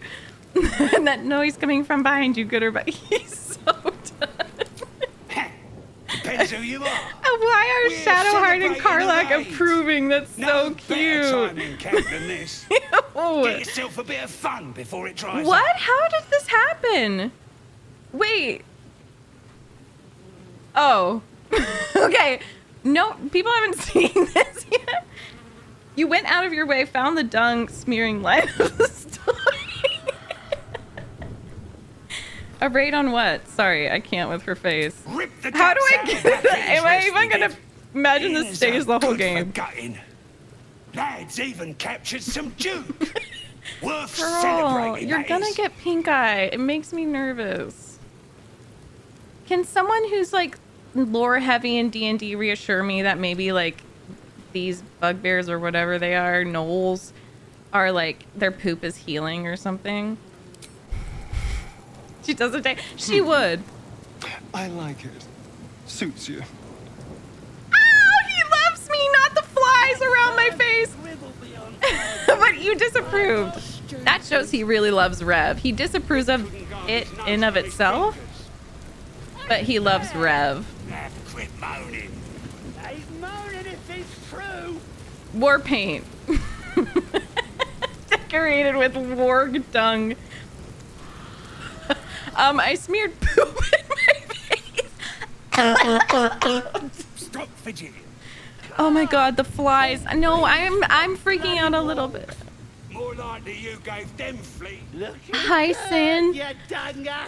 And that noise coming from behind you, good or bad. He's so done. Depends who you are. Why are We're Shadowheart and celebrating Karlak a raid. approving? That's No so better time cute. in camp than this. Ew. Get yourself a bit of fun before it dries What? up. How did this happen? Wait. Oh. Okay. No, people haven't seen this yet. You went out of your way, found the dung smearing line of the story. A raid on what? Sorry, I can't with her face. How do I get it? Am I even gonna imagine this stays the whole game? Gutting. Lads even captured some Duke. Worth Girl, celebrating. you're that gonna is. get pink eye. It makes me nervous. Can someone who's like lore heavy in D&D reassure me that maybe like these bugbears or whatever they are, gnolls, are like their poop is healing or something? She doesn't take. She would. I like it. Suits you. Oh, he loves me, not the flies around my face. But you disapproved. That shows he really loves Rev. He disapproves of it in of itself, but he loves Rev. Quit moaning. He's moaning if it's true. War paint. Decorated with warg dung. I smeared poop in my face. Stop fidgeting. Oh my god, the flies. No, I'm freaking out a little bit. More likely you gave them flea. Look Hi, Sin. You dunger.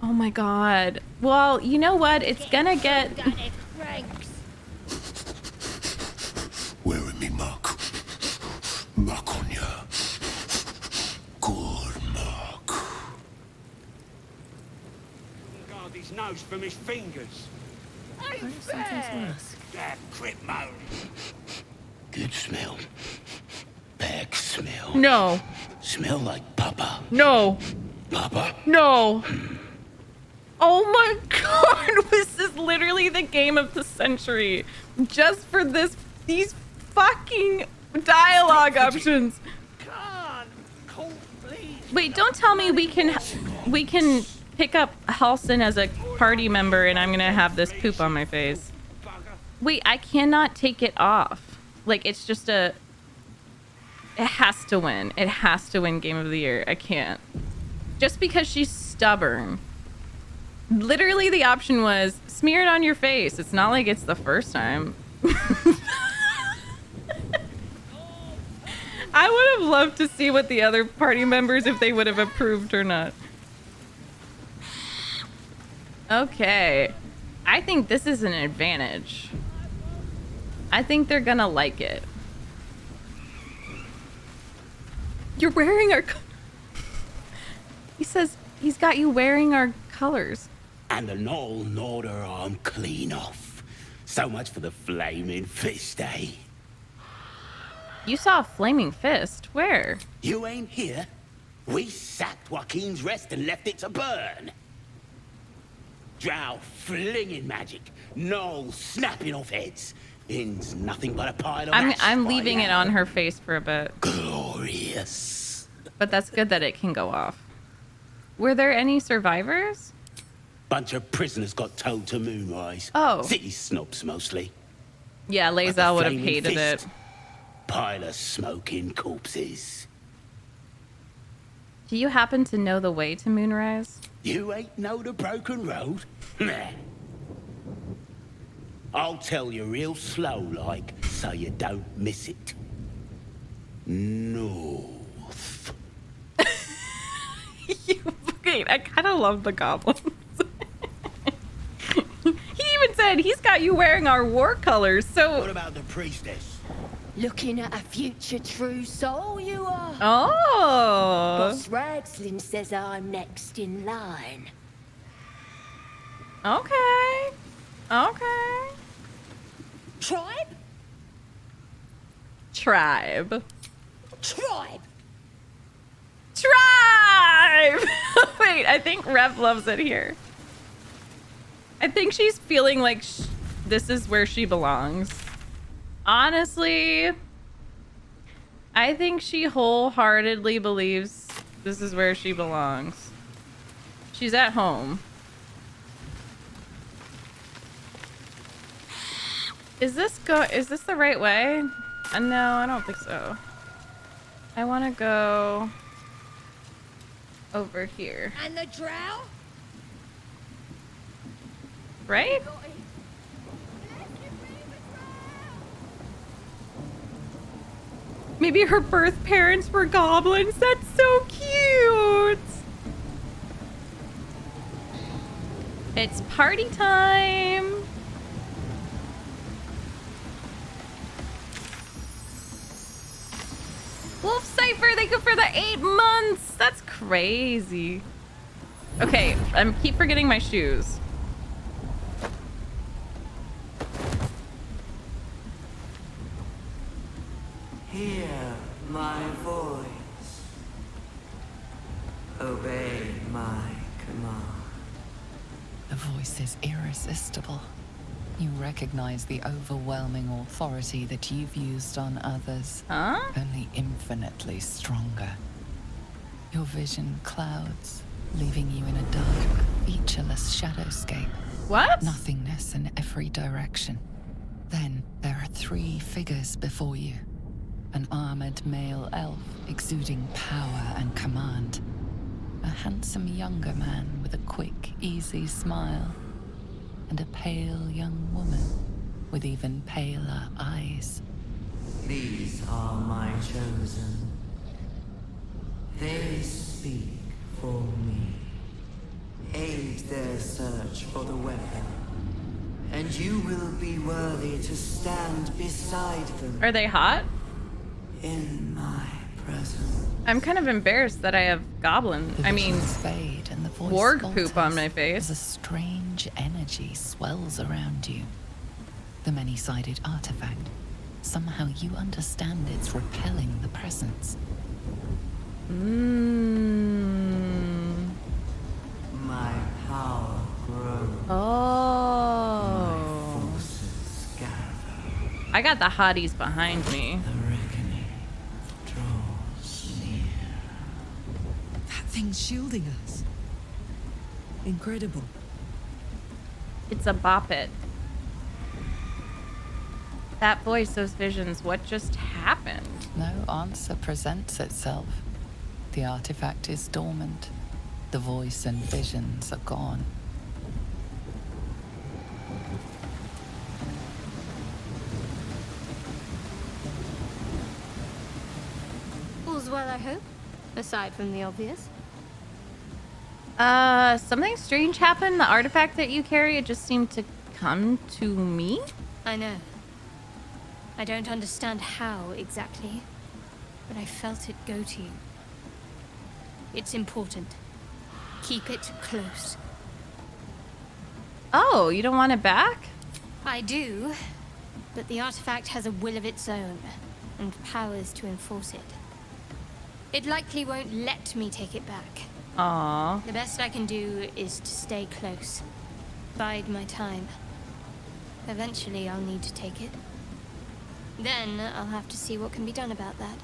Oh my god. Well, you know what? It's gonna get... Wearing me muck. Muck on ya. Good muck. Guard his nose from his fingers. That crip mode. Good smell. Bad smell. No. Smell like Papa. No. Papa? No. Oh my god. This is literally the game of the century. Just for these fucking dialogue options. Wait, don't tell me we can pick up Halston as a party member and I'm gonna have this poop on my face. Wait, I cannot take it off. Like, it's just it has to win. It has to win Game of the Year. I can't. Just because she's stubborn. Literally the option was smear it on your face. It's not like it's the first time. I would have loved to see what the other party members, if they would have approved or not. Okay. I think this is an advantage. I think they're gonna like it. You're wearing our... He says he's got you wearing our colors. And the Knoll gnawed her arm clean off. So much for the flaming fist, eh? You saw a flaming fist. Where? You ain't here. We sacked Joaquin's Rest and left it to burn. Drow flinging magic, Knoll snapping off heads. In's nothing but a pile of ash I'm by leaving it now. on her face for a bit. Glorious. But that's good that it can go off. Were there any survivors? Bunch of prisoners got towed to Moonrise. Oh. City snobs mostly. Yeah, But the Lae'zel would have flaming hated fist, it. Pile of smoking corpses. Do you happen to know the way to Moonrise? You ain't know the broken road? Nah. I'll tell you real slow like, so you don't miss it. North. Wait, I kind of love the goblins. He even said he's got you wearing our war colors, so... What about the priestess? Looking at a future true soul, you are. Oh. Boss Ragslim says I'm next in line. Okay. Okay. Tribe? Tribe. Tribe! Tribe! Wait, I think Rev loves it here. I think she's feeling like this is where she belongs. Honestly, I think she wholeheartedly believes this is where she belongs. She's at home. Is this the right way? No, I don't think so. I want to go over here. And the drow? Right? Maybe her birth parents were goblins. That's so cute. It's party time. Wolf Cypher, thank you for the 8 months. That's crazy. Okay, I keep forgetting my shoes. Hear my voice. Obey my command. The voice is irresistible. You recognize the overwhelming authority that you've used on others, only infinitely stronger. Your vision clouds, leaving you in a dark, featureless shadowscape. What? Nothingness in every direction. Then there are 3 figures before you. An armored male elf exuding power and command. A handsome younger man with a quick, easy smile. And a pale young woman with even paler eyes. These are my chosen. They speak for me. Aid And you will be worthy to stand beside them. Are they hot? In my presence. I'm kind of embarrassed that I have goblin. The I mean, visions fade and the voice warg falters poop on my face. as a strange energy swells around you. The many-sided artifact. Somehow you understand it's repelling the presence. My power grows. Oh. My forces gather. I got the hotties behind me. The reckoning draws near. That thing's shielding us. Incredible. It's a bop it. That voice, those visions, what just happened? No answer presents itself. The artifact is dormant. The voice and visions are gone. All's well, I hope. Aside from the obvious. Something strange happened. The artifact that you carry, it just seemed to come to me? I know. I don't understand how exactly, but I felt it go to you. It's important. Keep it close. Oh, you don't want it back? I do, but the artifact has a will of its own, and powers to enforce it. It likely won't let me take it back. Aww. The best I can do is to stay close. Bide my time. Eventually I'll need to take it. Then I'll have to see what can be done about that.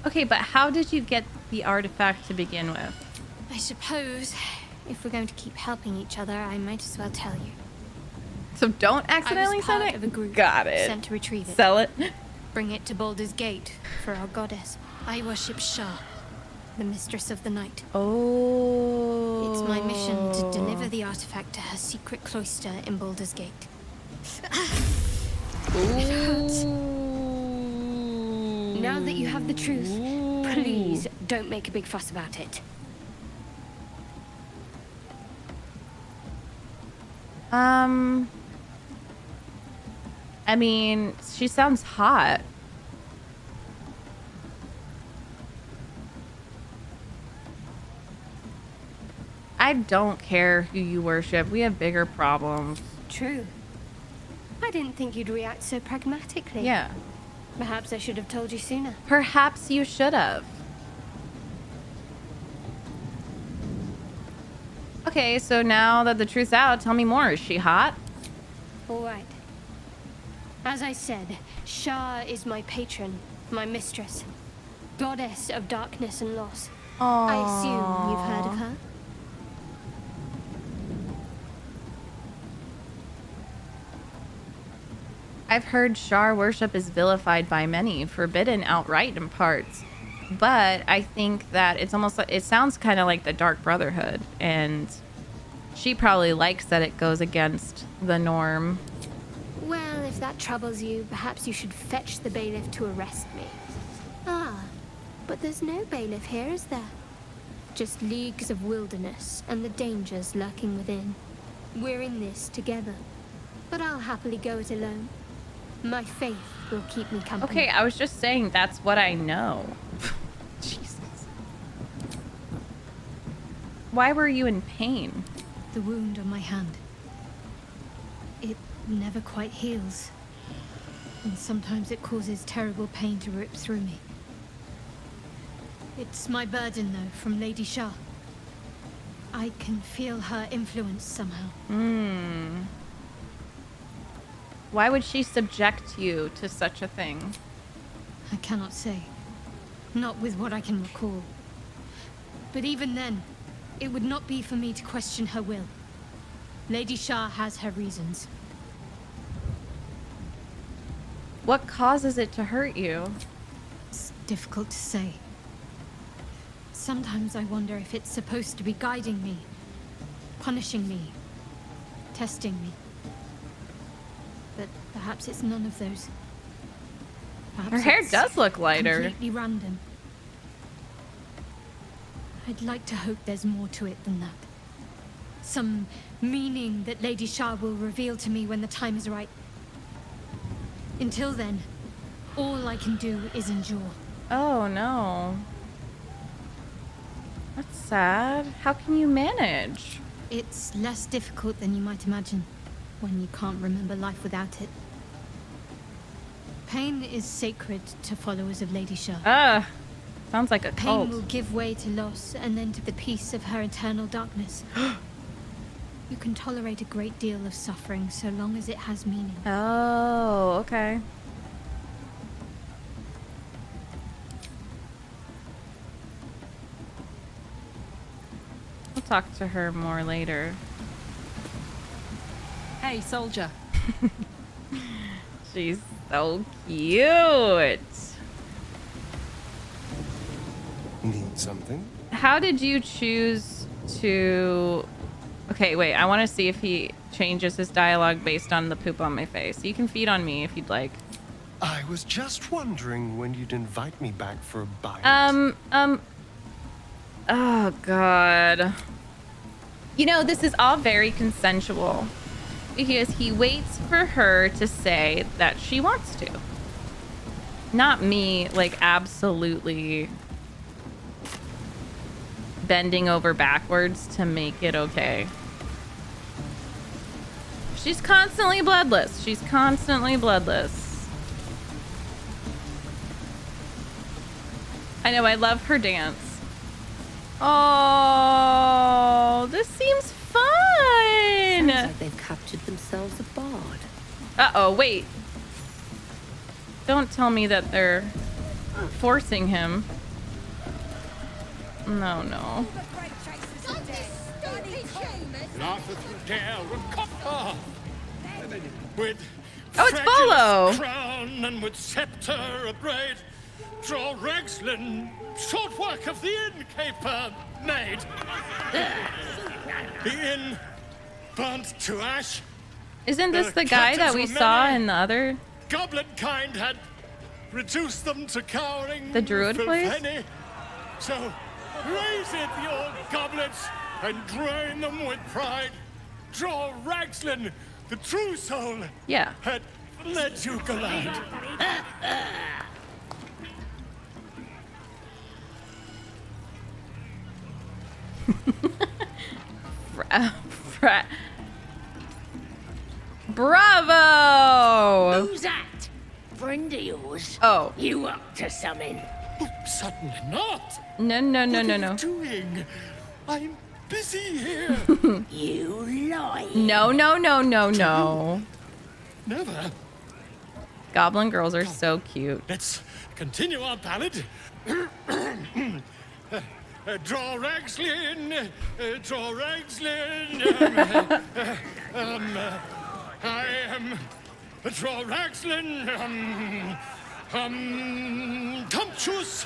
Okay, but how did you get the artifact to begin with? I suppose if we're going to keep helping each other, I might as well tell you. So don't accidentally I was sell part it? of a group Got it. sent to retrieve it. Sell it? Bring it to Baldur's Gate for our goddess. I worship Shart, the mistress of the night. Oh. It's my mission to deliver the artifact to her secret cloister in Baldur's Gate. It hurts. Now that you have the truth, please don't make a big fuss about it. I mean, she sounds hot. I don't care who you worship. We have bigger problems. True. I didn't think you'd react so pragmatically. Yeah. Perhaps I should have told you sooner. Perhaps you should have. Okay, so now that the truth's out, tell me more. Is she hot? All right. As I said, Shah is my patron, my mistress, goddess of darkness and loss. Aww. I assume you've heard of her? I've heard Shar worship is vilified by many, forbidden outright in parts. But I think that it's almost like, it sounds kind of like the Dark Brotherhood, and she probably likes that it goes against the norm. Well, if that troubles you, perhaps you should fetch the bailiff to arrest me. Ah, but there's no bailiff here, is there? Just leagues of wilderness and the dangers lurking within. We're in this together, but I'll happily go it alone. My faith will keep me company. Okay, I was just saying that's what I know. Jesus. Why were you in pain? The wound on my hand. It never quite heals. And sometimes it causes terrible pain to rip through me. It's my burden, though, from Lady Shah. I can feel her influence somehow. Why would she subject you to such a thing? I cannot say. Not with what I can recall. But even then, it would not be for me to question her will. Lady Shah has her reasons. What causes it to hurt you? It's difficult to say. Sometimes I wonder if it's supposed to be guiding me, punishing me, testing me. But perhaps it's none of those. Perhaps Her hair it's does look lighter. Completely random. I'd like to hope there's more to it than that. Some meaning that Lady Shah will reveal to me when the time is right. Until then, all I can do is endure. Oh no. That's sad. How can you manage? It's less difficult than you might imagine when you can't remember life without it. Pain is sacred to followers of Lady Shah. Sounds like a cult. Pain will give way to loss and then to the peace of her eternal darkness. You can tolerate a great deal of suffering so long as it has meaning. Oh, okay. We'll talk to her more later. Hey, soldier. She's so cute. Need something? How did you choose to... Okay, wait. I want to see if he changes his dialogue based on the poop on my face. You can feed on me if you'd like. I was just wondering when you'd invite me back for a bite. Oh, God. You know, this is all very consensual. Because he waits for her to say that she wants to. Not me, like, absolutely bending over backwards to make it okay. She's constantly bloodless. She's constantly bloodless. I know, I love her dance. Oh, this seems fun. Sounds like they've captured themselves a bard. Uh-oh, wait. Don't tell me that they're forcing him. No, no. Laugheth with Gale and copper. With Oh, it's Bolo. crown and with scepter abraid, draw Rexlin, short work of the innkeeper made. The inn burnt to ash. Isn't this the guy that we saw in the other... Goblin kind had reduced them to cowering. The druid place? Filpenny. So raise it, your goblets, and drain them with pride. Draw Ragslin, the true soul. Yeah. Had let you glide. Bravo! Who's that? Friend of yours? Oh. You up to something? Certainly not. No, no, no, no, What are no. you doing? I'm busy here. You lie. No, no, no, no, no. Never. Goblin girls are so cute. Let's continue our ballad. Draw Ragslin, draw Ragslin. I am draw Ragslin. Tumptuous.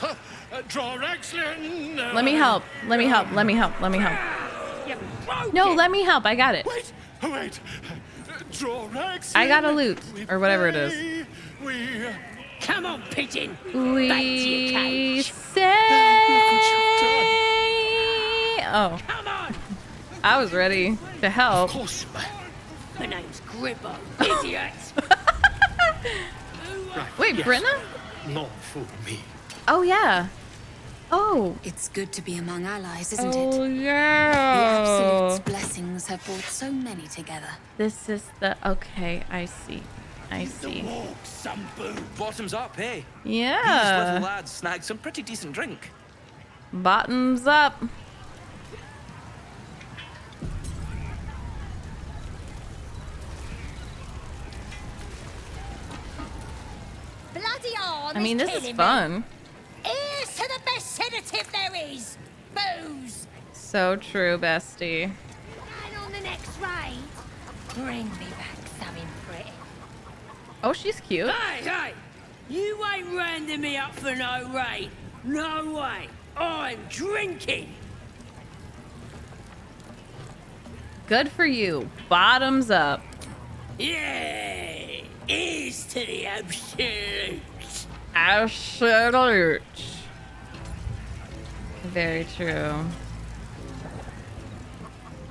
Draw Ragslin. Let me help. Let me help. Let me help. Let me help. No, let me help. I got it. Wait. Draw Ragslin. I got a loot or whatever it is. Come on, pigeon. We Back to your cage. say. Oh. Come on. I was ready to help. Of course. My name's Gribbo, idiot. Wait, Yes. Brenna? Not for me. Oh, yeah. Oh. It's good to be among allies, isn't Oh, it? yeah. The Absolute's blessings have brought so many together. This is the... Okay, I see. I see. Some boo. Bottoms up, hey? Yeah. These little lads snagged some pretty decent drink. Bottoms up. Bloody arm. I mean, this is fun. Here's to the best sedative there is. Booze. So true, bestie. And on the next raid, bring me back something pretty. Oh, she's cute. Hey! You ain't rounding me up for no raid. No way. I'm drinking. Good for you. Bottoms up. Yeah. Here's to the absolute. Absolute. Very true.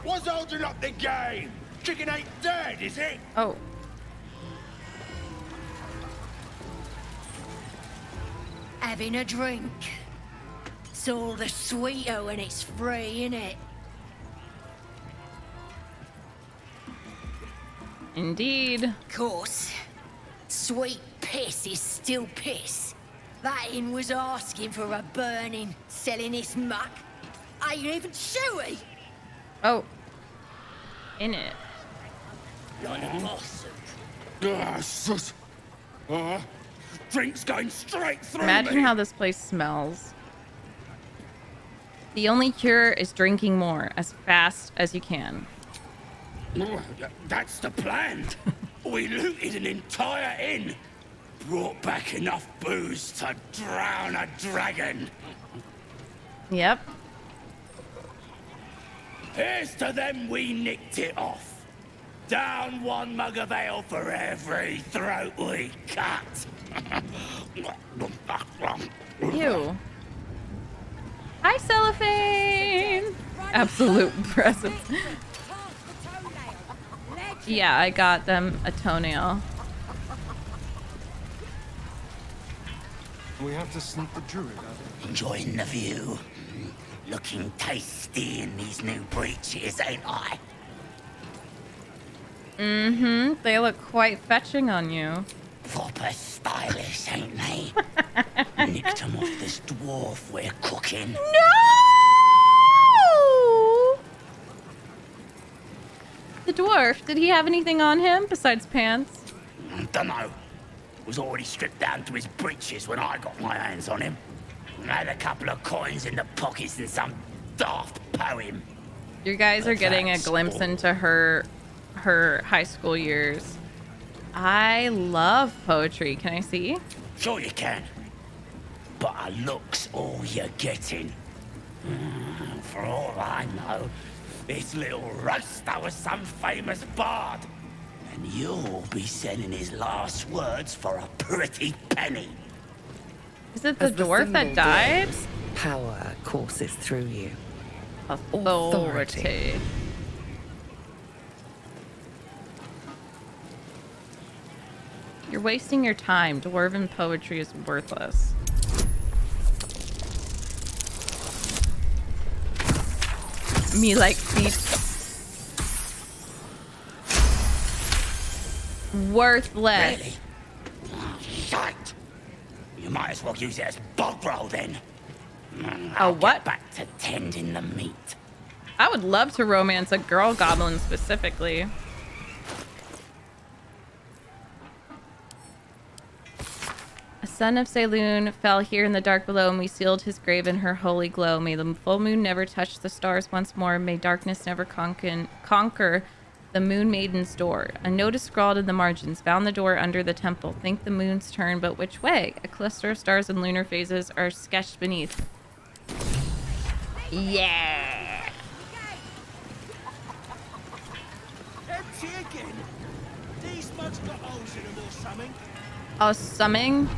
What's holding up the game? Chicken ain't dead, is it? Oh. Having a drink. It's all the sweeter when it's free, innit? Indeed. Course. Sweet piss is still piss. That inn was asking for a burning, selling his muck. Ain't even chewy. Oh. In it. Like a boss. Drink's going straight through Imagine me. how this place smells. The only cure is drinking more as fast as you can. That's the plan. We looted an entire inn. Brought back enough booze to drown a dragon. Yep. Here's to them we nicked it off. Down one mug of ale for every throat we cut. Ew. Hi, Cellophane! Absolute presence. Yeah, I got them a toenail. We have to sneak the druid out. Enjoying the view. Looking tasty in these new breeches, ain't I? Mm-hmm. They look quite fetching on you. Proper stylish, ain't they? Nicked them off this dwarf we're cooking. No! The dwarf, did he have anything on him besides pants? Dunno. Was already stripped down to his breeches when I got my hands on him. Had a couple of coins in the pockets and some daft poem. You guys are getting a glimpse into her high school years. I love poetry. Can I see? Sure you can. But a look's all you're getting. For all I know, this little roaster was some famous bard. And you'll be sending his last words for a pretty penny. Is it the dwarf that died? Power courses through you. Authority. You're wasting your time. Dwarven poetry is worthless. Me like Feats. Worthless. Really? Shite! You might as well use it as bog roll then. I'll what? Get back to tending the meat. I would love to romance a girl goblin specifically. A son of Saloon fell here in the dark below, and we sealed his grave in her holy glow. May the full moon never touch the stars once more. May darkness never conquer the moon maiden's door. A notice scrawled in the margins. Found the door under the temple. Think the moon's turn, but which way? A cluster of stars and lunar phases are sketched beneath. Yeah. Empty again. These mugs got holes in them or something. Oh, summing?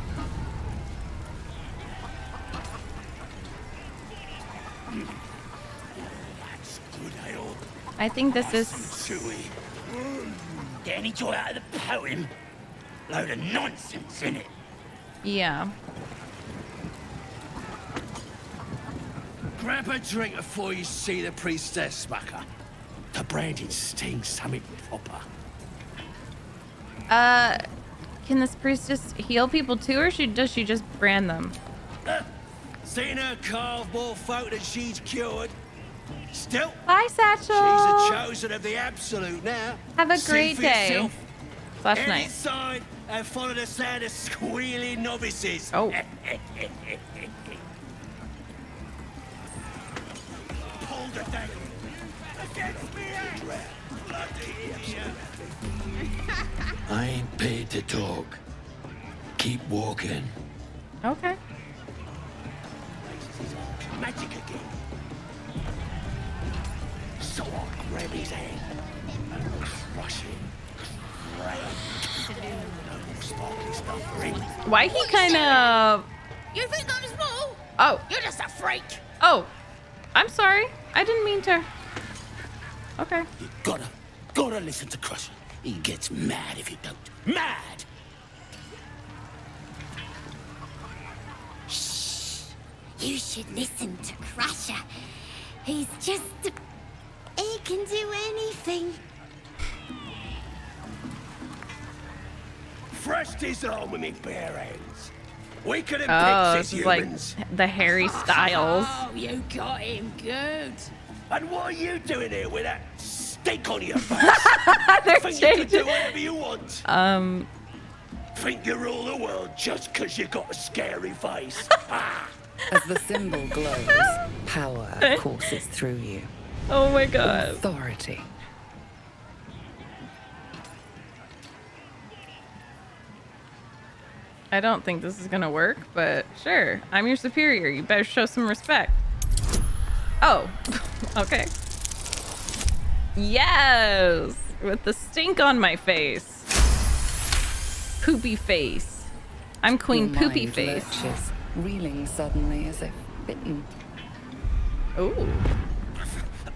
That's good ale. I think this is... Chewy. Get any joy out of the poem? Load of nonsense in it. Yeah. Grab a drink before you see the priestess, Smacker. The branding stings something proper. Can this priestess heal people too, or does she just brand them? Seen her carve more folk than she's cured. Still, bye, Satchel. She's a chosen of the absolute now. Have a See great for day. yourself. Slash Head night. inside and follow the sound of squealing novices. Oh. Pull the dagger. Against me, bloody idiot. I ain't paid to talk. Keep walking. Okay. Magic again. So I'll grab his hand and crush him. Sparkly stuff for him. Why he kind of... You think I'm small? Oh. You're just a freak. Oh. I'm sorry. I didn't mean to... Okay. You gotta listen to Crusher. He gets mad if you don't. Mad! Shh. You should listen to Crusher. He's just... He can do anything. Fresh disarm me bare hands. We could Oh, have this is like the Harry Styles. Oh, you got him good. And what are you doing here with that stink on your face? Think you can do whatever you want? Think you rule the world just because you got a scary face? As the symbol glows, power courses through you. Oh my god. Authority. I don't think this is gonna work, but sure. I'm your superior. You better show some respect. Oh, okay. Yes! With the stink on my face. Poopy face. I'm Queen Your Poopy mind Face. lurches, reeling suddenly as if bitten. Ooh.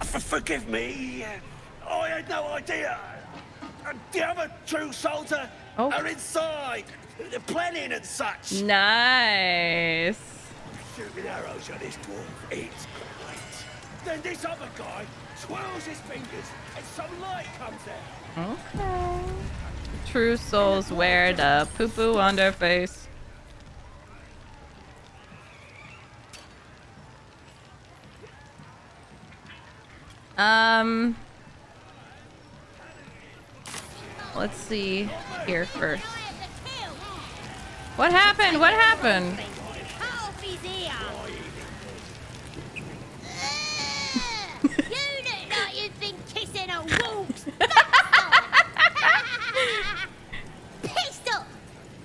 Forgive me. I had no idea. The other true soldier are inside. They're planning and such. Nice. Shooting arrows at this dwarf, it's great. Then this other guy twirls his fingers and some light comes out. Okay. True souls wear the poo-poo on their face. Let's see here first. What happened? What happened? You look like you've been kissing a wolf's Pistol!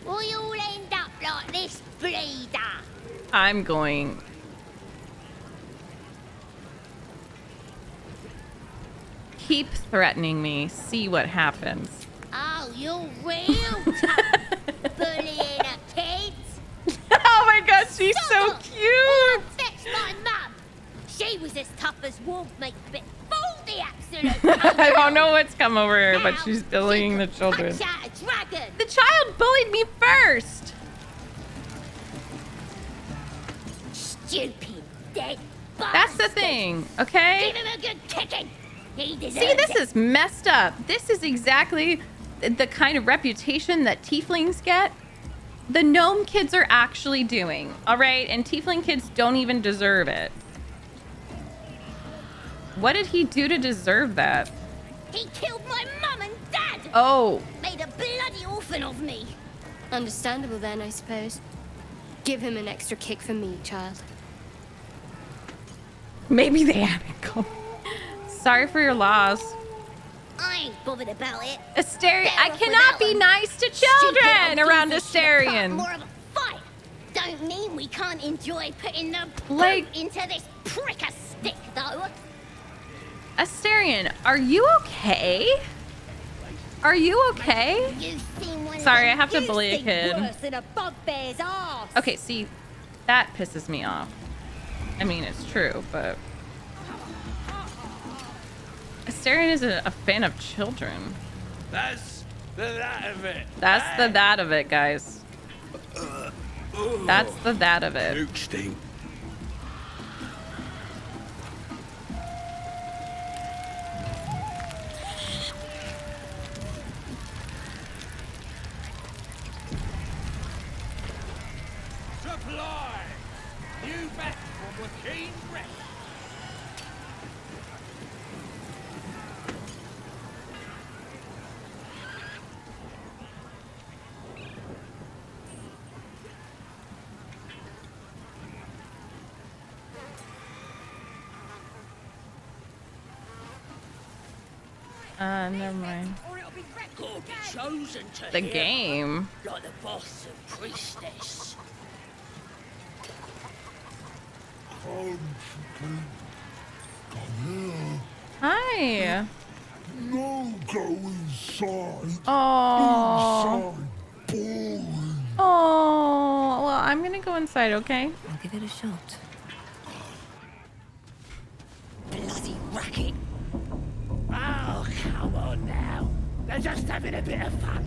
Or you'll end up like this bleeder. I'm going. Keep threatening me. See what happens. Oh, you're real tough. Bullying a kid. Oh my god, she's so cute. Fetch my mum. She was as tough as wolf meat before the accident. I don't know what's come over her, but she's bullying the children. Dragon. The child bullied me first. Stupid dead That's the thing, okay? Give him a good kicking. He deserves See, this it. is messed up. This is exactly the kind of reputation that tieflings get. The gnome kids are actually doing, all right? And tiefling kids don't even deserve it. What did he do to deserve that? He killed my mum and dad. Oh. Made a bloody orphan of me. Understandable then, I suppose. Give him an extra kick for me, child. Maybe they haven't come. Sorry for your loss. I ain't bothered about it. Astarion, I cannot be nice to children around Astarion. More of a fight. Don't mean we can't enjoy putting the Like- boot into this prick a stick, though. Astarion, are you okay? Are you okay? You've seen one Sorry, I of them. have to You bully a think kid. Worse than a bugbear's arse. Okay, see, that pisses me off. I mean, it's true, but Astarion is a fan of children. That's the that of it. That's the that of it, guys. That's the that of it. Luke stink. Supply! You back from the keen rest. Never mind. Gotta be chosen to The hear game. like the boss and priestess. Hi. No, go inside. Oh. Oh. Well, I'm gonna go inside, okay? I'll give it a shot. Bloody racket. Oh, come on now. They're just having a bit of fun.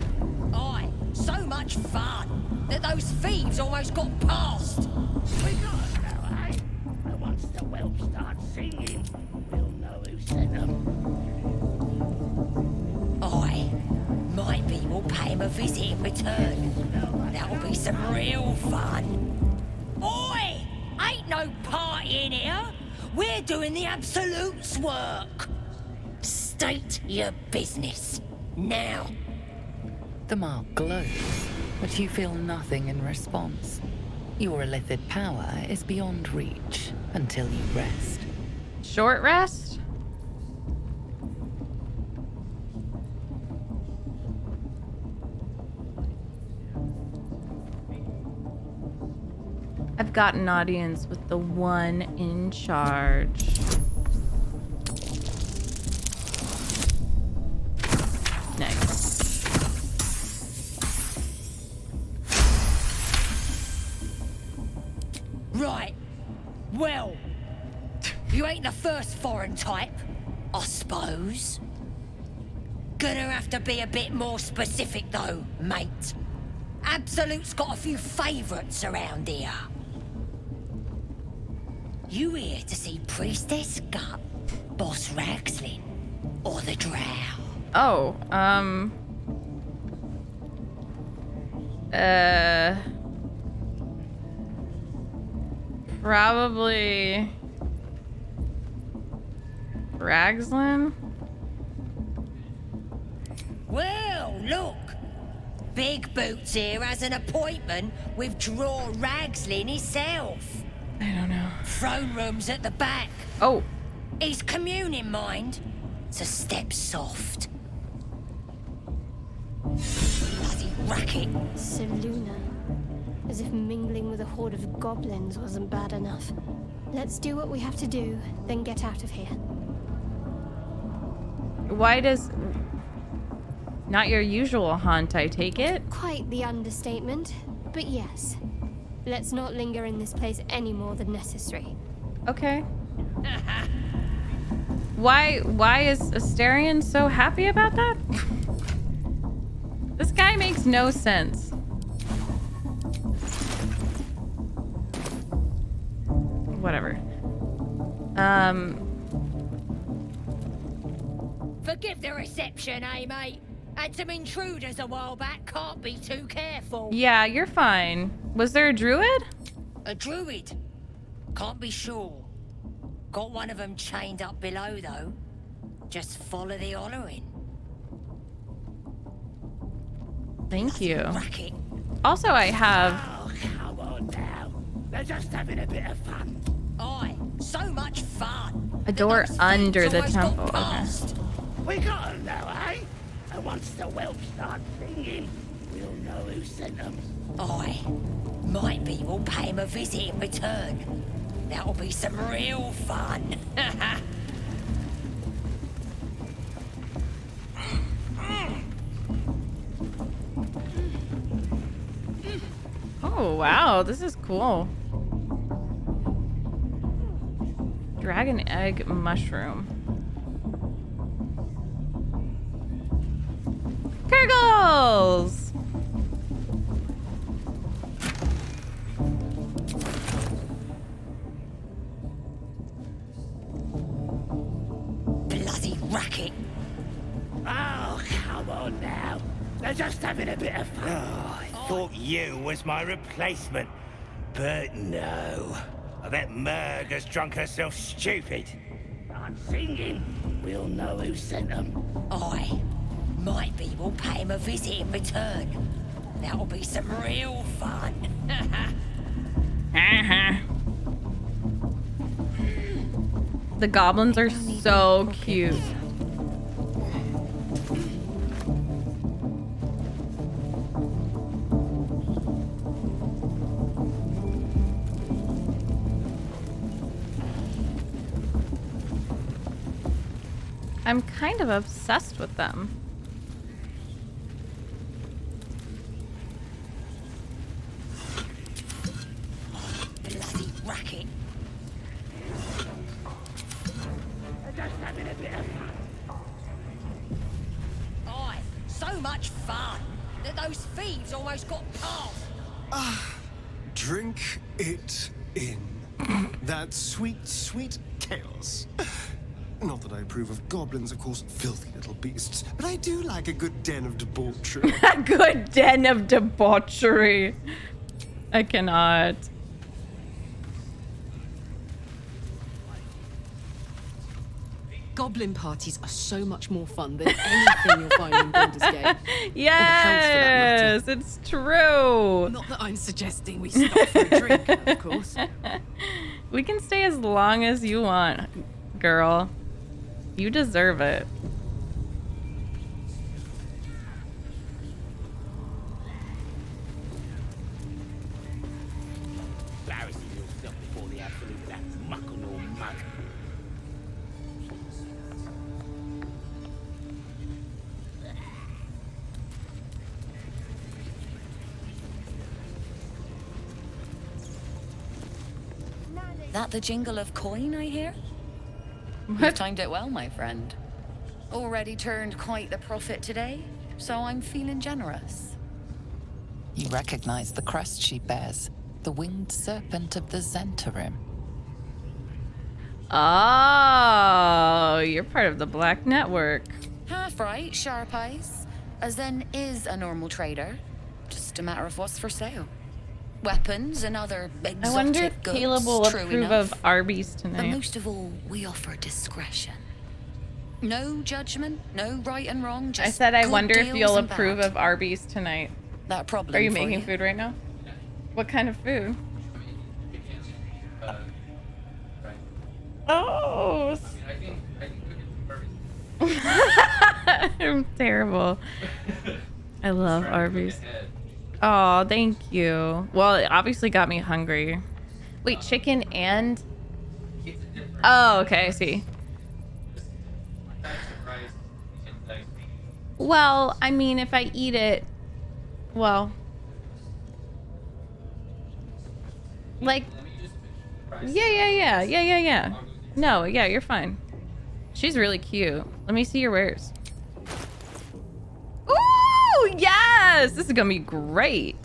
Aye, so much fun that those thieves almost got past. We got them now, eh? And once the whelps start singing, we'll know who sent them. Aye, might be we'll pay him a visit in return. That'll be some real fun. Oi! Ain't no party in here. We're doing the Absolute's work. State your business. Now. The mark glows, but you feel nothing in response. Your illithid power is beyond reach until you rest. Short rest? I've got an audience with the one in charge. Nice. Right. Well, you ain't the first foreign type, I suppose. Gonna have to be a bit more specific though, mate. Absolute's got a few favourites around here. You here to see Priestess Gut, Boss Ragslin, or the Drow? Oh, probably Ragslin? Well, look. Big Boots here has an appointment with Draw Ragslin himself. I don't know. Throne room's at the back. Oh. He's communing, mind. So step soft. Bloody racket. Seluna. As if mingling with a horde of goblins wasn't bad enough. Let's do what we have to do, then get out of here. Why does... Not your usual haunt, I take it? Quite the understatement, but yes. Let's not linger in this place any more than necessary. Okay. Why is Astarion so happy about that? This guy makes no sense. Whatever. Forgive the reception, eh, mate? Had some intruders a while back, can't be too careful. Yeah, you're fine. Was there a druid? A druid? Can't be sure. Got one of them chained up below, though. Just follow the hollering. Thank you. Racket. Also, I have... Oh, come on now. They're just having a bit of fun. Aye, so much fun. a door under the temple. Okay. We got them now, eh? And once the whelps start singing, we'll know who sent them. Aye. Might be we'll pay him a visit in return. That'll be some real fun. Oh, wow. This is cool. Dragon egg mushroom. Gurgles! Bloody racket. Oh, come on now. They're just having a bit of fun. Oh, I thought you was my replacement. But no. I bet Merg has drunk herself stupid. Start singing. We'll know who sent them. Aye. Might be we'll pay him a visit in return. That'll be some real fun. The goblins are so cute. I'm kind of obsessed with them. Bloody racket. They're just having a bit of fun. those thieves almost got past. Drink it in. That sweet, sweet chaos. Not that I approve of goblins, of course, filthy little beasts, but I do like a good den of debauchery. A good den of debauchery. I cannot. Goblin parties are so much more fun than anything you'll find in Baldur's Gate. Yes, it's true. Not that I'm suggesting we stop for a drink, of course. We can stay as long as you want, girl. You deserve it. Embarrassing yourself before the absolute of that muck on your mug. That the jingle of coin I hear? You've timed it well, my friend. Already turned quite the profit today, so I'm feeling generous. You recognize the crest she bears, the winged serpent of the Zentarim. Oh, you're part of the Black Network. Half right, sharp eyes. A Zen is a normal trader. Just a matter of what's for sale. Weapons and other exotic I wonder if goods, Caleb will true approve enough. of Arby's But tonight. most of all, we offer discretion. No judgment, no right and wrong. Just I said I good wonder if deals you'll and approve bad. of Arby's tonight. That problem Are you for making you? food right now? What kind of food? Oh. I'm terrible. I love Arby's. Oh, thank you. Well, it obviously got me hungry. Wait, chicken and... Oh, okay, I see. Well, I mean, if I eat it... Well... Like... Yeah. No, yeah, you're fine. She's really cute. Let me see your wares. Ooh, yes! This is gonna be great.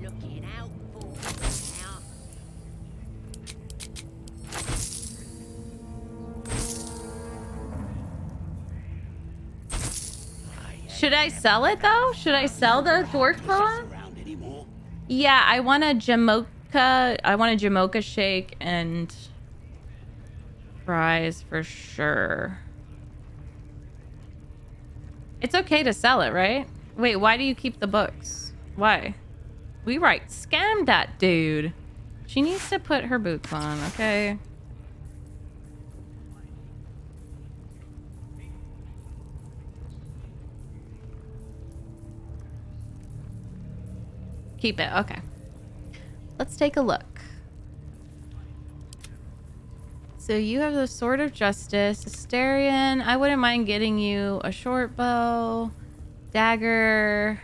Looking out for now. Should I sell it though? Should I sell the dwarf claw? Yeah, I want a Jamocha shake and fries for sure. It's okay to sell it, right? Wait, why do you keep the books? Why? We right scammed that dude. She needs to put her boots on, okay? Keep it, okay. Let's take a look. So you have the Sword of Justice, Astarion. I wouldn't mind getting you a short bow, dagger.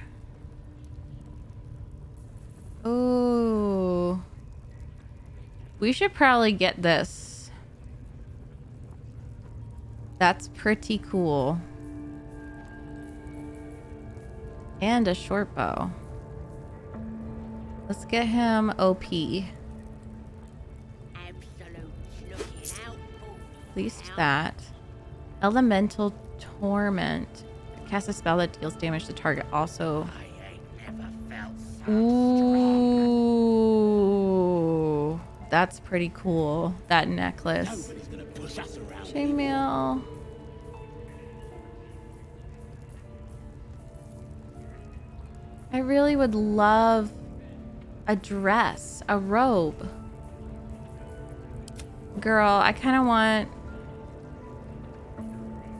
Ooh. We should probably get this. That's pretty cool. And a short bow. Let's get him OP. At least that. Elemental Torment. Cast a spell that deals damage to target. Also. Ooh. That's pretty cool. That necklace. Chainmail. I really would love a dress, a robe. Girl, I kind of want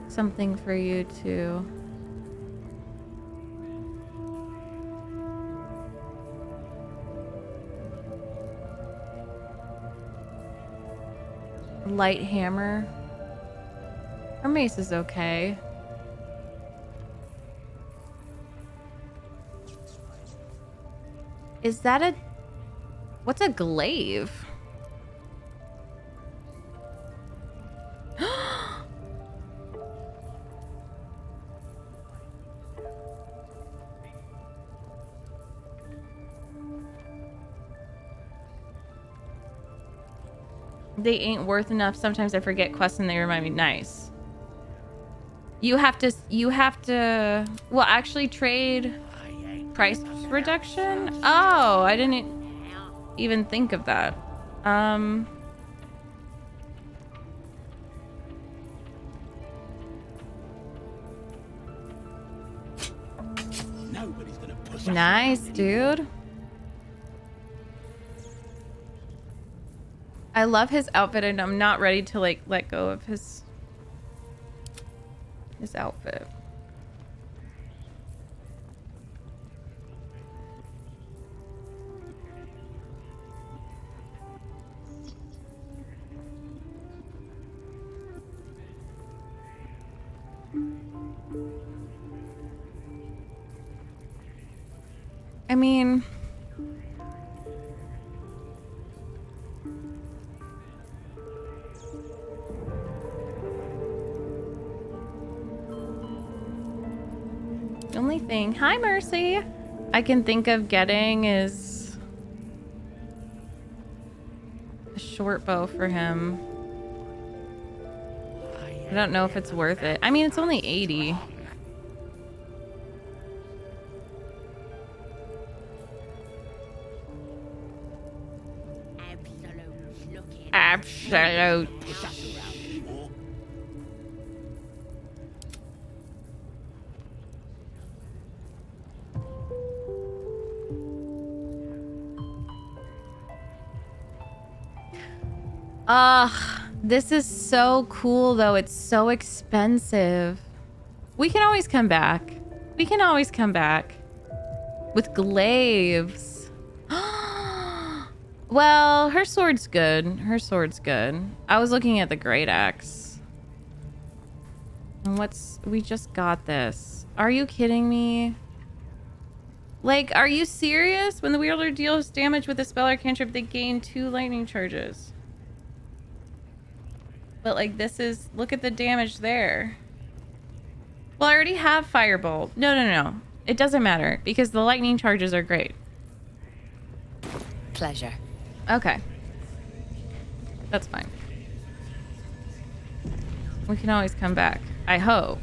something for you too. light hammer. Our mace is okay. Is that a... What's a glaive? They ain't worth enough. Sometimes I forget quests and they remind me. Nice. You have to, well, actually trade price reduction? Oh, I didn't even think of that. Nobody's gonna push us Nice, dude. I love his outfit and I'm not ready to like let go of his outfit. I mean, the only thing, hi Mercy, I can think of getting is a short bow for him. I don't know if it's worth it. I mean, it's only 80. Absolute. This is so cool though. It's so expensive. We can always come back. We can always come back with glaives. Well, her sword's good. Her sword's good. I was looking at the great axe. And we just got this. Are you kidding me? Like, are you serious? When the wielder deals damage with a spell or cantrip, they gain 2 lightning charges. But like, this is, look at the damage there. Well, I already have firebolt. No. It doesn't matter because the lightning charges are great. Pleasure. Okay. That's fine. We can always come back. I hope.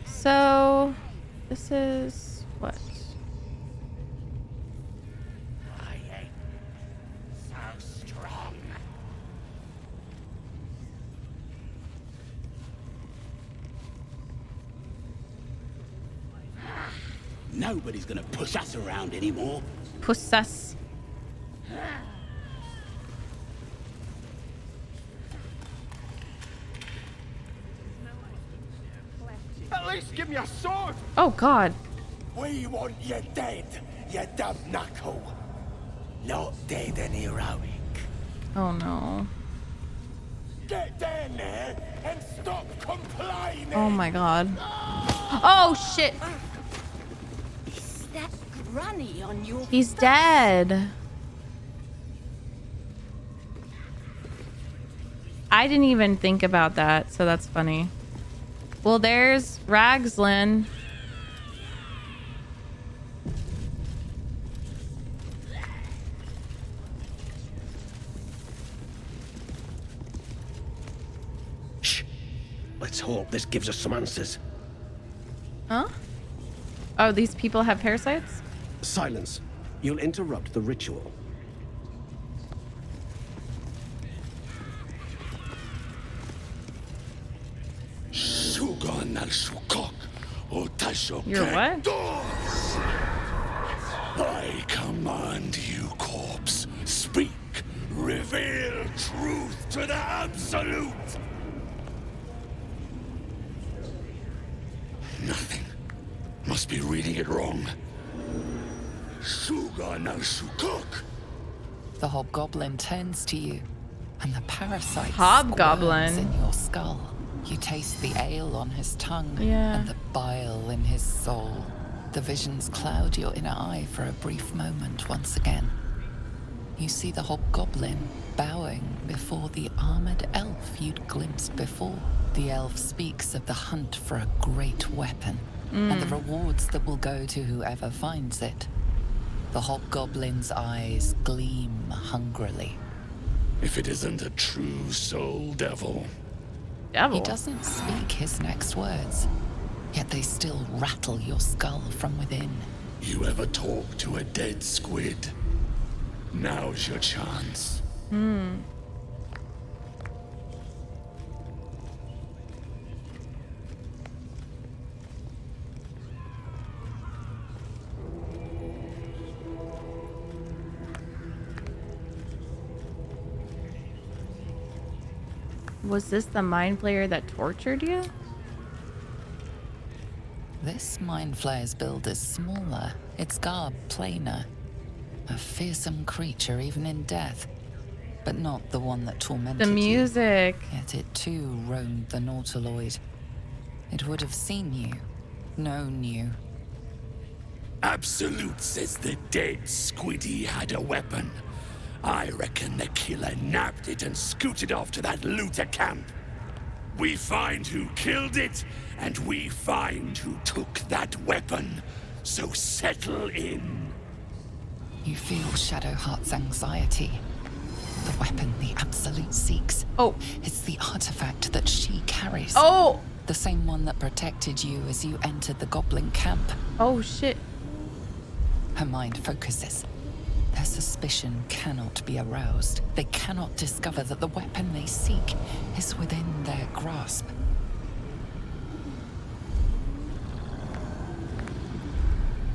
So, this is what? Nobody's gonna push us around anymore. Push us. At least give me a sword. Oh God. We want you dead, you dumb knuckle. Not dead and heroic. Oh no. Get down there and stop complaining. Oh my God. Oh shit. Is that granny on your He's dead. I didn't even think about that, so that's funny. Well, there's Ragslin. Shh. Let's hope this gives us some answers. Huh? Oh, these people have parasites? Silence. You'll interrupt the ritual. You're what? I command you, corpse. Speak. Reveal truth to the absolute. Nothing. Must be reading it wrong. Suga no Sukuk. The hobgoblin turns to you. and the parasite Hobgoblin squirms in your skull. You taste the ale on his tongue and the bile in his soul. The visions cloud your inner eye for a brief moment once again. You see the hobgoblin bowing before the armored elf you'd glimpsed before. The elf speaks of the hunt for a great weapon and the rewards that will go to whoever finds it. The hobgoblin's eyes gleam hungrily. If it isn't a true soul devil. He doesn't speak his next words, yet they still rattle your skull from within. You ever talk to a dead squid? Now's your chance. Was this the mind flayer that tortured you? This mind flayer's build is smaller, its garb plainer. A fearsome creature even in death, but not the one that tormented The music. you. Yet it too roamed the Nautiloid. It would have seen you, known you. Absolute says the dead squiddy had a weapon. I reckon the killer nabbed it and scooted off to that looter camp. We find who killed it, and we find who took that weapon. So settle in. You feel Shadowheart's anxiety. The weapon the Absolute seeks. Oh. It's the artifact that she carries. Oh! The same one that protected you as you entered the Goblin camp. Oh, shit. Her mind focuses. Their suspicion cannot be aroused. They cannot discover that the weapon they seek is within their grasp.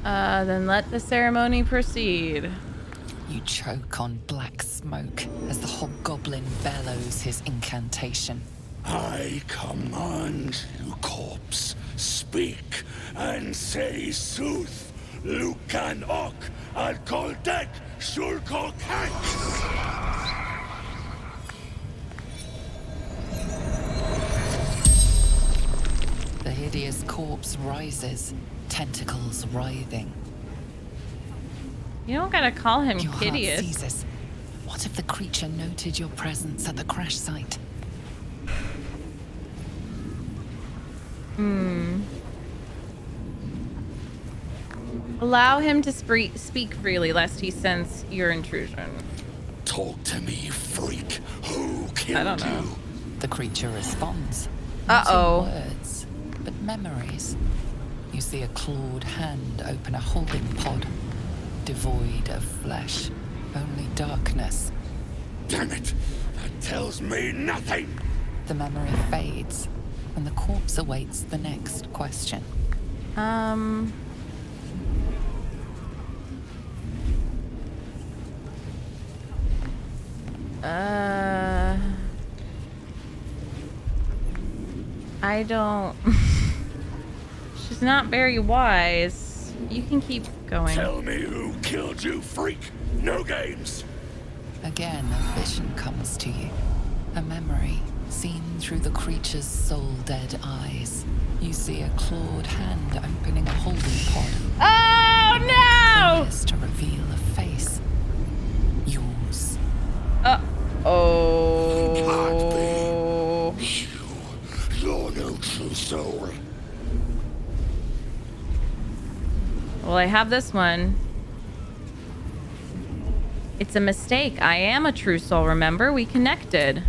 Then let the ceremony proceed. You choke on black smoke as the hobgoblin bellows his incantation. I command you, corpse, speak and say sooth. Lucan ok al koldek shulkok The hideous corpse rises, tentacles writhing. You don't gotta call him Your heart hideous. seizes. What if the creature noted your presence at the crash site? Allow him to speak freely, lest he sense your intrusion. Talk to me, freak. Who killed I don't know. you? The creature responds. Uh-oh. Not in words, but memories. You see a clawed hand open a holding pod, devoid of flesh, only darkness. Damn it! That tells me nothing! The memory fades, and the corpse awaits the next question. I don't... She's not very wise. You can keep going. Tell me who killed you, freak! No games! Again, a vision comes to you. A memory, seen through the creature's soul-dead eyes. You see a clawed hand opening a holding pod. Oh, no! Prepares to reveal a face. Yours. Oh. You're no true soul. Well, I have this one. It's a mistake. I am a true soul, remember? We connected.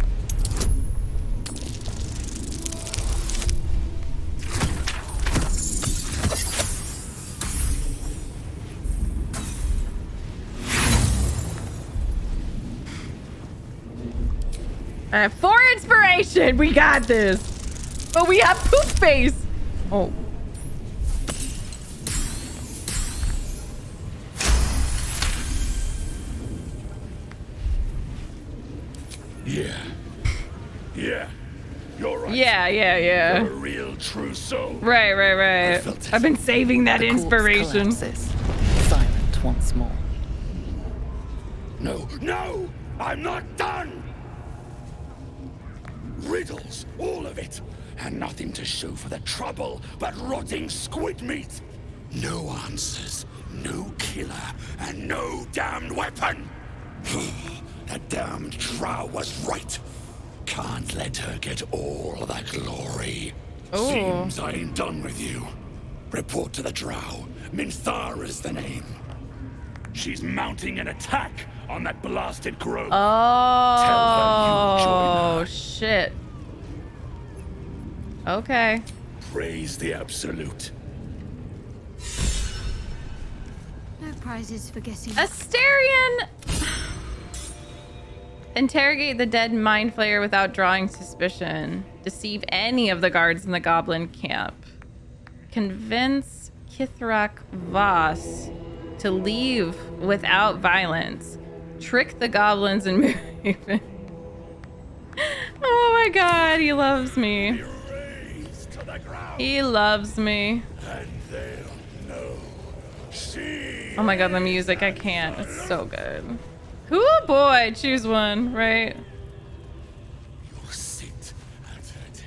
I have 4 inspiration. We got this. But we have poop face. Oh. Yeah. You're right. Yeah. You're a real true soul. Right. I've been saving that The corpse inspiration. collapses, silent once more. No! I'm not done! Riddles, all of it. And nothing to show for the trouble but rotting squid meat. No answers, no killer, and no damned weapon. The damned drow was right. Can't let her get all the glory. Ooh. Seems I ain't done with you. Report to the drow. Minthara's the name. She's mounting an attack on that blasted grove. Oh, Tell her you join her. Shit. Okay. Praise the Absolute. No prizes for guessing. Astarion! Interrogate the dead mind flayer without drawing suspicion. Deceive any of the guards in the goblin camp. Convince Kithrak Voss to leave without violence. Trick the goblins and Raven. Oh my god, he loves me. He loves me. Oh my god, the music, I can't. It's so good. Cool boy, choose one, right? You'll sit at her table.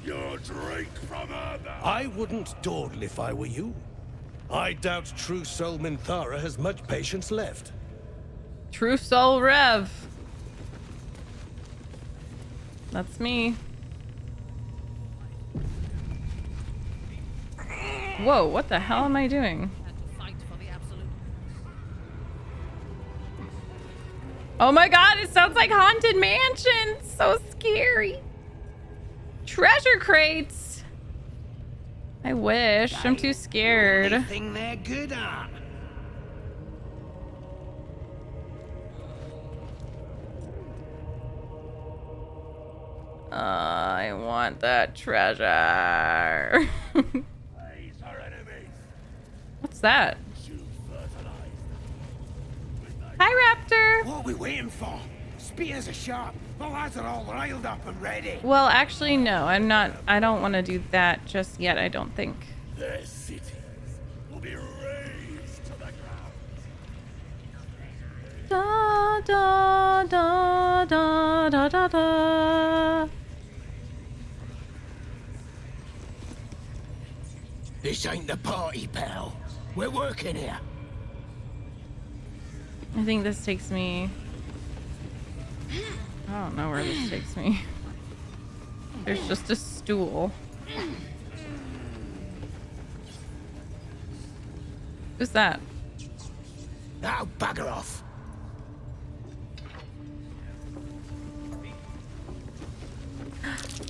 Your drink from her mouth. I wouldn't dawdle if I were you. I doubt True Soul Minthara has much patience left. True Soul Rev. That's me. Whoa, what the hell am I doing? Oh my god, it sounds like Haunted Mansion. So scary. Treasure crates. I wish. I'm too scared. Anything they're good at. I want that treasure. What's that? Hi, Raptor. What are we waiting for? Spears are sharp. The lads are all riled up and ready. Well, actually, no. I don't want to do that just yet, I don't think. Their cities will be razed to the ground. Da da da da da da da. This ain't the party, pal. We're working here. I think this takes me... I don't know where this takes me. There's just a stool. Who's that? Now bugger off.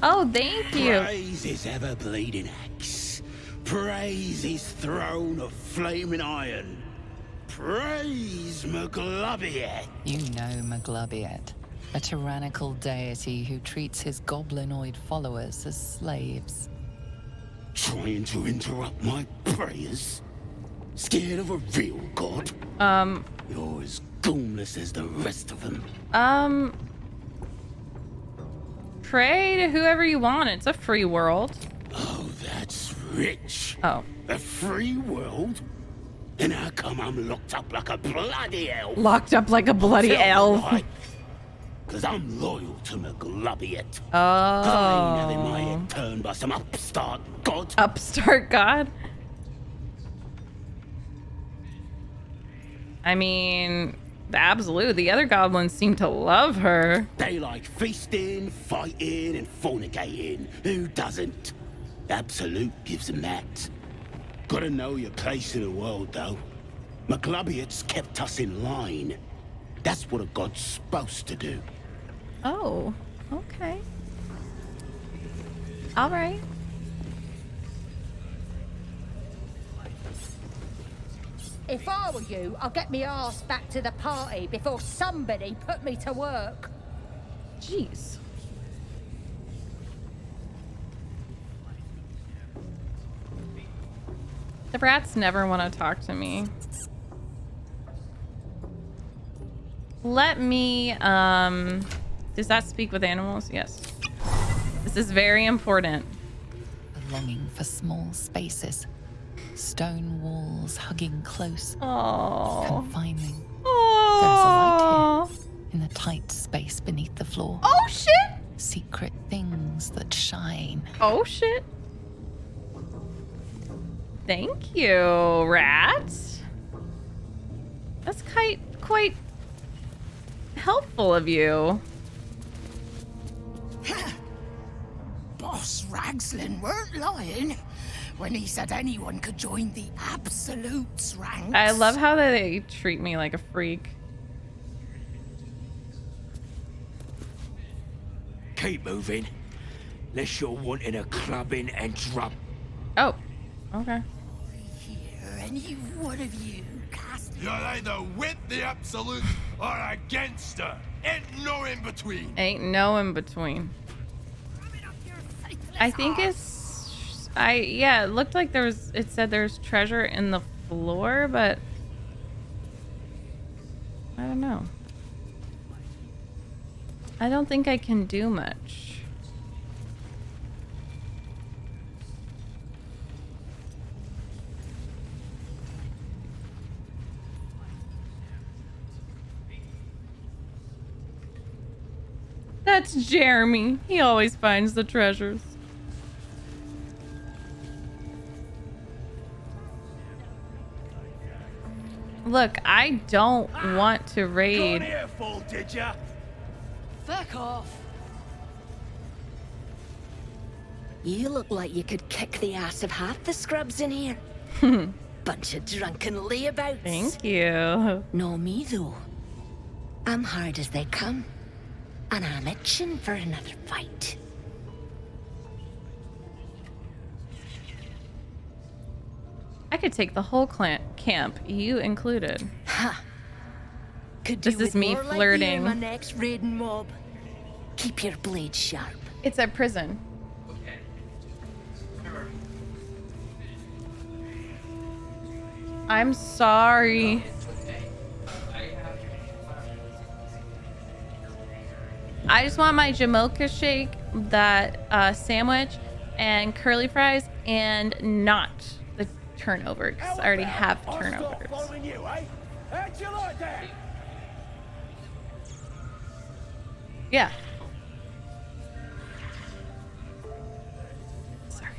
Oh, thank you. Praise his ever-bleeding axe. Praise his throne of flaming iron. Praise McGlubbiet. You know McGlubbiet, a tyrannical deity who treats his goblinoid followers as slaves. Trying to interrupt my prayers? Scared of a real god? You're as goonless as the rest of them. Pray to whoever you want. It's a free world. Oh, that's rich. Oh. A free world? Then how come I'm locked up like a bloody elf? Locked up like a bloody elf. Because I'm loyal to McGlubbiet. Oh. I ain't having my head turned by some upstart god. Upstart god? I mean, the Absolute. The other goblins seem to love her. They like feasting, fighting, and fornicating. Who doesn't? Absolute gives them that. Gotta know your place in the world, though. McGlubbiet's kept us in line. That's what a god's supposed to do. Oh, okay. All right. If I were you, I'd get me arse back to the party before somebody put me to work. Jeez. The rats never want to talk to me. Let me, does that speak with animals? Yes. This is very important. A longing for small spaces. Stone walls hugging close. Oh. Confining. Oh. There's a light here. In the tight space beneath the floor. Oh, shit! secret things that shine. Oh shit. Thank you, rat. That's quite helpful of you. Boss Ragslin weren't lying when he said anyone could join the Absolute's ranks. I love how they treat me like a freak. Keep moving. Unless you're wanting a clubbing and drum. Oh, okay. Any one of you cast. You're either with the Absolute or against her. Ain't no in between. Ain't no in between. I think it looked like it said there's treasure in the floor, but I don't know. I don't think I can do much. That's Jeremy. He always finds the treasures. Look, I don't want to raid. Got here, fool, did ya? Fuck off. You look like you could kick the ass of half the scrubs in here. Bunch of drunken layabouts. Thank you. No me, though. I'm hard as they come. And I'm itching for another fight. I could take the whole camp, you included. Ha! Could This is me flirting. Like my next raiding mob. Keep your blade sharp. It's at prison. I'm sorry. I just want my Jamocha shake, that sandwich, and curly fries, and not the turnover, because I already have turnovers. You, eh? How'd you like that? Yeah. Sorry.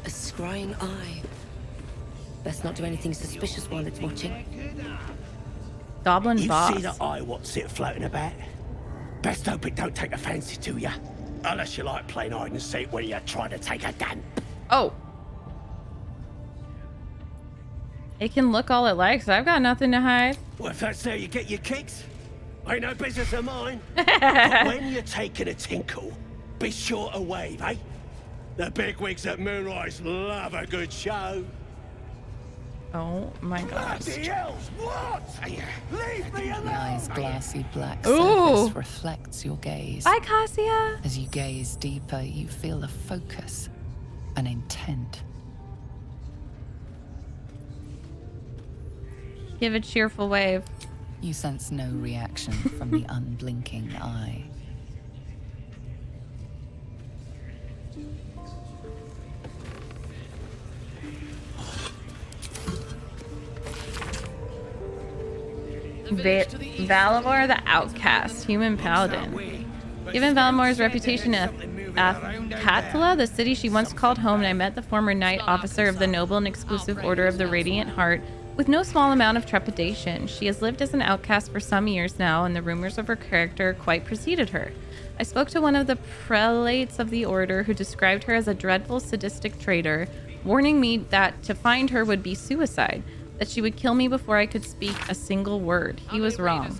A scrying eye. Best not do anything suspicious while it's watching. Goblin You boss. see that eye what's it floating about? Best hope it don't take a fancy to ya. Unless you like playing hide and seek when you're trying to take a damp. Oh. It can look all it likes. I've got nothing to hide. Well, if that's how you get your kicks, ain't no business of mine. But when you're taking a tinkle, be sure to wave, eh? The bigwigs at Moonrise love a good show. Oh my gosh. Bloody hells, what? Leave me The alone! eye's glassy black Ooh. surface reflects your gaze. Bye, Cassia. As you gaze deeper, you feel a focus, an intent. Give a cheerful wave. You sense no reaction from the unblinking eye. Valamor the Outcast, human paladin. Given Valamore's reputation at Athkatla, the city she once called home, and I met the former knight officer of the noble and exclusive Order of the Radiant Heart with no small amount of trepidation. She has lived as an outcast for some years now, and the rumors of her character quite preceded her. I spoke to one of the prelates of the order, who described her as a dreadful, sadistic traitor, warning me that to find her would be suicide, that she would kill me before I could speak a single word. He was wrong.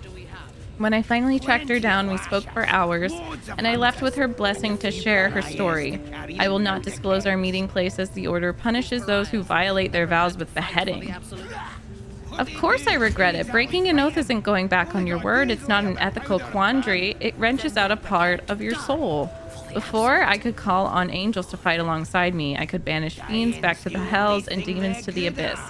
When I finally tracked her down, we spoke for hours, and I left with her blessing to share her story. I will not disclose our meeting place, as the order punishes those who violate their vows with beheading. Of course I regret it. Breaking an oath isn't going back on your word. It's not an ethical quandary. It wrenches out a part of your soul. Before, I could call on angels to fight alongside me. I could banish fiends back to the hells and demons to the abyss.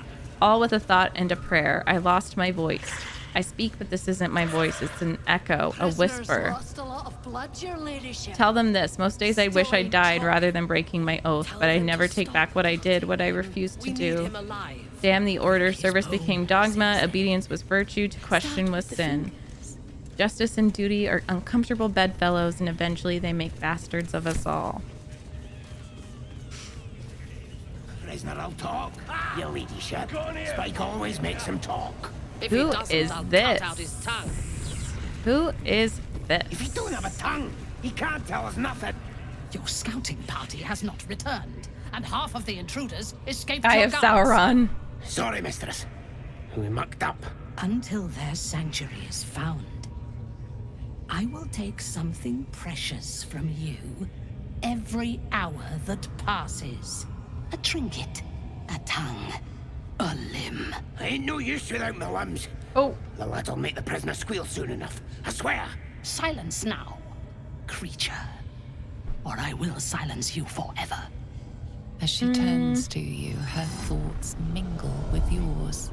All with a thought and a prayer. I lost my voice. I speak, but this isn't my voice. It's an echo, a whisper. Tell them this. Most days I wish I died rather than breaking my oath, but I never take back what I did, what I refused to do. Damn the order. Service became dogma. Obedience was virtue. To question was sin. Justice and duty are uncomfortable bedfellows, and eventually they make bastards of us all. Prisoner will talk, your ladyship. Spike always makes him talk. Who is this? Who is this? If he don't have a tongue, he can't tell us nothing. Your scouting party has not returned, and half of the intruders escaped I your have guards. Sauron. Sorry, mistress. We mucked up. Until their sanctuary is found, I will take something precious from you every hour that passes. A trinket, a tongue, a limb. I ain't no use without my limbs. Oh. The lad'll make the prisoner squeal soon enough. I swear. Silence now, creature, or I will silence you forever. As she turns to you, her thoughts mingle with yours.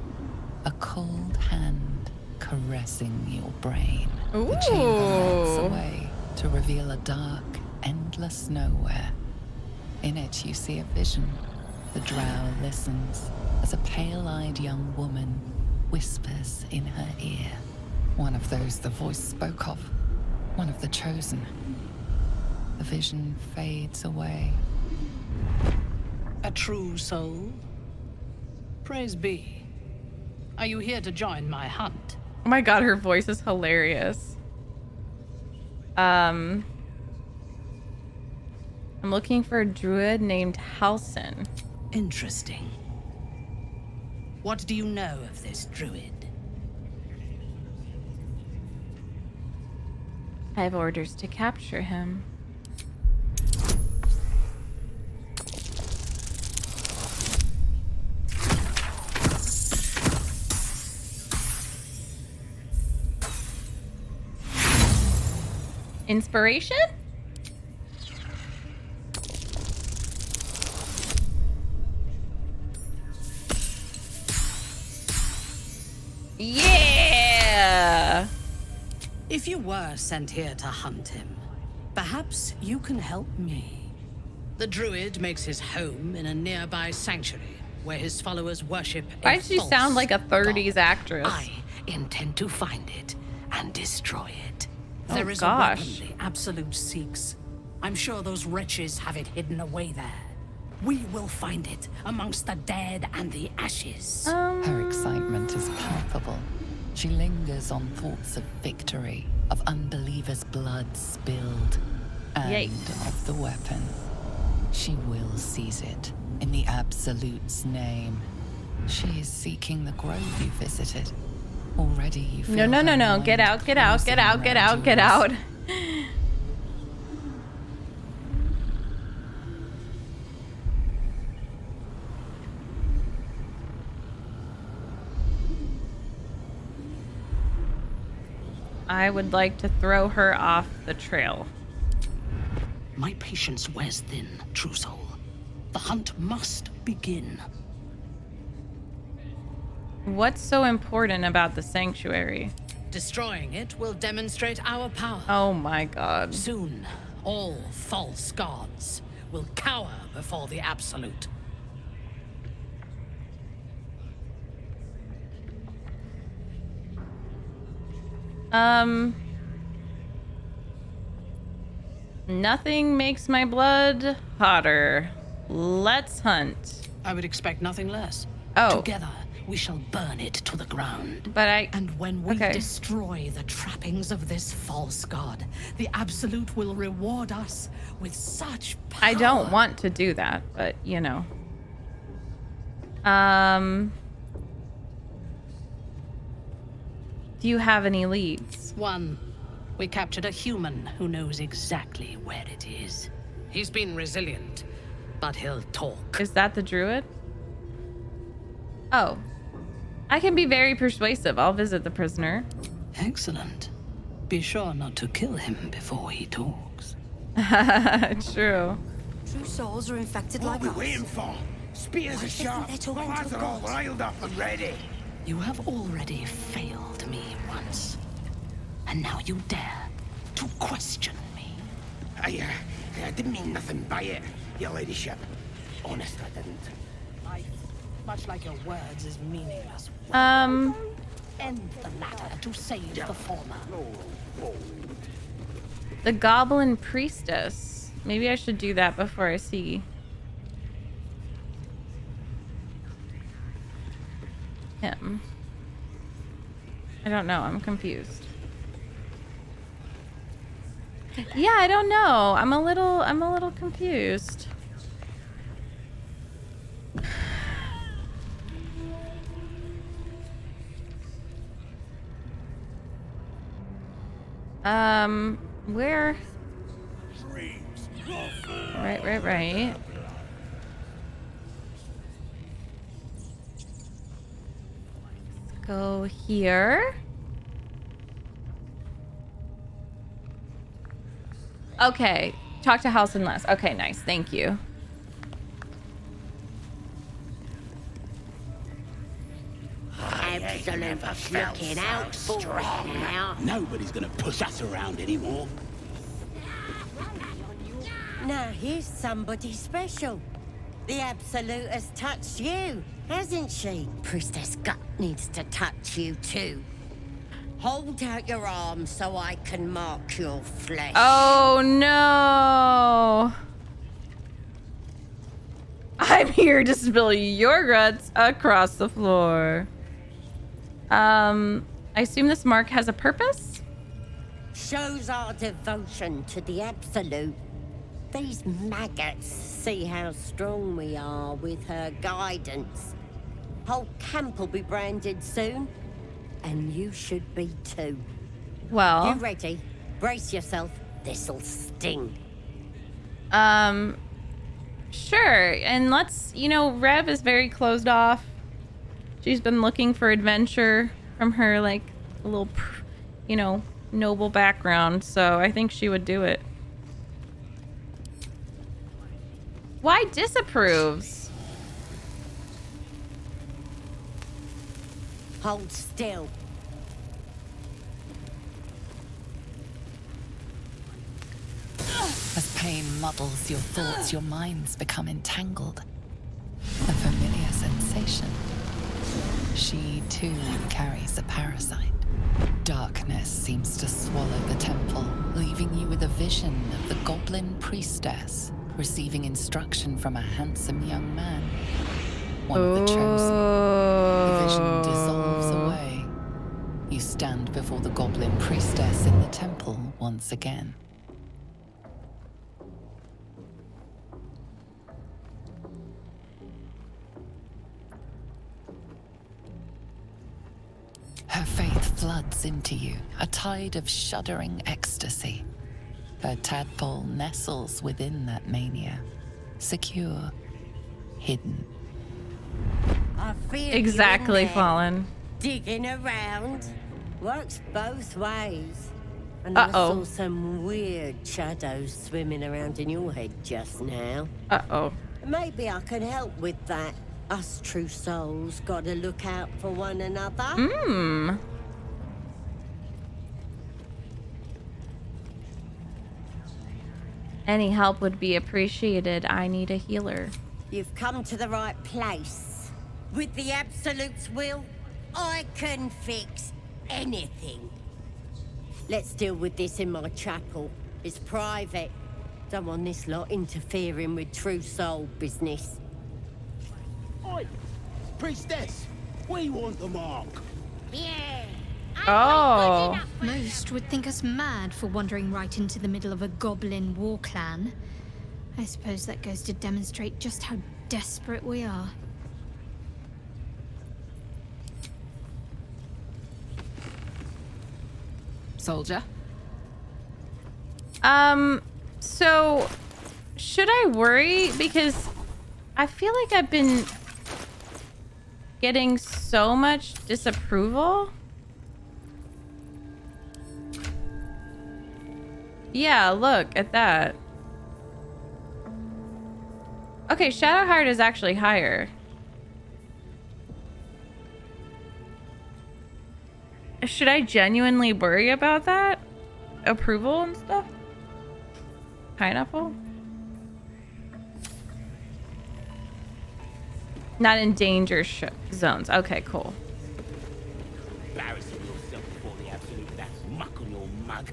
A cold hand caressing your brain. The chamber melts away to reveal a dark, endless nowhere. In it, you see a vision. The drow listens as a pale-eyed young woman whispers in her ear. One of those the voice spoke of. One of the chosen. The vision fades away. A true soul? Praise be. Are you here to join my hunt? Oh my god, her voice is hilarious. I'm looking for a druid named Halsin. Interesting. What do you know of this druid? I have orders to capture him. Inspiration? Yeah! If you were sent here to hunt him, perhaps you can help me. The druid makes his home in a nearby sanctuary where his followers worship a Why does she sound like a 30s god. actress? I intend to find it and destroy it. Oh, There is gosh. a weapon the Absolute seeks. I'm sure those wretches have it hidden away there. We will find it amongst the dead and the ashes. Her excitement is palpable. She lingers on thoughts of victory, of unbelievers' blood spilled, and of the weapon. She will seize it in the Absolute's name. She is seeking the grove you visited. Already you feel No. her Get mind out, get out, get out, get out, get out. I would like to throw her off the trail. My patience wears thin, true soul. The hunt must begin. What's so important about the sanctuary? Destroying it will demonstrate our power. Oh my god. Soon, all false gods will cower before the Absolute. Nothing makes my blood hotter. Let's hunt. I would expect nothing less. Oh. Together, we shall burn it to the ground. But And when we destroy the trappings of this false god, the Absolute will reward us with such power. I don't want to do that, but you know. Do you have any leads? One. We captured a human who knows exactly where it is. He's been resilient, but he'll talk. Is that the druid? Oh. I can be very persuasive. I'll visit the prisoner. Excellent. Be sure not to kill him before he talks. True. True souls are infected What like are we us. waiting for? Spears are sharp. The lads are all riled up and ready. You have already failed me once. And now you dare to question me. I didn't mean nothing by it, your ladyship. Honest, I didn't. Much like your words is meaningless. Um. End the latter to save the former. The Goblin Priestess. Maybe I should do that before I see him. I don't know. I'm confused. Yeah, I don't know. I'm a little confused. Where? Right. Let's go here. Okay. Talk to House and Les. Okay, nice. Thank you. Absolute looking out strong now. Nobody's gonna push us around anymore. Now here's somebody special. The Absolute has touched you, hasn't she? Priestess Gut needs to touch you too. Hold out your arm so I can mark your flesh. Oh no! I'm here to spill your guts across the floor. I assume this mark has a purpose? Shows our devotion to the Absolute. These maggots see how strong we are with her guidance. Whole camp will be branded soon, and you should be too. Well... You ready? Brace yourself. This'll sting. Sure. And let's, Rev is very closed off. She's been looking for adventure from her, like, little, noble background. So I think she would do it. Why disapproves? Hold still. As pain muddles your thoughts, your minds become entangled. A familiar sensation. She, too, carries a parasite. Darkness seems to swallow the temple, leaving you with a vision of the Goblin Priestess receiving instruction from a handsome young man. One of the chosen. The vision dissolves away. You stand before the Goblin Priestess in the temple once again. Her faith floods into you, a tide of shuddering ecstasy. Her tadpole nestles within that mania, secure, hidden. I feel Exactly, you in there, Fallen. digging around. Works both ways. And I saw some weird shadows swimming around in your head just now. Maybe I can help with that. Us true souls gotta look out for one another. Any help would be appreciated. I need a healer. You've come to the right place. With the Absolute's will, I can fix anything. Let's deal with this in my chapel. It's private. Don't want this lot interfering with true soul business. Oi! Priestess! We want the mark! Yeah! Oh! Most would think us mad for wandering right into the middle of a goblin war clan. I suppose that goes to demonstrate just how desperate we are. Soldier? So should I worry? Because I feel like I've been getting so much disapproval. Yeah, look at that. Okay, Shadowheart is actually higher. Should I genuinely worry about that? Approval and stuff? Pineapple? Not in danger zones. Okay, cool. Embarrassing yourself before the absolute with that muck on your mug.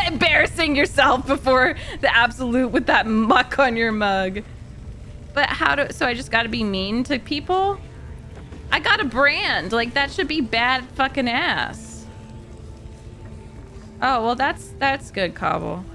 Embarrassing yourself before the absolute with that muck on your mug. But so I just gotta be mean to people? I got a brand. Like, that should be bad fucking ass. Oh, well, that's good, Cobble.